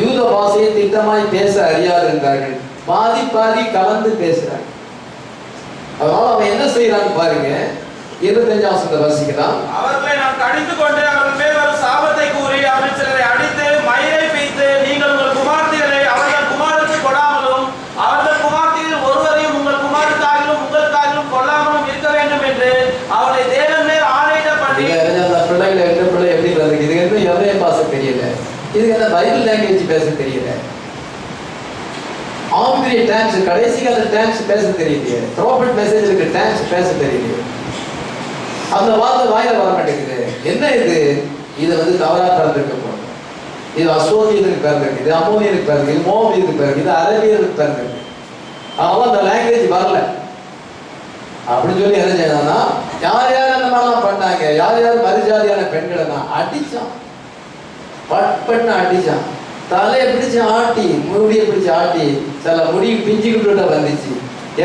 யூத பாஷையை திட்டமாய் பேச அறியாது இருந்தார்கள். பாதி பாதி கலந்து பேசுறாங்க. அதனால அவன் என்ன செய்யறான்னு பாருங்க. 25ஆம் வசனத்தை வாசிக்கலாம். அவர்களை நான் கடிந்து கொண்டு அவர்கள் மேல் வரும் சாபத்தை கூறி அவர்கள் சிலரை அடித்து மயிரை பிய்த்து நீங்கள் உங்கள் குமார்த்திகளை அவர்கள் குமாரருக்கு கொடாமலும் அவர்கள் குமார்த்தியில் ஒருவரையும் உங்கள் குமாரத்தாகிலும் உங்களுக்காகிலும் கொல்லாமலும் இருக்க வேண்டும் என்று அவளை தேவன் மேல் ஆணையிட பண்ணி. அந்த பிள்ளைகளை எந்த பிள்ளை எப்படி வருது? இதுக்கு என்ன எவ்வளோ பாச தெரியல, இதுக்கு என்ன பைபிள் லாங்குவேஜ் பேச தெரியல, ஆவிக்குரிய டான்ஸ் கடைசி கால டான்ஸ் பேச தெரியலையே, ப்ராஃபிட் மெசேஜ்க்கு டான்ஸ் பேச தெரியலையே, அந்த வார்த்தை வாயில வர மாட்டேங்குது. என்ன இது? இது வந்து தவறா பிறந்திருக்க போகுது. இது அசோரியனுக்கு பிறந்திருக்கு, இது அமோனியனுக்கு பிறந்திருக்கு, இது மோபியனுக்கு பிறகு, இது அரபியனுக்கு பிறந்திருக்கு. அதனால அந்த லாங்குவேஜ் வரல அப்படின்னு சொல்லி என்ன செய்யணும்னா, யார் யார் அந்த மாதிரிலாம் பண்ணாங்க, யார் யார் மறுஜாதியான பெண்களை தான் அடிச்சான், பட்டு அடிச்சான், தலையை பிடிச்சு ஆட்டி, முடியை பிடிச்சு ஆட்டி, சில முடி பிஞ்சுக்கிட்டு வந்துச்சு.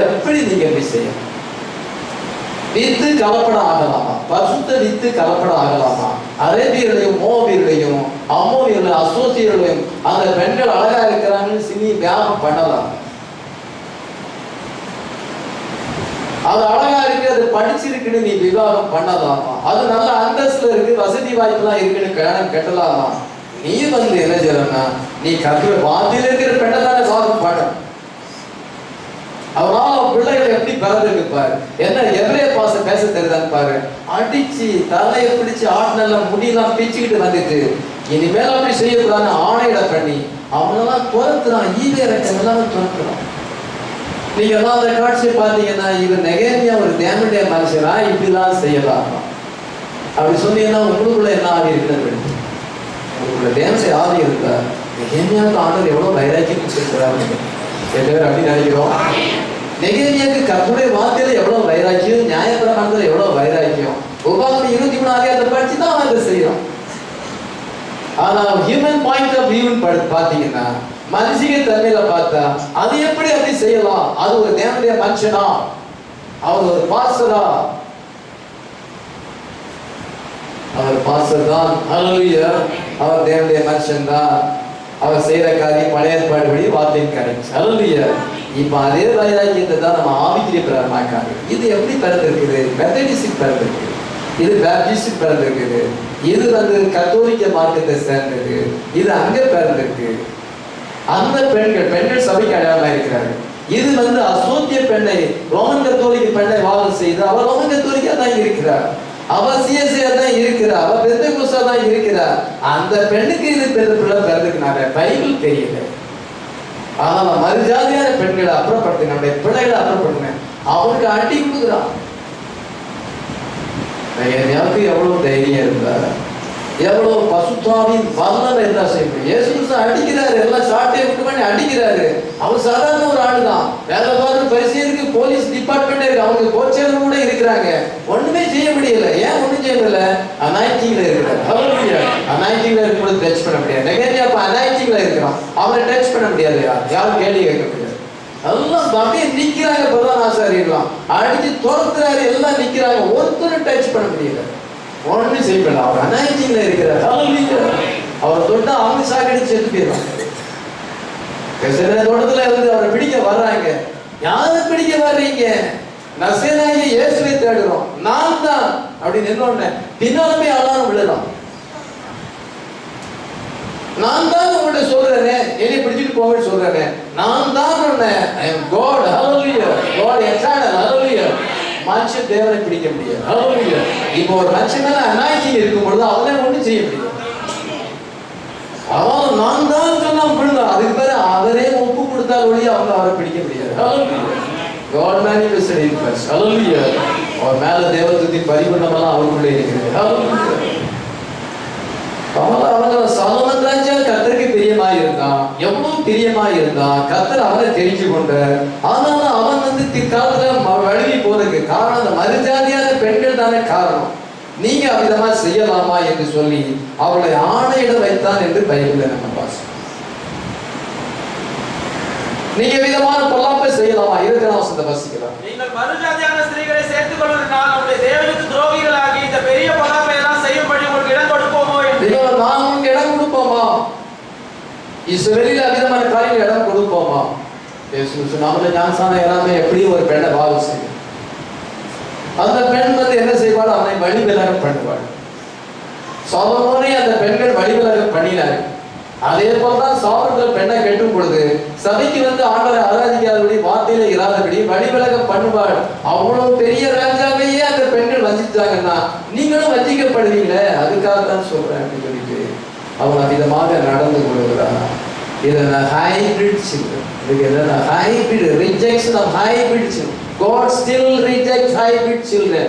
எப்படி நீங்க எப்படி செய்யணும்? வித்து கலப்படம் ஆகலாமா? பசுத்த வித்து கலப்படம் ஆகலாமா? அரேபியர்களையும் மோபியர்களையும் அம்மோவியர்களையும் அசோசியர்களையும் அந்த பெண்கள் அழகா இருக்கிறாங்கன்னு சினி வியாபம் பண்ணலாம். அது அழகா இருக்கு, அது படிச்சிருக்குன்னு நீ விவாகம் பண்ணலாமா? அது நல்ல அந்தஸ்துல இருக்கு, வசதி வாய்ப்புலாம் இருக்குன்னு கல்யாணம் கட்டலாமா? நீ வந்து என்ன செய்யறன்னா, நீ கற்ற வாத்தியில இருக்கிற பெண்ணை தானே வாதம் பாடு. அதனால பிள்ளைகள் எப்படி பிறந்திருக்கு பாரு. என்ன எவ்வளவு பாச பேச தெரியுதான்னு பாரு. அடிச்சு தலையை பிடிச்சு ஆட்டினெல்லாம் முடியெல்லாம் பிச்சுக்கிட்டு வந்துட்டு இனிமேல் அப்படி செய்யக்கூடாதுன்னு ஆணையிட பண்ணி அவனெல்லாம் துரத்துறான். ஈவேரக்கம் எல்லாமே துரத்துறான். நீங்க எல்லாம் அந்த காட்சியை பார்த்தீங்கன்னா, இவர் நெகேமியா ஒரு தேவனுடைய மனுஷனா இப்படிலாம் செய்யலாம் அப்படி சொன்னீங்கன்னா உங்களுக்குள்ள என்ன ஆகி இருக்கிறது? உங்களுடைய தேவனுடைய ஆவி இருந்தா நெகேமியாவுக்கு ஆண்டவர் எவ்வளவு வைராக்கியம் கொடுத்திருக்கிறாரு அப்படின்னு நினைக்கிறோம். நெகேமியாவுக்கு கர்த்தருடைய வார்த்தையில எவ்வளவு வைராக்கியம், நியாயப்பிரமாணத்துல எவ்வளவு வைராக்கியம். உபாகமம் 23 அதை படிச்சு தான் அவன் இதை செய்யறோம். ஆனா ஹியூமன் பாயிண்ட் ஆஃப் வியூ பாத்தீங்கன்னா, மனுஷிக தன்மையில பார்த்தா அது எப்படி அப்படி செய்யலாம்? அது ஒரு தேவனுடைய மனுஷனா? அவர் ஒரு பாஸ்டரா? அவர் பாஸ்டர் தான். ஹல்லேலூயா. அவர் தேவனுடைய மனுஷன் தான். அவர் செய்யற காரியம் பழைய ஏற்பாடுபடி வார்த்தையின் காரியம். ஹல்லேலூயா. இப்ப அதே வைராக்கியத்தை தான் நம்ம ஆவிக்குரிய பிறமாக்காங்க. இது எப்படி பிறந்திருக்குது? மெத்தடிஸ்ட் பிறந்திருக்கு, இது பேப்டிஸ்ட் பிறந்திருக்குது, இது வந்து கத்தோலிக்க மார்க்கத்தை சேர்ந்தது, இது அங்க பிறந்திருக்கு. அந்த பெண்கள் சபைக்கு அடையாளமா இருக்கிறார்கள். இது வந்து அசோத்திய பெண்ணை ரோமன் கத்தோலிக்க பெண்ணை வாதம் செய்து அவர் ரோமன் கத்தோலிக்கா தான் இருக்கிறார், அவர் சிஎஸ்ஐயா தான் இருக்கிறார், அவர் பெந்தேகோஸ்தா தான் இருக்கிறார். அந்த பெண்ணுக்கு இது பிள்ளை பிறந்துக்குனாங்க. பைபிள் தெரியல. ஆனா மறுஜாதியான பெண்களை அப்புறப்படுத்துங்க, நம்முடைய பிள்ளைகளை அப்புறப்படுத்துங்க. அவனுக்கு அடி கொடுக்குறான். எனக்கு எவ்வளவு தைரியம் இருந்தார், எவ்வளவு பசுத்தாவின் வல்லமை என்ன செய்ய முடியும்? இயேசு கிறிஸ்து அடிக்கிறாரு, எல்லாம் சாட்டையை விட்டு பண்ணி அடிக்கிறாரு. அவர் சாதாரண ஒரு ஆளு தான். வேலை பார்த்து பரிசீலிக்கு போலீஸ் டிபார்ட்மெண்ட் இருக்கு, அவங்க கோச்சர்கள் கூட இருக்கிறாங்க. ஒண்ணுமே செய்ய முடியல. ஏன் ஒண்ணும் செய்ய முடியல? அனாயிட்டிங்ல இருக்கிறார். அனாயிட்டிங்ல இருக்கும்போது டச் பண்ண முடியாது. நெகேமியா அப்ப அனாயிட்டிங்ல இருக்கிறான், அவரை டச் பண்ண முடியாது. யாரும் கேள்வி கேட்க முடியாது. எல்லாம் அப்படியே நிக்கிறாங்க. பிரதான ஆசாரியெல்லாம் அடிச்சு துரத்துறாரு, எல்லாம் நிக்கிறாங்க. ஒருத்தரும் டச் பண்ண முடியல, ஒன்றும் செய்யல. அவர் அனாயிட்டிங்ல இருக்கிறார். அவர் தொட்டா அவங்க சாக்கடிச்சு செத்து போயிடுவாங்க. சில தோட்டத்துல இருந்து அவரை பிடிக்க வர்றாங்க. யாரை பிடிக்க வர்றீங்க? நசரேயனாகிய இயேசுவை தேடுறோம், நான் தான் அப்படின்னு நின்னோடனே பின்னாலுமே எல்லாரும் விழலாம். நான் தான் உங்கள்ட்ட சொல்றேன், என்னை பிடிச்சிட்டு போங்கன்னு சொல்றேன். நான் தான் God, hallelujah, God eternal, hallelujah. மனுஷன் தேவனை பிடிக்க முடியாது. இப்போ ஒரு மனுஷன் மேல அனாயிட்டிங் இருக்கும் பொழுது அவனை ஒன்றும் செய்ய முடியாது. நான் தான் சொன்னா விழுங்க. அதுக்கு பேரு அவரே ஒப்பு கொடுத்தால் ஒழிய அவங்க அவரை பிடிக்க முடியாது. God manifested in flesh. Hallelujah. அவர் மேல தேவத்துவத்தின் பரிபூரணமெல்லாம் அவருக்குள்ளே இருக்கிறது. Hallelujah. அவங்க சாலமன் ராஜா கர்த்தருக்கு பிரியமாய் இருந்தான், எவ்வளவு பிரியமாய் இருந்தான். கர்த்தர் அவனை தெரிஞ்சு கொண்டார். ஆனாலும் அவன் பிற்காலத்துல வழுவி போறதுக்கு காரணம் அந்த மறுஜாதியான பெண்கள் தானே காரணம். நீங்க அவ்விதமா செய்யலாமா என்று சொல்லி அவளை ஆணையிட வைத்தான் என்று பைபிள்ல நம்ம வாசிக்கிறோம். நீங்க விதமான பொல்லாப்பை செய்யலாமா? 20ஆம் வசனத்தை வாசிக்கலாம். நீங்கள் மறுஜாதியான ஸ்திரீகளை சேர்த்துக் கொள்வதனால் நம்முடைய தேவனுக்கு துரோகிகளாகி இந்த பெரிய பொல்லாப்பை எல்லாம் செய்யும்படி உங்களுக்கு இடம் கொடுப்போமோ என்று. நான் உங்களுக்கு இடம் கொடுப்போமா? இஸ்ரவேலில் அவ்விதமான காரியங்கள் இடம் கொடுப்போமா? நாம ஞானசானம் எல்லாமே எப்படி ஒரு பெண்ணை பாவம் செய்யும். அந்த பெண் என்ன செய்வாள்? அவனை வழிவிலக பண்ணுவாள். சாலமோனை அந்த பெண்கள் வழிவிலக பண்ணினார். அதே போலதான் சாலமோன் பெண்ணை கெட்டும் பொழுது சபைக்கு ஆண்டவரை ஆராதிக்காதபடி வார்த்தையில இராதபடி வழிவிலக பண்ணுவாள். அவ்வளவு பெரிய ராஜாவையே அந்த பெண்கள் வஞ்சிச்சாங்கன்னா நீங்களும் வஞ்சிக்கப்படுவீங்களே, அதுக்காகத்தான் சொல்றேன் அப்படின்னு சொல்லிட்டு அவன் அவ்விதமாக நடந்து கொள்கிறான். இதெல்லாம் hybrid children. இதெல்லாம் hybrid rejection of hybrid children. God still rejects hybrid children.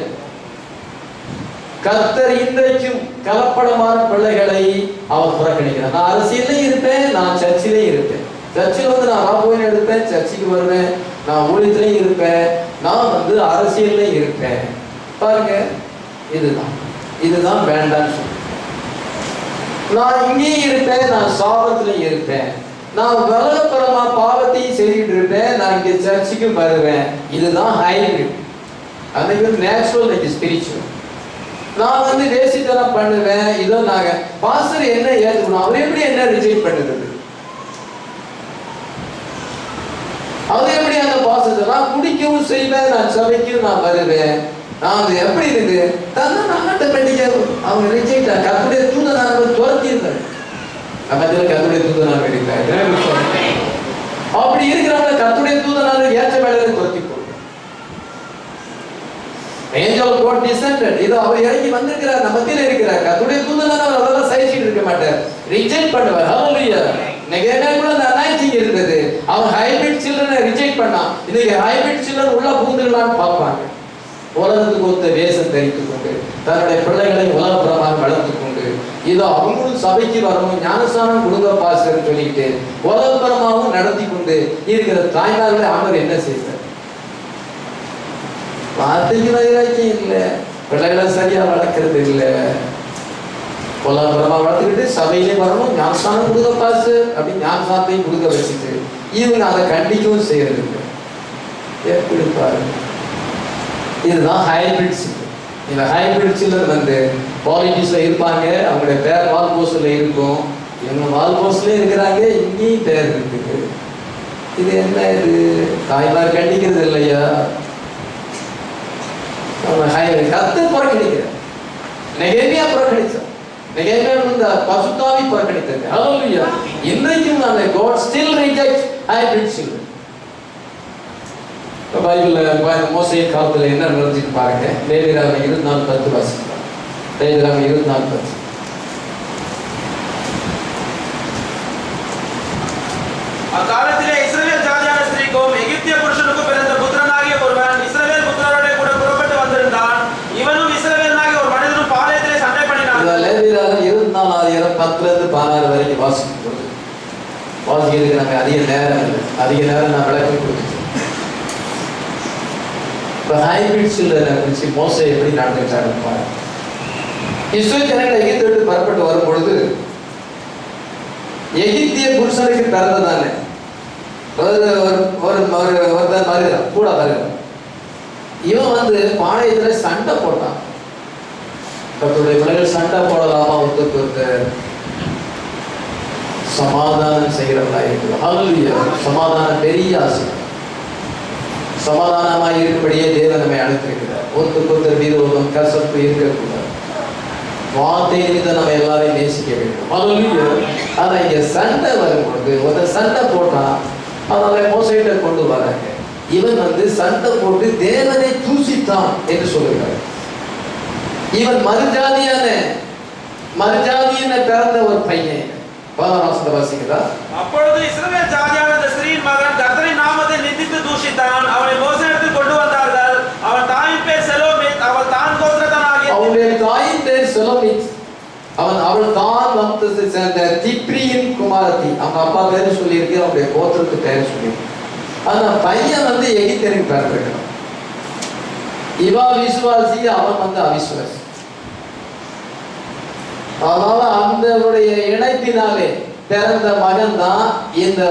கர்த்தர் இன்றைக்கும் கலப்படமான பிள்ளைகளை அவர் புறக்கணிக்கிறார். நான் அரசியலே இருப்பேன், நான் சர்ச்சிலே இருப்பேன். சர்ச்சில் நான் ராபோயின் எடுப்பேன், சர்ச்சுக்கு வருவேன். நான் ஊழியத்திலையும் இருப்பேன், நான் அரசியலே இருப்பேன். பாருங்க, இதுதான் வேண்டாம்னு சொல்லி. நான் இங்கேயும் இருப்பேன், நான் சாபத்திலையும் இருப்பேன். நான் வலதுபுறமா பாவத்தையும் செய்துட்டு இருப்பேன், நான் இங்க சர்ச்சுக்கு வருவேன். இதுதான் ஹைபிரிட். அன்னைக்கு நேச்சுரல், இன்னைக்கு ஸ்பிரிச்சுவல். நான் வேசித்தனம் பண்ணுவேன். இதோ நாங்க பாஸ்டர் என்ன ஏற்றுக்கணும், அவர் எப்படி என்ன ரிஜெக்ட் பண்ணுறது? அவர் எப்படி அந்த பாஸ்டர் நான் குடிக்கவும் செய்வேன், நான் சபைக்கும் நான் வருவேன். நான் எப்படி இருக்கு ஆட்டோமேட்டிக்கா அவங்க ரிஜெக்ட். கர்த்தருடைய தூதனானவர் துரத்தி இருந்தார். கர்த்தருடைய தூதனாக இருக்கிறார். அப்படி இருக்கிறவங்க கர்த்தருடைய தூதனாக ஏற்ற வேலையை துரத்தி போடுறார். Angel of God descended. இது அவர் இறங்கி வந்திருக்கிறார், நம்ம மத்தியில இருக்கிறார். கர்த்தருடைய தூதனானவர் அதெல்லாம் சகிச்சிட்டு இருக்க மாட்டார், ரிஜெக்ட் பண்ணுவார். ஹalleluya. நெகேமியாக்குள்ள அந்த அனாயிட்டிங் இருந்தது. அவன் ஹைபிரிட் சில்ட்ரனை ரிஜெக்ட் பண்ணான். இன்னைக்கு ஹைபிரிட் சில்ட்ரன் உள்ள பூந்துடலான்னு பார்ப்பாங்க. உலகத்துக்கு ஒத்த வேஷம் தரித்துக் கொண்டு தன்னுடைய பிள்ளைகளை உலகப்புறமாக வளர்த்து கொண்டு இதோ அவங்களும் சபைக்கு வரணும், ஞானஸ்தானம் கொடுங்க பாஸ்டர் சொல்லிட்டு உலகப்புறமாகவும் நடத்தி கொண்டு இருக்கிற தாய்மார்களை அவர் என்ன செய்வார்? வார்த்தைக்கு வைராக்கியம் இல்லை, பிள்ளைகளை சரியா வளர்க்கறது இல்லை. உலகப்புறமா வளர்த்துக்கிட்டு சபையிலே வரணும், ஞானஸ்தானம் கொடுங்க பாஸ்டர் அப்படின்னு ஞானஸ்தானத்தையும் கொடுக்க வச்சுட்டு இவங்க அதை கண்டிக்கவும் செய்யறது இல்லை. எப்படி பாருங்க, இதுதான் ஹைபிரிட் சில்ட்ரன். இந்த ஹைபிரிட் சில்ட்ரன் பாலிட்டிக்ஸ்ல இருப்பாங்க, அவங்களுடைய பேர் வால் போஸ்ட்ல இருக்கும். இவங்க வால் போஸ்ட்ல இருக்கிறாங்க, இங்கேயும் பேர் இருக்குது. இது என்ன? இது தாய்மார் கண்டிக்கிறது இல்லையா? கர்த்தர் புறக்கணிக்கிறார். நெகேமியா புறக்கணிச்சார். நெகேமியா பசுத்தாவி புறக்கணித்தாங்க. ஹalleluya. இன்றைக்கும் அந்த God still rejects hybrid children. பைபிள்ல மோசே காலத்துல என்ன நடந்துச்சு பாருங்க. லேவியராகமம் 24:10 வாசிக்கலாம். லேவியராகமம் 24:10. அக்காலத்திலே இஸ்ரவேல் ஜாதியான ஸ்திரீக்கும் எகிப்திய புருஷனுக்கும் பிறந்த புத்திரனாகிய ஒருவன் இஸ்ரவேல் புத்திரரோட கூட புறப்பட்டு வந்திருந்தான். இவனும் இஸ்ரவேலனாகிய ஒரு மனிதனும் பாளையத்திலே சண்டை பண்ணினான். லேவியராகமம் 24:10-16 வரைக்கும் வாசிக்கிறதுக்கு நமக்கு அதிக நேரம் நான் விளக்கம் கொடுத்துட்டேன். ஹைபிரிட் சில்ட்ரனை குறித்து மோசே எப்படி நடந்துட்டாருன்னு பாருங்க. இஸ்ரவேல் ஜனங்கள் எகிப்தை விட்டு புறப்பட்டு வரும் பொழுது எகிப்திய புருஷனுக்கு பிறந்ததானே ஒருத்தன் வருகிறான், கூட வருகிறான். இவன் பாளையத்துல சண்டை போட்டான். கர்த்தருடைய பிள்ளைகள் சண்டை போடலாமா? ஒருத்தருக்கு சமாதானம் செய்கிறவங்களா இருக்குது. ஹalleluya. சமாதானம் பெரிய ஆசை. சமாதானமாக இருக்கும்படியே தேவன் நம்மை அழைத்திருக்கிறார். ஒருத்தர் விரோதம் கசப்பு இருக்கக்கூடாது. வார்த்தை மீது நம்ம எல்லாரையும் நேசிக்க வேண்டும். ஹalleluya. ஆனா இங்க சண்டை வரும்பொழுது ஒருத்தர் சண்டை போட்டான், அதனால மோசேட்ட கொண்டு வராங்க. இவன் சண்டை போட்டு தேவனை தூசித்தான் என்று சொல்லுகிறார். இவன் மறுஜாதியான பிறந்த ஒரு பையன். 16 வாசிக்கிறா. அப்பொழுது இஸ்ரவேல் ஜாதியான அந்த ஸ்திரீயின் மகன் கர்த்தரின் நாமத்தை நிந்தித்து தூஷித்தான். அவனை மோசேயிடத்தில் கொண்டு வந்தார்கள். அவன் தாயின் பேர் செலோமித், அவள் தான் கோத்திரத்தானாகிய அவளுடைய தாயின் பேர் செலோமித், அவள் தான் வம்சத்தை சேர்ந்த திப்ரியின் குமாரத்தி. அவங்க அப்பா பேர் சொல்லியிருக்கு, அவருடைய கோத்திரத்து பேர் சொல்லியிருக்கு. ஆனா பையன் எகிப்தியருக்கு பிறந்திருக்கணும். இவா விசுவாசி, அவன் அவிசுவாசி. அதனால அந்த இணைப்பினாலே பிறந்த மகன் தான் இந்த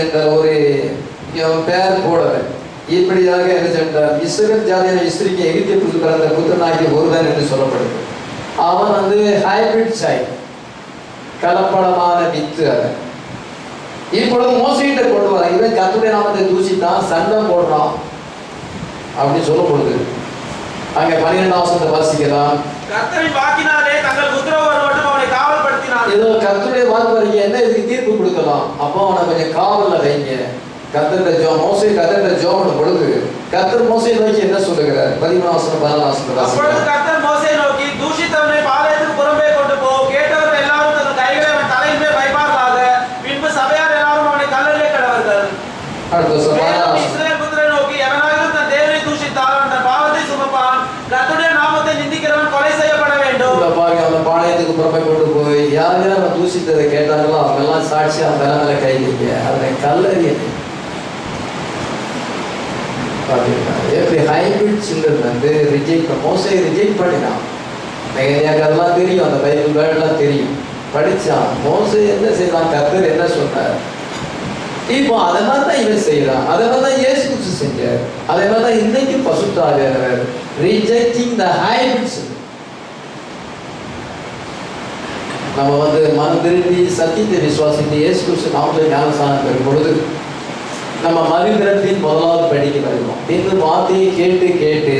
என்ற ஒரு பெயர் போடல. இப்படியாக என்ன சென்றார், இஸ்ரவேல் ஜாதியான இஸ்திரிக்கு எகிப்தில் பிறந்த புத்திரனாகிய ஒருவன் என்று சொல்லப்படுது. அவன் ஹைபிரிட் சைல்ட், கலப்படமான வித்து. அவன் இப்பொழுது மோசையிட்ட கொண்டு வர, இவன் கர்த்தருடைய நாமத்தை தூஷித்தான், சண்டை போடுறான் அப்படின்னு சொல்லப்படுது. அங்க 12 வசனத்தை வாசிக்கலாம். கர்த்தரின் வாக்கினாலே தங்கள் உத்தரவு மட்டும் அவனை காவல்படுத்தினார். ஏதோ கர்த்தருடைய வாக்கு வரீங்க, என்ன இதுக்கு தீர்ப்பு கொடுக்கலாம், அப்போ அவனை கொஞ்சம் காவல்ல வைங்க. மோசே கர்த்தருடைய ஜெபம் பொழுது கர்த்தர் மோசேயை நோக்கி என்ன சொல்லுகிறார்? 13 வசனம் 14 வசனம் வாசிக்கலாம். அப்பொழுது கர்த்தர் மோசேயை நோக்கி, தூஷித்தவனை பாளையத்துக்கு புறம்பே கொண்டு போ, கேட்டவர்கள் எல்லாரும் தங்கள் கைகளை அவன் தலையின் மேல் வைப்பார்களாக, பின்பு சபையார் எல்லாரும் அவனை கல்லறையிலே கடவர்கள். அடுத்த வசனம் இஸ்ரவேல் புத்திரரை நோக்கி, எவனாகிலும் தன் தேவனை தூஷித்தால் அவன் தன் பாவத்தை சுமப்பான், கர்த்தருடைய நாமத்தை நிந்திக்கிறவன் கொலை செய்யப்பட வேண்டும். அந்த பாளையத்துக்கு புறம்பே கொண்டு போய் யார் யார் தூஷித்ததை கேட்டாங்களோ அவங்க எல்லாம் சாட்சி அந்த மேல கை வைங்க, அதை கல்லறிய. எப்படி ஹைபிரிட் சில்ட்ரன் ரிஜெக்ட், மோசையை ரிஜெக்ட் பண்ணினான். எனக்கு அதெல்லாம் தெரியும், அந்த பைபிள் வேர்டெல்லாம் தெரியும், படிச்சான். மோசை என்ன செய்யலாம், கர்த்தர் என்ன சொன்னார். இப்போ அதை மாதிரி தான் இவன் செய்யறான், அதை மாதிரி தான் இயேசு கிறிஸ்து செஞ்சார், அதே மாதிரி தான் இன்னைக்கு பரிசுத்த ஆவியானவர் ரிஜெக்டிங் த ஹைபிரிட்ஸ். நம்ம மனம் திரும்பி சத்தியத்தை விசுவாசித்து இயேசு கிறிஸ்து நாமத்தில் ஞானஸ்நானம் பெறும் பொழுது நம்ம மறுபிறப்பின் முதலாவது படிக்க வருவோம். பின்பு வார்த்தையை கேட்டு கேட்டு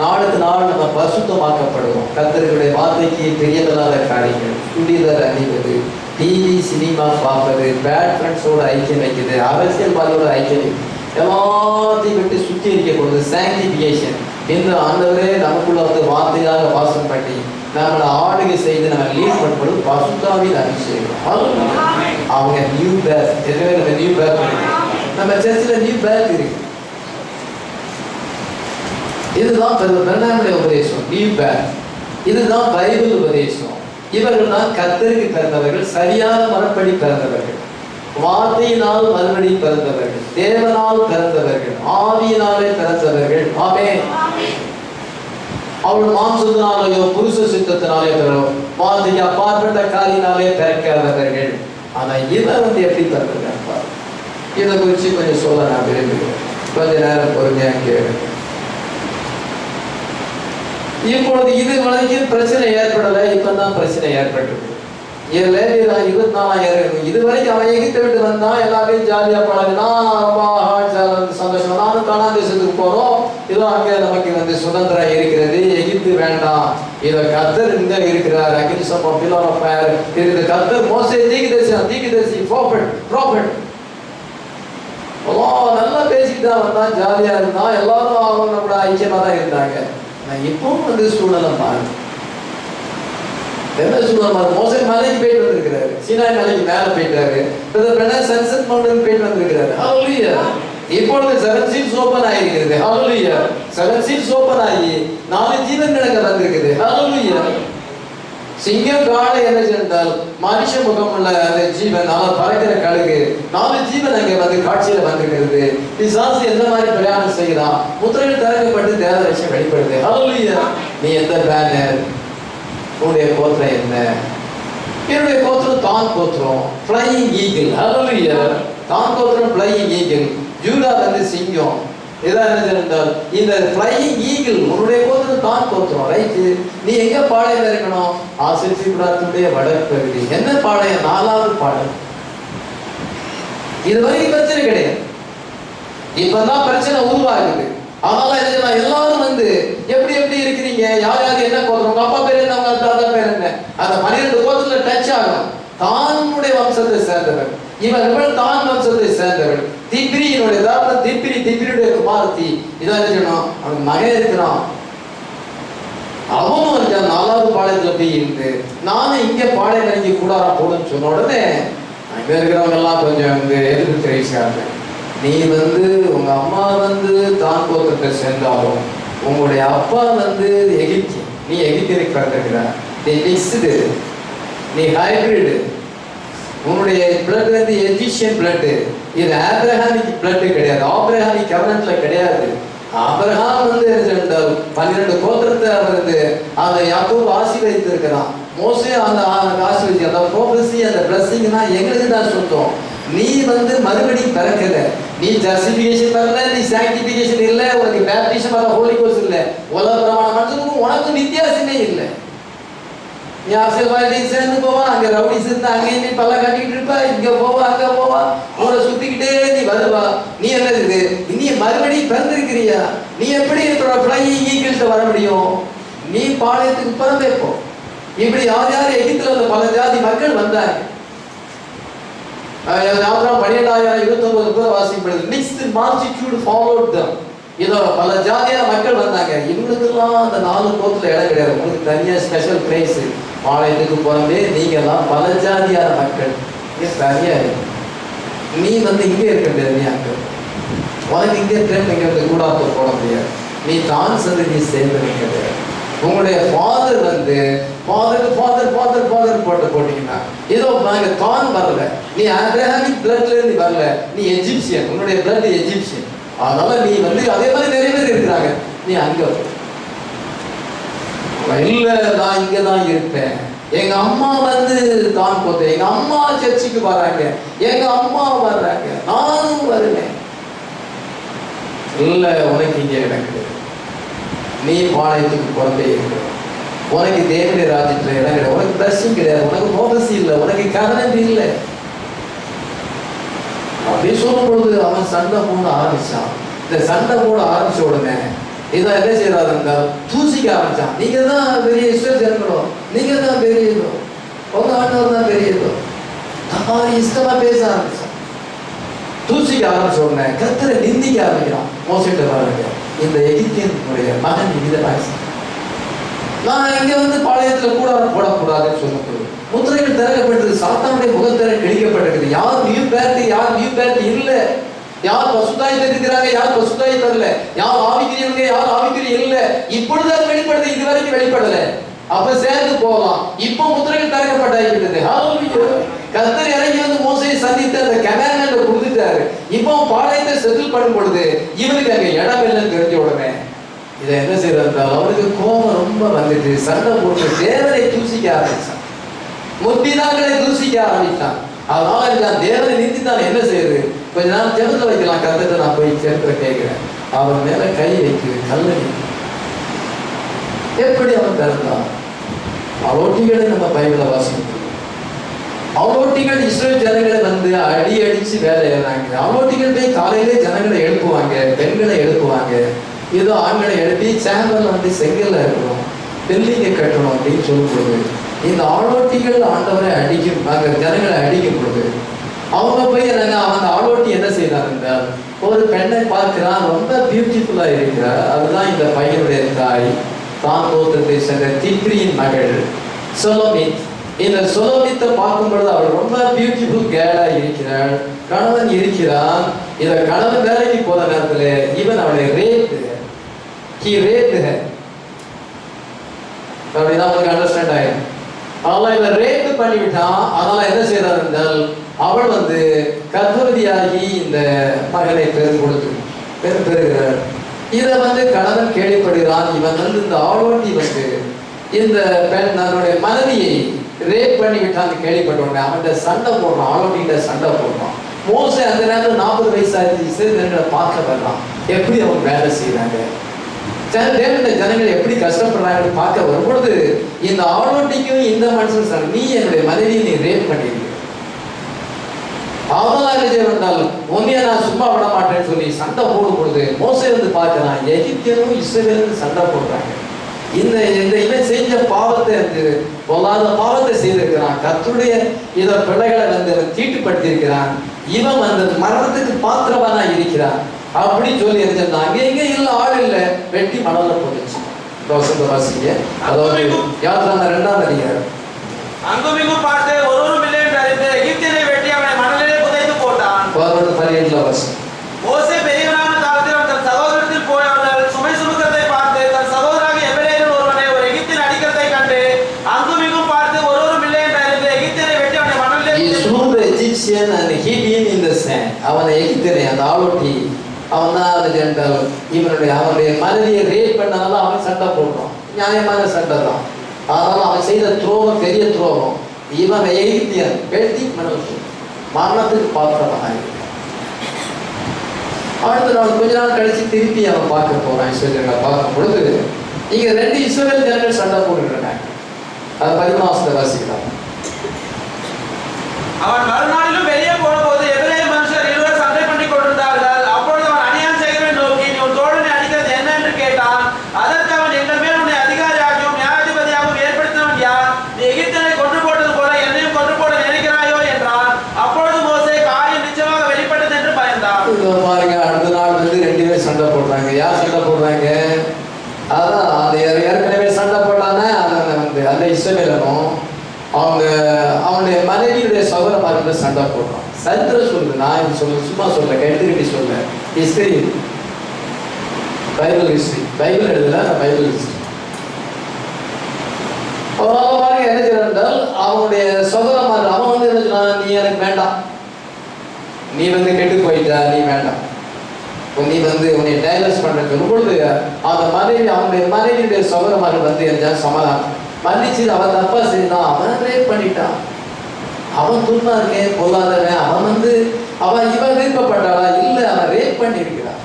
நாளுக்கு நாள் நம்ம பரிசுத்தமாக்கப்படுவோம். கர்த்தருடைய வார்த்தைக்கு பிரியமில்லாத காரியங்கள், சுடிதார் அணிவது, டிவி சினிமா பார்ப்பது, பேட் ஃப்ரெண்ட்ஸோட ஐக்கியம் வைக்கிறது, அரசியல்வாதியோட ஐக்கியம், எல்லாத்தையும் விட்டு சுத்திகரிக்கப்படுது. சாங்டிஃபிகேஷன் என்று ஆண்டவரே நமக்குள்ள வார்த்தையாக வாசம் பண்ணி நம்மளை ஆளுகை செய்து நம்ம லீட் பண்ணப்படும் பசுத்தாவின் அபிஷேகம். அவங்க நியூ பேர், எதுவே நம்ம நியூ பேர் பண்ணிக்கிறோம். நம்ம சர்ச்சில் நியூ பேர் இருக்கு. இதுதான் பெருநாளுடைய உபதேசம், நியூ பேர். இதுதான் பைபிள் உபதேசம். இவர்கள் தான் கர்த்தருக்கு பிறந்தவர்கள், சரியான மரப்படி பிறந்தவர்கள், வார்த்தையினால் மறுபடி பிறந்தவர்கள், தேவனால் பிறந்தவர்கள், ஆவியினாலே பிறந்தவர்கள். ஆமென். அவள் மாம்சத்தினாலேயோ புருஷ சித்தத்தினாலே பெறும், வார்த்தைக்கு அப்பாற்பட்ட காரியினாலே பிறக்காதவர்கள். ஆனா இவன் எப்படி பிறந்திருக்கான், இதை குறித்து கொஞ்சம் சொல்ல நான் விரும்புகிறேன். கொஞ்ச நேரம் பொறுமையா கேளு. இப்பொழுது இது வரைக்கும் பிரச்சனை ஏற்படலை, இப்பதான் பிரச்சனை ஏற்பட்டிருக்கு. 24,000 இதுவரைக்கும் அவன் எகிப்தை விட்டு வந்தான், எல்லாரையும் ஜாலியா பழகினா, சந்தோஷம். நானும் கானான் தேசத்துக்கு போறோம், இதோ அங்கே நமக்கு சுதந்திரம் இருக்கிறது, எகிப்து வேண்டாம், இதோ கர்த்தர் இங்க இருக்கிறார், அகிம்சம் பில்லர் ஆஃப் ஃபயர் இருக்குது. கர்த்தர் மோசே தீர்க்கதரிசி ப்ராஃபட் நல்லா பேசிட்டு தான் வந்தான், ஜாலியா இருந்தான், எல்லாரும் அவங்களோட ஐக்கியமா தான் இருந்தாங்க. இப்போ சூழ்நிலை மாறுது. என்ன சூழ்நிலை? மோசே மலைக்கு போயிட்டு வந்திருக்கிறாரு, சீனாய் மலைக்கு மேல போயிட்டாரு, சன்செட் மவுண்டன் போயிட்டு வந்திருக்கிறாரு. ஹல்லேலூயா. இப்பொழுது 7 சீல்ஸ் ஓபன் ஆயிருக்கிறது. ஹல்லேலூயா. 7 சீல்ஸ் ஓபன் ஆகி 4 ஜீவன்கள் அங்க வந்திருக்குது. ஹல்லேலூயா. சிங்கம் காளை என்ன சென்றால் மனுஷ முகம் உள்ள அந்த ஜீவன், பறக்கிற கழுகு, 4 ஜீவன் அங்கே காட்சியில வந்திருக்கிறது. பிசாசு எந்த மாதிரி பிரயாணம் செய்யலாம், முத்திரைகள் திறக்கப்பட்டு தேவ லட்சம் வெளிப்படுது. ஹல்லேலூயா. நீ எந்த பேனர், உன்னுடைய கோத்திரம் என்ன? என்னுடைய கோத்திரம் தான் கோத்திரம், ஃப்ளையிங் ஈகிள். ஹல்லேலூயா. தான் கோத்திரம் ஃப்ளையிங் ஈகிள். ஜூடா சிங்கம். இதான் என்ன சென்றால் இந்த ஃப்ளையிங் ஈகிள் உன்னுடைய கோத்திரம் தான் கோத்திரம். ரைட்டு. நீ எங்க பாளையம் இருக்கணும்? ஆசிரியர்களுடைய வடப்பகுதி. என்ன பாளையம்? 4வது பாளையம். இது வரைக்கும் பிரச்சனை கிடையாது, இப்பதான் பிரச்சனை உருவாகுது. அதனால என்ன, எல்லாரும் எப்படி எப்படி இருக்கிறீங்க, யார் யார் என்ன கோத்திரம், உங்க அப்பா பேர் என்ன, உங்க தாத்தா பேர் என்ன, அந்த 12 கோத்திரத்துல டச் ஆகும். தானுடைய வம்சத்தை சேர்ந்தவர் இவர்கள், தான் வம்சத்தை சேர்ந்தவர். திப்ரியினுடைய திப்ரியுடைய குமாரத்தி. இதான் என்ன செய்யணும், அவனுக்கு மகன் இருக்கிறான், அவனும் வந்து 4வது பாளையத்துல போய் இருந்து நானும் இங்க பாளையம் இறங்கி கூடாரம் போடுன்னு சொன்ன உடனே அங்க இருக்கிறவங்க எல்லாம் கொஞ்சம் வந்து எதிர்ப்பு தெரிவிச்சாங்க. நீ வந்து உங்க அம்மா வந்து தான் கோத்திரத்தை சேர்ந்தாலும் உங்களுடைய அப்பா வந்து எகிப்தி, நீ எகிப்தியனுக்கு பிறந்திருக்கிற, நீ மிக்ஸ்டு, நீ ஹைபிரிடு, உன்னுடைய பிளட் வந்து எஜிப்சியன் பிளட், இது ஆப்ரஹாமிக் பிளட் கிடையாது, ஆப்ரஹாமிக் கவர்னன்ட்ல கிடையாது. ஆபிரகாம் வந்து 12 கோத்திரத்தை அவர் வந்து அந்த யாக்கோபு ஆசீர்வதித்து இருக்கிறான். மோசே அந்த ஆசீர்வதி அந்த ப்ரோபசி அந்த பிளஸிங் தான் எங்களுக்கு தான் சொந்தம். நீ வந்து மறுபடியும் பிறக்கல, நீ ஜஸ்டிபிகேஷன் வரல, நீ சாங்டிபிகேஷன் இல்லை, உனக்கு பேப்டிசம் வர ஹோலி கோஸ்ட் இல்லை, உலக பிரமாணம் மனுஷனுக்கும் உனக்கும் வித்தியாசமே இல்லை. நீ அரசியல்வாதிக்கு சேர்ந்து போவா, அங்க ரவுடி சேர்ந்து அங்கேயும் நீ பல்ல கட்டிக்கிட்டு இருப்பா, இங்க போவா அங்க போவா, உன்னை சுத்திக்கிட்டே நீ வருவா. நீ என்னது நீ மறுபடியும் பிறந்திருக்கிறியா? நீ எப்படி ஃப்ளையிங் ஈகிள்ஸ் வர முடியும்? நீ பாளையத்துக்கு பிறந்தேப்போ. இப்படி யார் யார் எகிப்துல அந்த பல ஜாதி மக்கள் வந்தாங்க. 12,029 பேர் வாசிக்கப்படுது. மிக்ஸ்டு மல்டிட்யூட் ஃபாலோட் தம். இதோ பல ஜாதியான மக்கள் வந்தாங்க. இவங்களுக்கெல்லாம் அந்த 4 கோத்துல இடம் கிடையாது. உங்களுக்கு தனியா ஸ்பெஷல் பிளேஸ். பாளையத்துக்கு போறதே நீங்க எல்லாம் பல ஜாதியான மக்கள் சரியா இருக்கு. நீ வந்து இங்கே இருக்க முடியாது, நீ அங்க உனக்கு இங்கே இங்க கூடாத்தூர் போட முடியாது. நீ தான் சந்ததி சேர்ந்து கிடையாது. உங்களுடைய ஃபாதர் வந்து ஃபாதர் போட்டீங்கன்னா ஏதோ நாங்க தான் வரல, நீ ஆப்ரஹாமிக் பிளட்ல இருந்து வரல, நீ எஜிப்சியன், உன்னுடைய பிளட் எஜிப்சியன். அதனால நீ வந்து அதே மாதிரி நிறைய பேர் இருக்கிறாங்க. நீ அங்க இல்ல, நான் இங்கதான் இருப்பேன். எங்க அம்மா வந்து தான் போத்த, எங்க அம்மா சர்ச்சுக்கு வராங்க, எங்க அம்மா வர்றாங்க, நானும் வருவேன். இல்ல, உனக்கு இங்க இடம் கிடையாது. நீ பாளையத்துக்கு பிறந்தே இருக்கிற, உனக்கு தேவனுடைய ராஜ்யத்துல இடம் கிடையாது, உனக்கு பிளஸிங் கிடையாது, உனக்கு மோதசி இல்லை, உனக்கு கவனம் இல்லை. அப்படி சொல்லும் பொழுது அவன் சண்டை போட ஆரம்பிச்சான். இந்த சண்டை போட ஆரம்பிச்ச உடனே இதான் என்ன செய்யறாரு என்றால் தூசிக்க ஆரம்பிச்சான். நீங்க தான் பெரிய இஸ்ரவேல் ஜனங்களோ, நீங்க தான் பெரியதோ, உங்க ஆண்டவர் தான் பெரியதோ, தமாரி இஷ்டமா பேச ஆரம்பிச்சான். தூசிக்க ஆரம்பிச்ச உடனே கர்த்தரை நிந்திக்க ஆரம்பிக்கிறான். மோசேட்ட பாருங்க, இந்த எகிப்தியனுடைய மகன் இதை நான் இங்க வந்து பாளையத்துல கூடாரம் போடக்கூடாதுன்னு சொல்லப்படுது. முத்திரைகள் திறக்கப்பட்டது, சாத்தானுடைய முகத்திரை கிழிக்கப்பட்டிருக்குது. யார் நியூ பேர்த்தி, யார் நியூ பேர்த்தி இல்லை, யார் பசுத்தாய் இருக்கிறாங்க, யார் பசுத்தாய் தரல, யார் ஆவிக்குரியவங்க, யார் ஆவிக்குரிய இல்லை. இப்பொழுது அது வெளிப்படுது, இதுவரைக்கும் வெளிப்படல. அப்ப சேர்ந்து போகலாம். இப்போ முத்திரைகள் திறக்கப்பட்டாகிவிட்டது. கர்த்தர் இறங்கி வந்து மோசையை சந்தித்து அந்த கமாண்ட்மெண்ட் கொடுத்துட்டாரு. இப்போ பாளையத்தை செட்டில் பண்ணும் பொழுது இவனுக்கு அங்க இடம் இல்லைன்னு தெரிஞ்ச உடனே இதை என்ன செய்யறாரு, அவருக்கு கோபம் ரொம்ப வந்துட்டு சண்டை போட்டு தேவனை தூசிக்க ஆரம்பிச்சான், முத்தினாக்களை தூசிக்க ஆரம்பித்தான். அதனால தேவனை நிந்தித்தான். என்ன செய்யுது, கொஞ்ச நாள் ஜெபத்துல வைக்கலாம், கர்த்தரை நான் போய் சேர்த்து கேட்கிறேன். அவன் மேல கை வைக்குது, கல்லணி. எப்படி அவன் பிறந்தான்? அவரோட்டிகளை நம்ம பைபிள வாசிக்கிறோம். அவரோட்டிகள் இஸ்ரவேல் ஜனங்களை வந்து அடிச்சு வேலை ஏறாங்க. அவரோட்டிகள் போய் காலையிலே ஜனங்களை எழுப்புவாங்க, பெண்களை எழுப்புவாங்க, ஏதோ ஆண்களை எழுப்பி சேம்பர்ல வந்து செங்கல்ல இருக்கணும், பில்டிங்கை கட்டணும் அப்படின்னு சொல்லும் பொழுது இந்த ஆளோட்டிகள் ஆண்டவரை அடிக்கும், ஜனங்களை அடிக்கும் பொழுது அவங்க போய் அவன் ஆளோட்டி என்ன செய்யறாங்க என்றால் ஒரு பெண்ணை பார்க்கிறான், ரொம்ப பியூட்டிஃபுல்லா இருக்கிறார். அதுதான் இந்த பையனுடைய தாய், தான் கோத்திரத்தை சேர்ந்த திப்ரியின் மகள் சொலோமித். இந்த சொலோமித்தை பார்க்கும் பொழுது அவள் ரொம்ப பியூட்டிஃபுல் கேர்ளா இருக்கிறாள். கணவன் இருக்கிறான். இந்த கணவன் வேலைக்கு போன நேரத்துல இவன் அவளை அப்படின்னா அவனுக்கு அண்டர்ஸ்டாண்ட் ஆயிடும். அவளை இவன் ரேப் பண்ணிவிட்டான். அதனால என்ன செய்யறாரு என்றால் அவள் வந்து கர்ப்பவதியாகி இந்த மகனை பெறுகிறார். இதை வந்து கணவன் கேள்விப்படுகிறான். இவன் வந்து இந்த ஆளோட்டி வந்து இந்த பெண் தன்னுடைய மனைவியை ரேப் பண்ணி விட்டான்னு கேள்விப்பட்டோடனே அவன்கிட்ட சண்டை போடுறான், ஆளோட்டிகிட்ட சண்டை போடுறான். மோசே அந்த நேரத்தில் 40 வயசாச்சு, இஸ்ரவேலர்களை பார்க்க வர்றான். எப்படி அவங்க வேலை செய்யறாங்க, தேவனுடைய ஜனங்கள் எப்படி கஷ்டப்படுறாங்கன்னு பார்க்க வரும்பொழுது இந்த ஆளோட்டிக்கும் இந்த மனுஷன் நீ என்னுடைய மனைவியை நீ ரேப் பண்ணிருக்க, அவனால் உன்னைய நான் சும்மா விட மாட்டேன்னு சொல்லி சண்டை போடும் பொழுது மோசே வந்து பார்க்கிறான், எகிப்தியனும் இஸ்ரவேலும் சண்டை போடுறாங்க. இந்த இவன் செஞ்ச பாவத்தை பொல்லாத பாவத்தை செய்திருக்கிறான். கர்த்தருடைய இத பிள்ளைகளை வந்து தீட்டுப்படுத்தி இருக்கிறான். இவன் வந்து மரணத்துக்கு பாத்திரவானா இருக்கிறான் அப்படின்னு சொல்லி இருந்தான். அங்கே இல்ல ஆள் இல்லை, வெட்டி மணல போட்டுச்சு. வசந்த வாசிங்க. அதாவது யாத்திராகமம் 2ஆம் அதிகாரம். அங்குமிங்கும் பார்த்து ஒருவரும் இல்லை என்று அறிந்து எகிப்தியனை வெட்டி அவனை மணலிலே புதைத்து போட்டான். 17 வாசி. மோசே பெரியவனான காலத்தில் அவன் தன் சகோதரத்தில் போய் அவர்கள் சுமை சுமக்கிறதை பார்த்து தன் சகோதரராகிய எபிரெயரில் ஒருவனை ஒரு எகிப்தியன் அடிக்கிறதை கண்டு அங்குமிங்கும் பார்த்து ஒருவரும் இல்லை என்று அறிந்து எகிப்தியனை வெட்டி அவனை மணலிலே He slew the Egyptian and hid him in the sand. அவனை எகிப்தியனை அந்த ஆளோட்டி அவன் தான் அந்த ஜென்டல் அவனுடைய மனைவியை ரேப் பண்ணாலும் அவன் சண்டை போடுறான். நியாயமான சண்டை தான். ஆனாலும் அவன் செய்த துரோகம் பெரிய துரோகம். இவன் எகிப்தியன் வெட்டி மரணத்துக்கு பாத்திரமாக. அடுத்த நாள் கொஞ்ச நாள் கழிச்சு திருப்பி அவன் பார்க்க போறான். இஸ்ரவேலர்களை பார்க்கும் பொழுது இங்க 2 இஸ்ரவேல் ஜனங்கள் சண்டை போட்டுருக்காங்க. அது 16 வாசிக்கலாம். அவன் மறுநாளிலும் வெளியே போன போது எபிரெய மனுஷர் இருவர் சண்டை பண்ணி கொண்டிருந்தார்கள். அப்பொழுது அவன் அநியாயம் செய்கிறவனை நோக்கி நீ உன் தோழனை அடிக்கிறது என்ன என்று கேட்டான். அதற்கு அவன் எங்கள் மேல் உன்னை அதிகாரியாகவும் நியாயாதிபதியாகவும் ஏற்படுத்தினவன் யார்? நீ எகிப்தியனை கொன்று போட்டது போல என்னையும் கொன்று போட நினைக்கிறாயோ என்றான். அப்பொழுது மோசே காரியம் நிச்சயமாக வெளிப்பட்டது என்று பயந்தான். பாருங்க, அடுத்த நாள் வந்து 2 பேர் சண்டை போடுறாங்க. யார் சண்டை போடுறாங்க? அதான் அந்த ஏற்கனவே சண்டை போட்டானே அந்த இஸ்ரவேலனும் அவனுடைய மனைவியுடைய சகோதரமாக சண்டை போடுறான். சரித்திரம் சொல்லுது. நான் சும்மா சொல்ல கேட்டுக்கிட்டு சொல்ல. History, Bible history. பைபிள் எழுதல, பைபிள் ஹிஸ்டரி. பாருங்க என்ன செய்யறால் அவனுடைய சகோதரமாக அவன் வந்து என்ன சொன்னா, நீ எனக்கு வேண்டாம், நீ வந்து கெட்டு போயிட்டா, நீ வேண்டாம், நீ வந்து உன்னை டைவர்ஸ் பண்ற சொல்லும் பொழுது அந்த மனைவி அவனுடைய மனைவியுடைய சகோதரமாக வந்து என்ன சமாதானம் மன்னிச்சு அவன் தப்பா செய்தான், அவன் ரேப் பண்ணிட்டான், அவன் துன்பா இருக்கேன் பொல்லாதவன், அவன் வந்து இவன் விருப்பப்பட்டாளா? இல்லை, அவன் ரேப் பண்ணியிருக்கிறான்.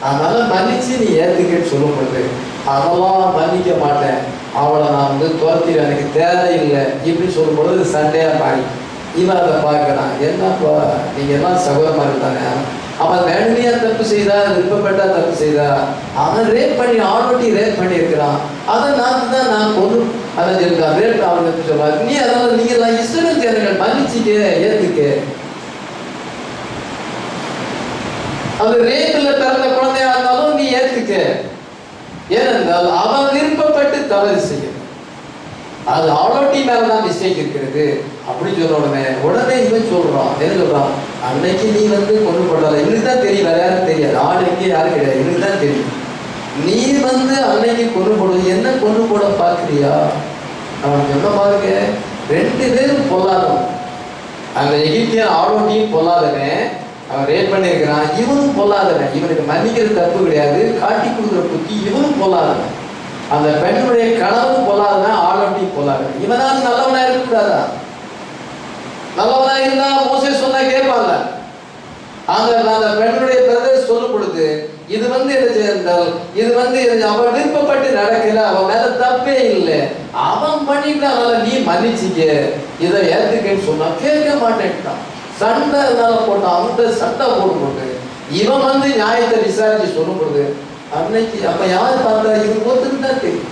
அதனால மன்னிச்சு நீ ஏத்துக்கன்னு சொல்லும் பொழுது அதெல்லாம் மன்னிக்க மாட்டேன், அவளை நான் வந்து துரத்திடுவேன், எனக்கு தேவையில்லை இப்படி சொல்லும் பொழுது சண்டையா மாறி இவன் அதை பார்க்கிறான். என்னப்பா நீங்க எல்லாம் சகோதரமா இருந்தானே, அவன் வேணுமையா தப்பு செய்தா, விருப்பப்பட்டா தப்பு செய்தா, அவன் ரேப் பண்ணி ஆல்ரெடி ரேப் பண்ணி இருக்கிறான், அதை நான் கொண்டு அதை சொல்லிருக்கான் ரேப் அவனுக்கு சொல்றாரு. நீ அதனால நீங்க எல்லாம் இஸ்ரவேல் ஜனங்கள் மன்னிச்சுக்க, ஏத்துக்க. அது ரேப்ல பிறந்த குழந்தையா இருந்தாலும் நீ ஏத்துக்க. ஏனென்றால் அவன் விருப்பப்பட்டு தவறு செய்ய, அது ஆளோட்டி மேலதான் மிஸ்டேக் இருக்கிறது அப்படி சொன்ன உடனே இவன் சொல்றான். என்ன சொல்றான்? அன்னைக்கு நீ வந்து கொண்டு போடல, இவனுக்கு தான் தெரியும், வேற யாரும் தெரியாது, ஆடு எங்கே யாரும் கிடையாது, இவனுக்கு தான் தெரியும். நீ வந்து அன்னைக்கு கொண்டு போடுவது என்ன கொண்டு போட பார்க்கிறியா? அவன் சொன்ன பாருங்க, 2 பேரும் பொல்லாதவன். அந்த எகிப்தியன் ஆளோட்டியும் பொல்லாதவன், அவன் ரேப் பண்ணியிருக்கிறான், இவனும் பொல்லாதவன். இவனுக்கு மன்னிக்கிறது தப்பு கிடையாது, காட்டி கொடுக்குற புத்தி இவனும் பொல்லாதவன். அந்த பெண்ணுடைய கனவும் பொல்லாதவன், ஆளோட்டியும் பொல்லாதவன். இவனால நல்லவனா இருக்கக்கூடாதா? நல்லவனா இருந்தா மோசே சொன்னா கேட்பாங்க. அந்த பெண்ணுடைய பிரதர் சொல்லும் பொழுது இது வந்து என்ன செய்தால், இது வந்து அவன் விருப்பப்பட்டு நடக்கல, அவன் மேல தப்பே இல்லை, அவன் பண்ணிட்டான், நீ மன்னிச்சிக்க, இதை ஏத்துக்கன்னு சொன்னா கேட்க மாட்டேன்ட்டான். சண்டை போட்டான். அந்த சண்டை போடும்போது இவன் வந்து நியாயத்தை விசாரிச்சு சொல்லும் பொழுது அன்னைக்கு அப்ப யார் பார்த்தா இவன் ஒத்துக்கிட்டா தெரியும்.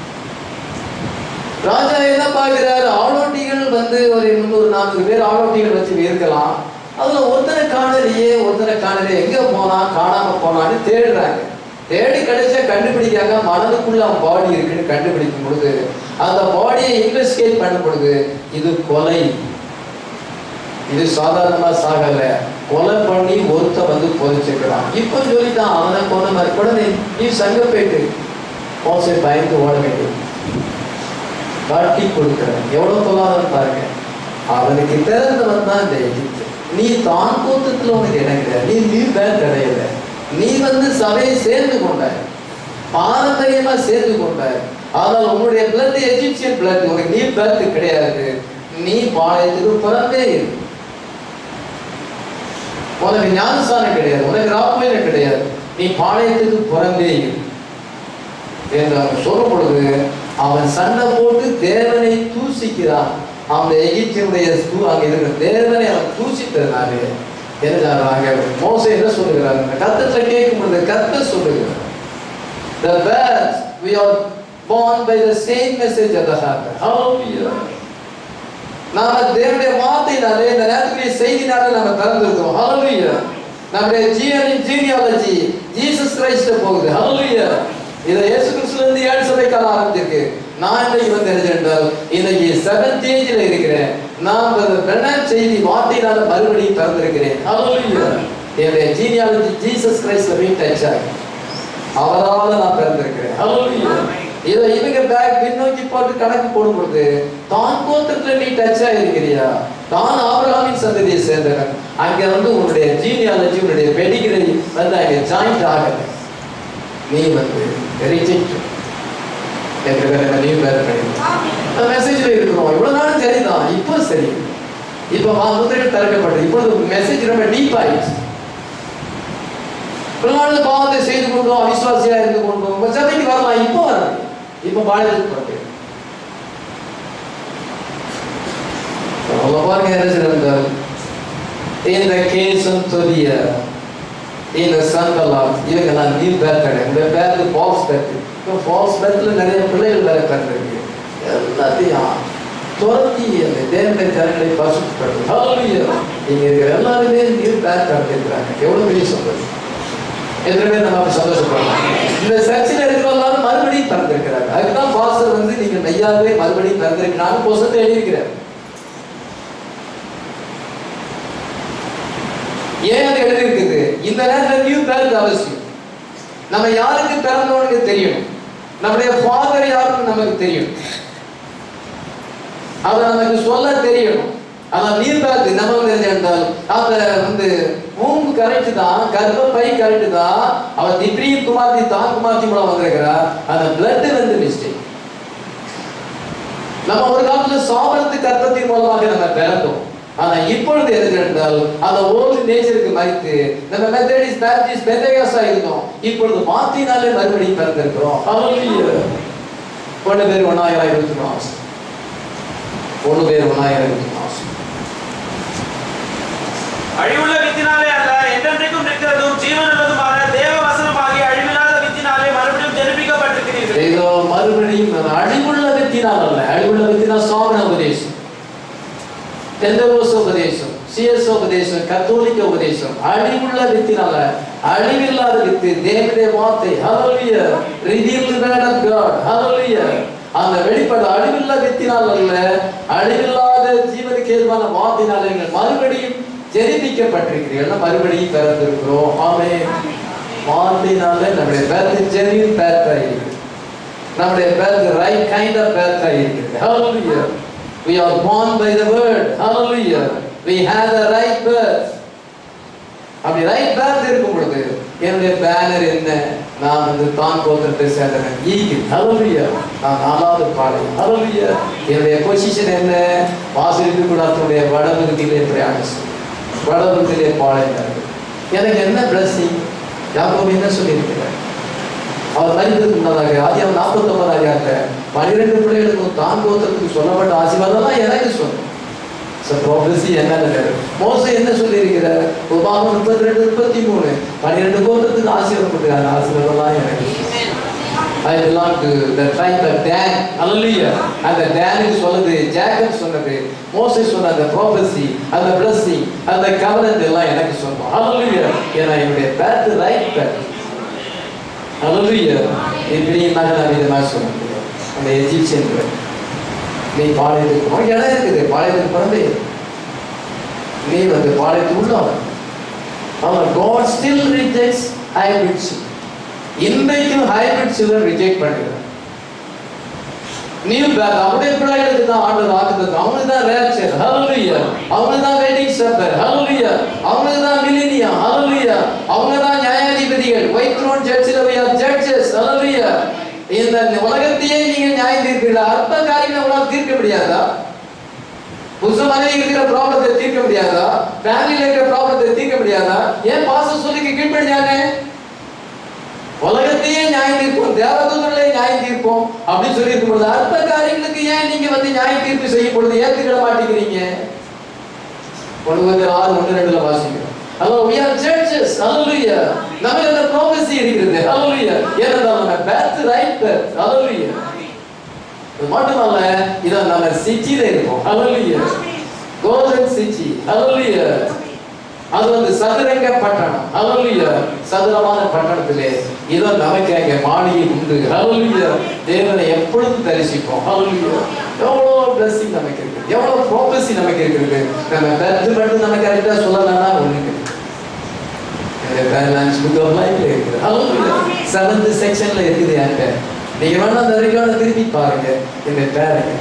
ராஜா என்ன பார்க்கிறாரு? ஆளோட்டிகள் வந்து ஒரு 300-400 பேர் ஆளோட்டிகள் வச்சு இருக்கலாம். அதுல ஒருத்தனை காணலையே, எங்க போனா, காணாம போனான்னு தேடுறாங்க. தேடி கடைசியா கண்டுபிடிக்காங்க, மனதுக்குள்ள அவன் பாடி இருக்குன்னு கண்டுபிடிக்கும் பொழுது அந்த பாடியை இன்வெஸ்டிகேட் பண்ணும் பொழுது இது கொலை, இது சாதாரணமா சாகல, கொலை பண்ணி ஒருத்த வந்து புதைச்சிருக்கிறான். இப்போ சொல்லிட்டான் அவனை கொலை மாதிரி கூட நீ சங்க போயிட்டு மோசே பயந்து ஓட வேண்டும், காட்டி கொடுக்கிறேன். எவ்வளவு கொல்லாதன்னு பாருங்க. அவனுக்கு திறந்தவன் தான் இந்த எகிப்து. நீ தான் கூத்தத்துல உனக்கு இடம் கிடையாது, நீ பேர் கிடையாது, நீ வந்து சபையை சேர்ந்து கொண்டாய், பாரம்பரியமா சேர்ந்து கொண்டாய். ஆனால் உன்னுடைய பிளட் எஜிப்சியன் பிளட், உனக்கு நீ பிளட் கிடையாது, நீ பாளையத்துக்கு புறம்பே இரு, உனக்கு ஞானஸ்தானம் கிடையாது, உனக்கு ராப்போயில கிடையாது, நீ பாளையத்துக்கு புறம்பே இரு என்று அவன் சொல்லும் பொழுது அவன் சண்டை போட்டு தேவனை தூசிக்கிறான். அவன் எகிப்தியனுடைய அங்க இருக்கிற தேவனை அவன் தூசித்ததுனாலே என்ன சொல்றாங்க? மோசே என்ன சொல்லுகிறாங்க? கர்த்தரை கேட்கும் பொழுது கர்த்தர் சொல்லுகிறார், the birds we are born by the same message of the heart. Hallelujah. நாம தேவனுடைய வார்த்தையினாலே இந்த நேரத்துக்குரிய செய்தினாலே நம்ம திறந்திருக்கிறோம். ஹalleluya. நம்முடைய ஜீனியாலஜி ஜீசஸ் கிரைஸ்ட் போகுது. ஹalleluya. இதை இயேசு கிறிஸ்துல இருந்து 7 சபைக்கால ஆரம்பிச்சிருக்கு. நான் இன்னைக்கு வந்து என்றால் இன்னைக்கு 7th ஏஜ்ல இருக்கிறேன். நான் பெர்னாட் செய்தி வார்த்தையினால மறுபடியும் பிறந்திருக்கிறேன். ஹalleluya. என்னுடைய ஜீனியாலஜி ஜீசஸ் கிரைஸ்ட்ல ரீடச் ஆகி அவரால நான் பிறந்திருக்கிறேன். ஹalleluya. இதை இவங்க பேக் பின்னோக்கி போட்டு கணக்கு போடும்போது தான் கோத்திரத்துல நீ டச் ஆகிருக்கிறியா, தான் ஆபிரகாமின் சந்ததியை சேர்ந்தவன், அங்க வந்து உன்னுடைய ஜீனியாலஜி உன்னுடைய பெடிகிரி வந்து அங்க ஜாயிண்ட் ஆகல, நீ வந்து ரிஜெக்ட் என்ற நியூ பேர் கிடைக்கும். மெசேஜ்ல இருக்கிறோம் இவ்வளவு நாளும் சரிதான், இப்போ சரி, இப்போ முத்திரைகள் திறக்கப்பட்டது, இப்பொழுது மெசேஜ் ரொம்ப டீப் ஆயிடுச்சு. பிள்ளைகள் பாவத்தை செய்து கொண்டோம், அவிசுவாசியா இருந்து கொண்டோம், சபைக்கு வரலாம், இப்போ வரலாம், இப்போ பாடலுக்கு பாருங்க என்ன செய்தால் இந்த கேசம் தொதிய இந்த சந்தலாம் இவங்கெல்லாம் நியூ பேர்த் இந்த பேர்த் ஃபால்ஸ் பேர்த். இப்போ ஃபால்ஸ் பேர்த்ல நிறைய பிள்ளைகள் வேற பிறந்திருக்கு. எல்லாத்தையும் துரத்தி அந்த தேவனுடைய ஜனங்களை பரிசுத்தப்படுது. ஹalleluya. இங்க இருக்கிற எல்லாருமே நியூ பேர்த் அடைஞ்சிருக்கிறாங்க. எவ்வளவு பெரிய சந்தோஷம். எத்தனை பேர் நம்ம சந்தோஷப்படலாம். இந்த சர்ச்சில் இருக்கிறவங்களும் மறுபடியும் பிறந்திருக்கிறாங்க. அதுக்குதான் பாஸ்டர் வந்து நீங்க மெய்யாவே மறுபடியும் பிறந்திருக்கிறாங்க புத்தகத்தை எழுதியிருக்கிறார். ஏன் அது எழுதியிருக்குது? இந்த நேரத்தில் நியூ பேர்த் அவசியம். நம்ம யாருக்கு பிறந்தோன்னு தெரியும், நம்முடைய ஃபாதர் யாருன்னு நமக்கு தெரியும், அதை நமக்கு சொல்ல தெரியணும். ஆனா நியூ பேர்த் நம்ம என்றால் அந்த வந்து மூங்கு கரெக்ட் தான், கர்ப்பப்பை கரெக்ட் தான், அவன் திப்ரீம் குமார்த்தி தான் குமார்த்தி மூலம் வந்திருக்கிறா, அந்த பிளட் வந்து மிஸ்டேக். நம்ம ஒரு காலத்துல சாபத்து கர்ப்பத்தின் மூலமாக நம்ம பிறந்தோம். ஆனா இப்பொழுது எது என்றால் அந்த ஓல்டு நேச்சருக்கு மறித்து நம்ம மெத்தடிஸ்ட் பேப்டிஸ்ட் பெந்தேகாஸ்டா இருந்தோம், இப்பொழுது மாத்தினாலே மறுபடியும் பிறந்திருக்கிறோம். ஹalleluya. 1 பேர் 1023 1 பேர் 1023 அழிவுள்ள வித்தினாலே அல்ல, என்றென்றைக்கும் நிற்கிறதும் ஜீவனுள்ளதுமான தேவ வசனமாகிய அழிவில்லாத வித்தினாலே மறுபடியும் ஜெனிப்பிக்கப்பட்டிருக்கிறீர்கள். இதோ மறுபடியும் அழிவுள்ள வித்தினால் அல்ல, அழிவுள்ள வித்தினா சாபன உபதேசம், பெந்தகோஸ்து உபதேசம், சிஎஸ் உபதேசம், கத்தோலிக்க உபதேசம். அழிவுள்ள வித்தினால, அழிவில்லாத வித்து தேவனுடைய வார்த்தை. ஹalleluya. revealed word of God. ஹalleluya. அந்த வெளிப்பட அழிவுள்ள வித்தினால் அல்ல, அழிவில்லாத ஜீவனுக்கு ஏதுவான வார்த்தையினால நீங்கள் மறுபடியும் ஜெனிப்பிக்கப்பட்டிருக்கிறீர்கள், மறுபடியும் பிறந்திருக்கிறோம். ஆமென். வார்த்தையினால நம்முடைய பேர்த் ஜெனியூன் பேர்த் ஆகிருக்கு, நம்முடைய birth right kind of birth ஆகிருக்கு. ஹalleluya. We are born by the word. Hallelujah. We have the right birth. அப்படி ரைட் பேர்த் இருக்கும் பொழுது என்னுடைய பேனர் என்ன? நான் வந்து தான் கோத்திரத்தை சேர்ந்தவன், ஈகிள். ஹalleluya. நான் 4வது பாளையம். ஹalleluya. என்னுடைய பொசிஷன் என்ன? வாசலுக்கு கூடத்துடைய வடபகுதியிலே பிரயாணம், வடபகுதியிலே பாளையம். எனக்கு என்ன பிளஸிங்? யாக்கோபு என்ன சொல்லியிருக்கிறார்? அவர் மரித்ததுக்கு முன்னதாக ஆதியாகமம் 49 12 பிள்ளைகளுக்கும் தான் கோத்திரத்துக்கு சொல்லப்பட்ட ஆசீர்வாதம் எனக்கு சொன்னோம். என்னன்னு மோசே என்ன சொல்லி இருக்கிறார்? உபாகமம் 32-33 12 கோத்திரத்துக்கு ஆசீர்வாதம் ஆசீர்வாதம் எனக்கு. I belong to the tribe of Dan. Hallelujah. அந்த டேனுக்கு சொன்னது, ஜேக்கப் சொன்னது, மோசே சொன்ன அந்த ப்ராபசி, அந்த blessing, அந்த covenant எல்லாம் எனக்கு சொன்னோம். Hallelujah. ஏன்னா என்னுடைய பேர்த் ரைட் பேர்த். ஹalleluya. இப்படி நான் விதமாக சொன்னேன். அந்த எஜிப்சியன் நீ பாளையத்துக்கு உனக்கு இடம் இருக்குது, பாளையத்துக்கு பிறந்தே நீ வந்து பாளையத்துக்கு உள்ளவன். அவன் God still rejects hybrids. இன்றைக்கும் ஹைபிரிட் சிலர் ரிஜெக்ட் பண்ணுகிறார். நியூ பேர்த் அவருடைய பிள்ளைகளுக்கு தான் ஆண்டவர் வாக்குத்தத்தம், அவங்களுக்கு தான் ரேப்சர். ஹalleluya. அவங்களுக்கு தான் வெட்டிங் சப்பர். ஹalleluya. அவங்களுக்கு தான் மில்லேனியம். ஹalleluya. அவங்க தான் நியாயாதிபதிகள். ஒயிட் த்ரோன் ஜட்ஜ்ல we are judges. ஹalleluya. இந்த உலகத்தையே நீங்க நியாயம் தீர்ப்பீங்களா? அற்ப காரியங்களை உங்களால் தீர்க்க முடியாதா? புதுசமனையில் இருக்கிற ப்ராப்ளத்தை தீர்க்க முடியாதா? ஃபேமிலியில் இருக்கிற ப்ராப்ளத்தை தீர்க்க முடியாதா? ஏன் பாஸ்டர் சொல்லி கீழ்ப்படிஞ்சாங்க? உலகத்தையே நியாயம் தீர்ப்போம், தேவதூதர்களே நியாயம் தீர்ப்போம் அப்படின்னு சொல்லி இருக்கும் பொழுது அற்ப காரியங்களுக்கு ஏன் நீங்க வந்து நியாய தீர்ப்பு செய்யும் பொழுது ஏற்றுக்கிட மாட்டேங்கிறீங்க? 1:6-1:2 வாசிக்கிறோம். Hello, we are churches. Hallelujah. நமக்கு அந்த prophecy இருக்கிறது. Hallelujah. ஏனென்றால் நம்ம birth right birth. Hallelujah. இது மட்டுமல்ல, இத நம்ம சிட்டில இருக்கோம். Hallelujah. Golden city. Hallelujah. அது வந்து சதுரங்க பட்டணம். ஹல்லேலூயா. சதுரமான பட்டணத்திலே இதோ நமக்கு அங்கே மாளிகை உண்டு. ஹல்லேலூயா. தேவனை எப்பொழுதும் தரிசிப்போம். ஹல்லேலூயா. எவ்வளோ பிளஸிங் நமக்கு இருக்குது, எவ்வளோ ப்ராபசி நமக்கு இருக்குது. நம்ம பெற்று மட்டும் நம்ம கரெக்டாக சொல்லலாம்னா ஒண்ணு இருக்குது. ஹல்லேலூயா. 7th செக்ஷன்ல இருக்குது என்கிட்ட. நீங்க வேணா அந்த ரெக்கார்டை திருப்பி பாருங்க. இந்த பேருங்க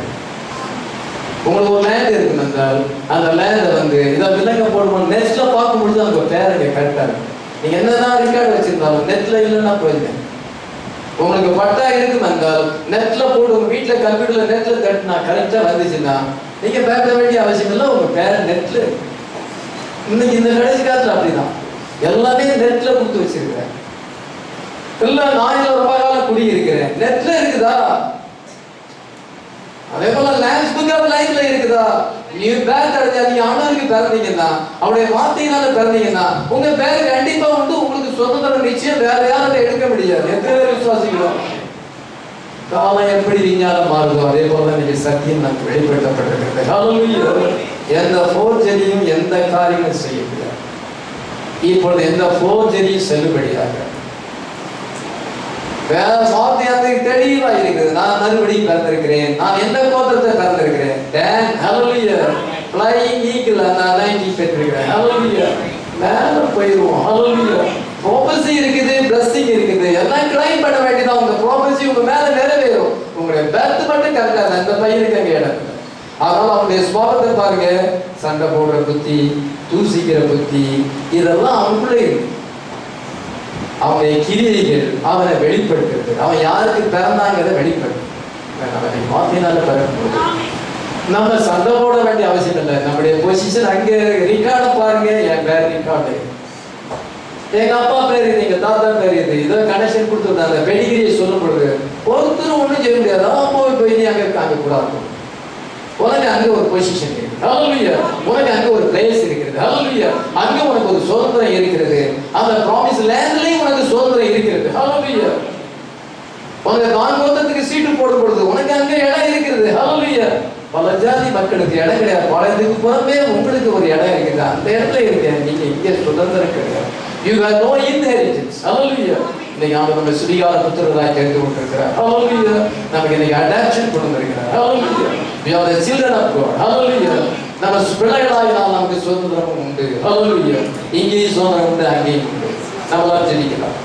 உங்களுக்கு ஒரு லேண்ட் இருக்குன்னு என்றால் அந்த லேண்டை வந்து இதை விலங்க போடுவோம். நெட்ல பார்க்கும்பொழுது அந்த பேருங்க கரெக்டா இருக்கும். நீங்க என்னதான் ரெக்கார்டு வச்சிருந்தாலும் நெட்ல இல்லைன்னா போயிருங்க. உங்களுக்கு பட்டா இருக்குன்னு என்றால் நெட்ல போட்டு உங்க வீட்டுல கம்ப்யூட்டர்ல நெட்ல தட்டினா கரெக்டா வந்துச்சுன்னா நீங்க பேச வேண்டிய அவசியம் இல்லை. உங்க பேர் நெட்ல இன்னைக்கு இந்த கடைசி காலத்துல அப்படிதான் எல்லாமே நெட்ல கொடுத்து வச்சிருக்கிறேன். இல்ல நான் ரொம்ப காலம் குடியிருக்கிறேன், நெட்ல இருக்குதா? அதே போல லேண்ட்ஸ் புக் ஆஃப் லைஃப்ல இருக்குதா? நீங்க பேர் அடைஞ்சா நீங்க ஆண்டவருக்கு பிறந்தீங்கன்னா அவருடைய வார்த்தையினால பிறந்தீங்கன்னா உங்க பேர் கண்டிப்பா வந்து உங்களுக்கு சுதந்திரம் நிச்சயம் வேற யாரும் எடுக்க முடியாது. எத்தனை பேர் விசுவாசிக்கிறோம்? காலம் எப்படி விஞ்ஞானம் மாறுதோ அதே போல நீங்க சத்தியம் நமக்கு வெளிப்படுத்தப்பட்டிருக்கிறது. ஹல்லேலூயா. எந்த ஃபோர்ஜரியும் எந்த காரியமும் செய்ய முடியாது. இப்பொழுது எந்த ஃபோர்ஜரியும் செல்லுபடியாக வேற வார்த்தையாக தெளிவா இருக்குது. நான் மறுபடியும் பிறந்திருக்கிறேன், நான் எந்த கோத்திரத்தை பிறந்திருக்கிறேன். ஹல்லேலூயா. ஃப்ளையிங் ஈகிள் அந்த அனாயிண்டிங் பெற்றிருக்கிறேன். ஹல்லேலூயா. மேல போயிடுவோம். ஹல்லேலூயா. ப்ராபசி இருக்குது, பிளஸிங் இருக்குது, எல்லாம் கிளைம் பண்ண வேண்டியதான். உங்க ப்ராபசி உங்க மேல நிறைவேறும். உங்களுடைய பெர்த் மட்டும் கரெக்டா அந்த பையனுக்கு அங்க இடம் இல்லை. அதனால அவனுடைய சுவாபத்தை பாருங்க. சண்டை போடுற புத்தி, தூசிக்கிற புத்தி, இதெல்லாம் அவனுக்குள்ளே இருக்கு. அவனுடைய கிரியைகள் அவனை வெளிப்படுத்துறது. அவன் யாருக்கு பிறந்தாங்கிறத வெளிப்படுத்து. அவனை வார்த்தையினால பிறக்கும்போது நம்ம சண்டை போட வேண்டிய அவசியம் இல்லை. நம்முடைய பொசிஷன் அங்கே ரெக்கார்டை பாருங்க. என் பேர் ரெக்கார்டு, எங்க அப்பா பேர் இது, எங்க தாத்தா பேர் இது, இதை கனெக்ஷன் கொடுத்துருந்தா அந்த பெடிகிரியை சொல்லும் பொழுது ஒருத்தரும் ஒன்றும் செய்ய முடியாது. அம்மாவை போய் நீ அங்கே காங்க கூடாது. உனக்கு அங்க ஒரு பொசிஷன் இருக்கு. ஹல்லேலூயா. உனக்கு அங்க ஒரு பிளேஸ் இருக்குது. ஹல்லேலூயா. அங்க உனக்கு ஒரு சுதந்திரம் இருக்கிறது. அந்த ப்ராமிஸ் லேண்ட்லயும் உனக்கு சுதந்திரம் இருக்கிறது. ஹல்லேலூயா. உனக்கு காண்போத்தத்துக்கு சீட்டு போடும் பொழுது உனக்கு அங்க இடம் இருக்கிறது. ஹல்லேலூயா. பல ஜாதி மக்களுக்கு இடம் கிடையாது. பாளையத்துக்கு புறமே உங்களுக்கு ஒரு இடம் இருக்குது. அந்த இடத்துல இருக்கு. நீங்க இங்க சுதந்திரம் கிடையாது. You have no inheritance. Hallelujah. இன்னைக்கு நம்ம சுடிகால புத்திரராய் தெரிந்து கொண்டிருக்கிறார். Hallelujah. நமக்கு இன்னைக்கு அடாப்ஷன் கொண்டு வந்திருக்கிறார். Hallelujah. We are the children of God. Hallelujah. நம்ம பிள்ளைகளாகினால் நமக்கு சுதந்திரம் உண்டு. Hallelujah. இங்கேயும் சுதந்திரம் உண்டு, அங்கேயும் உண்டு. நம்மளால் ஜெயிக்கலாம்.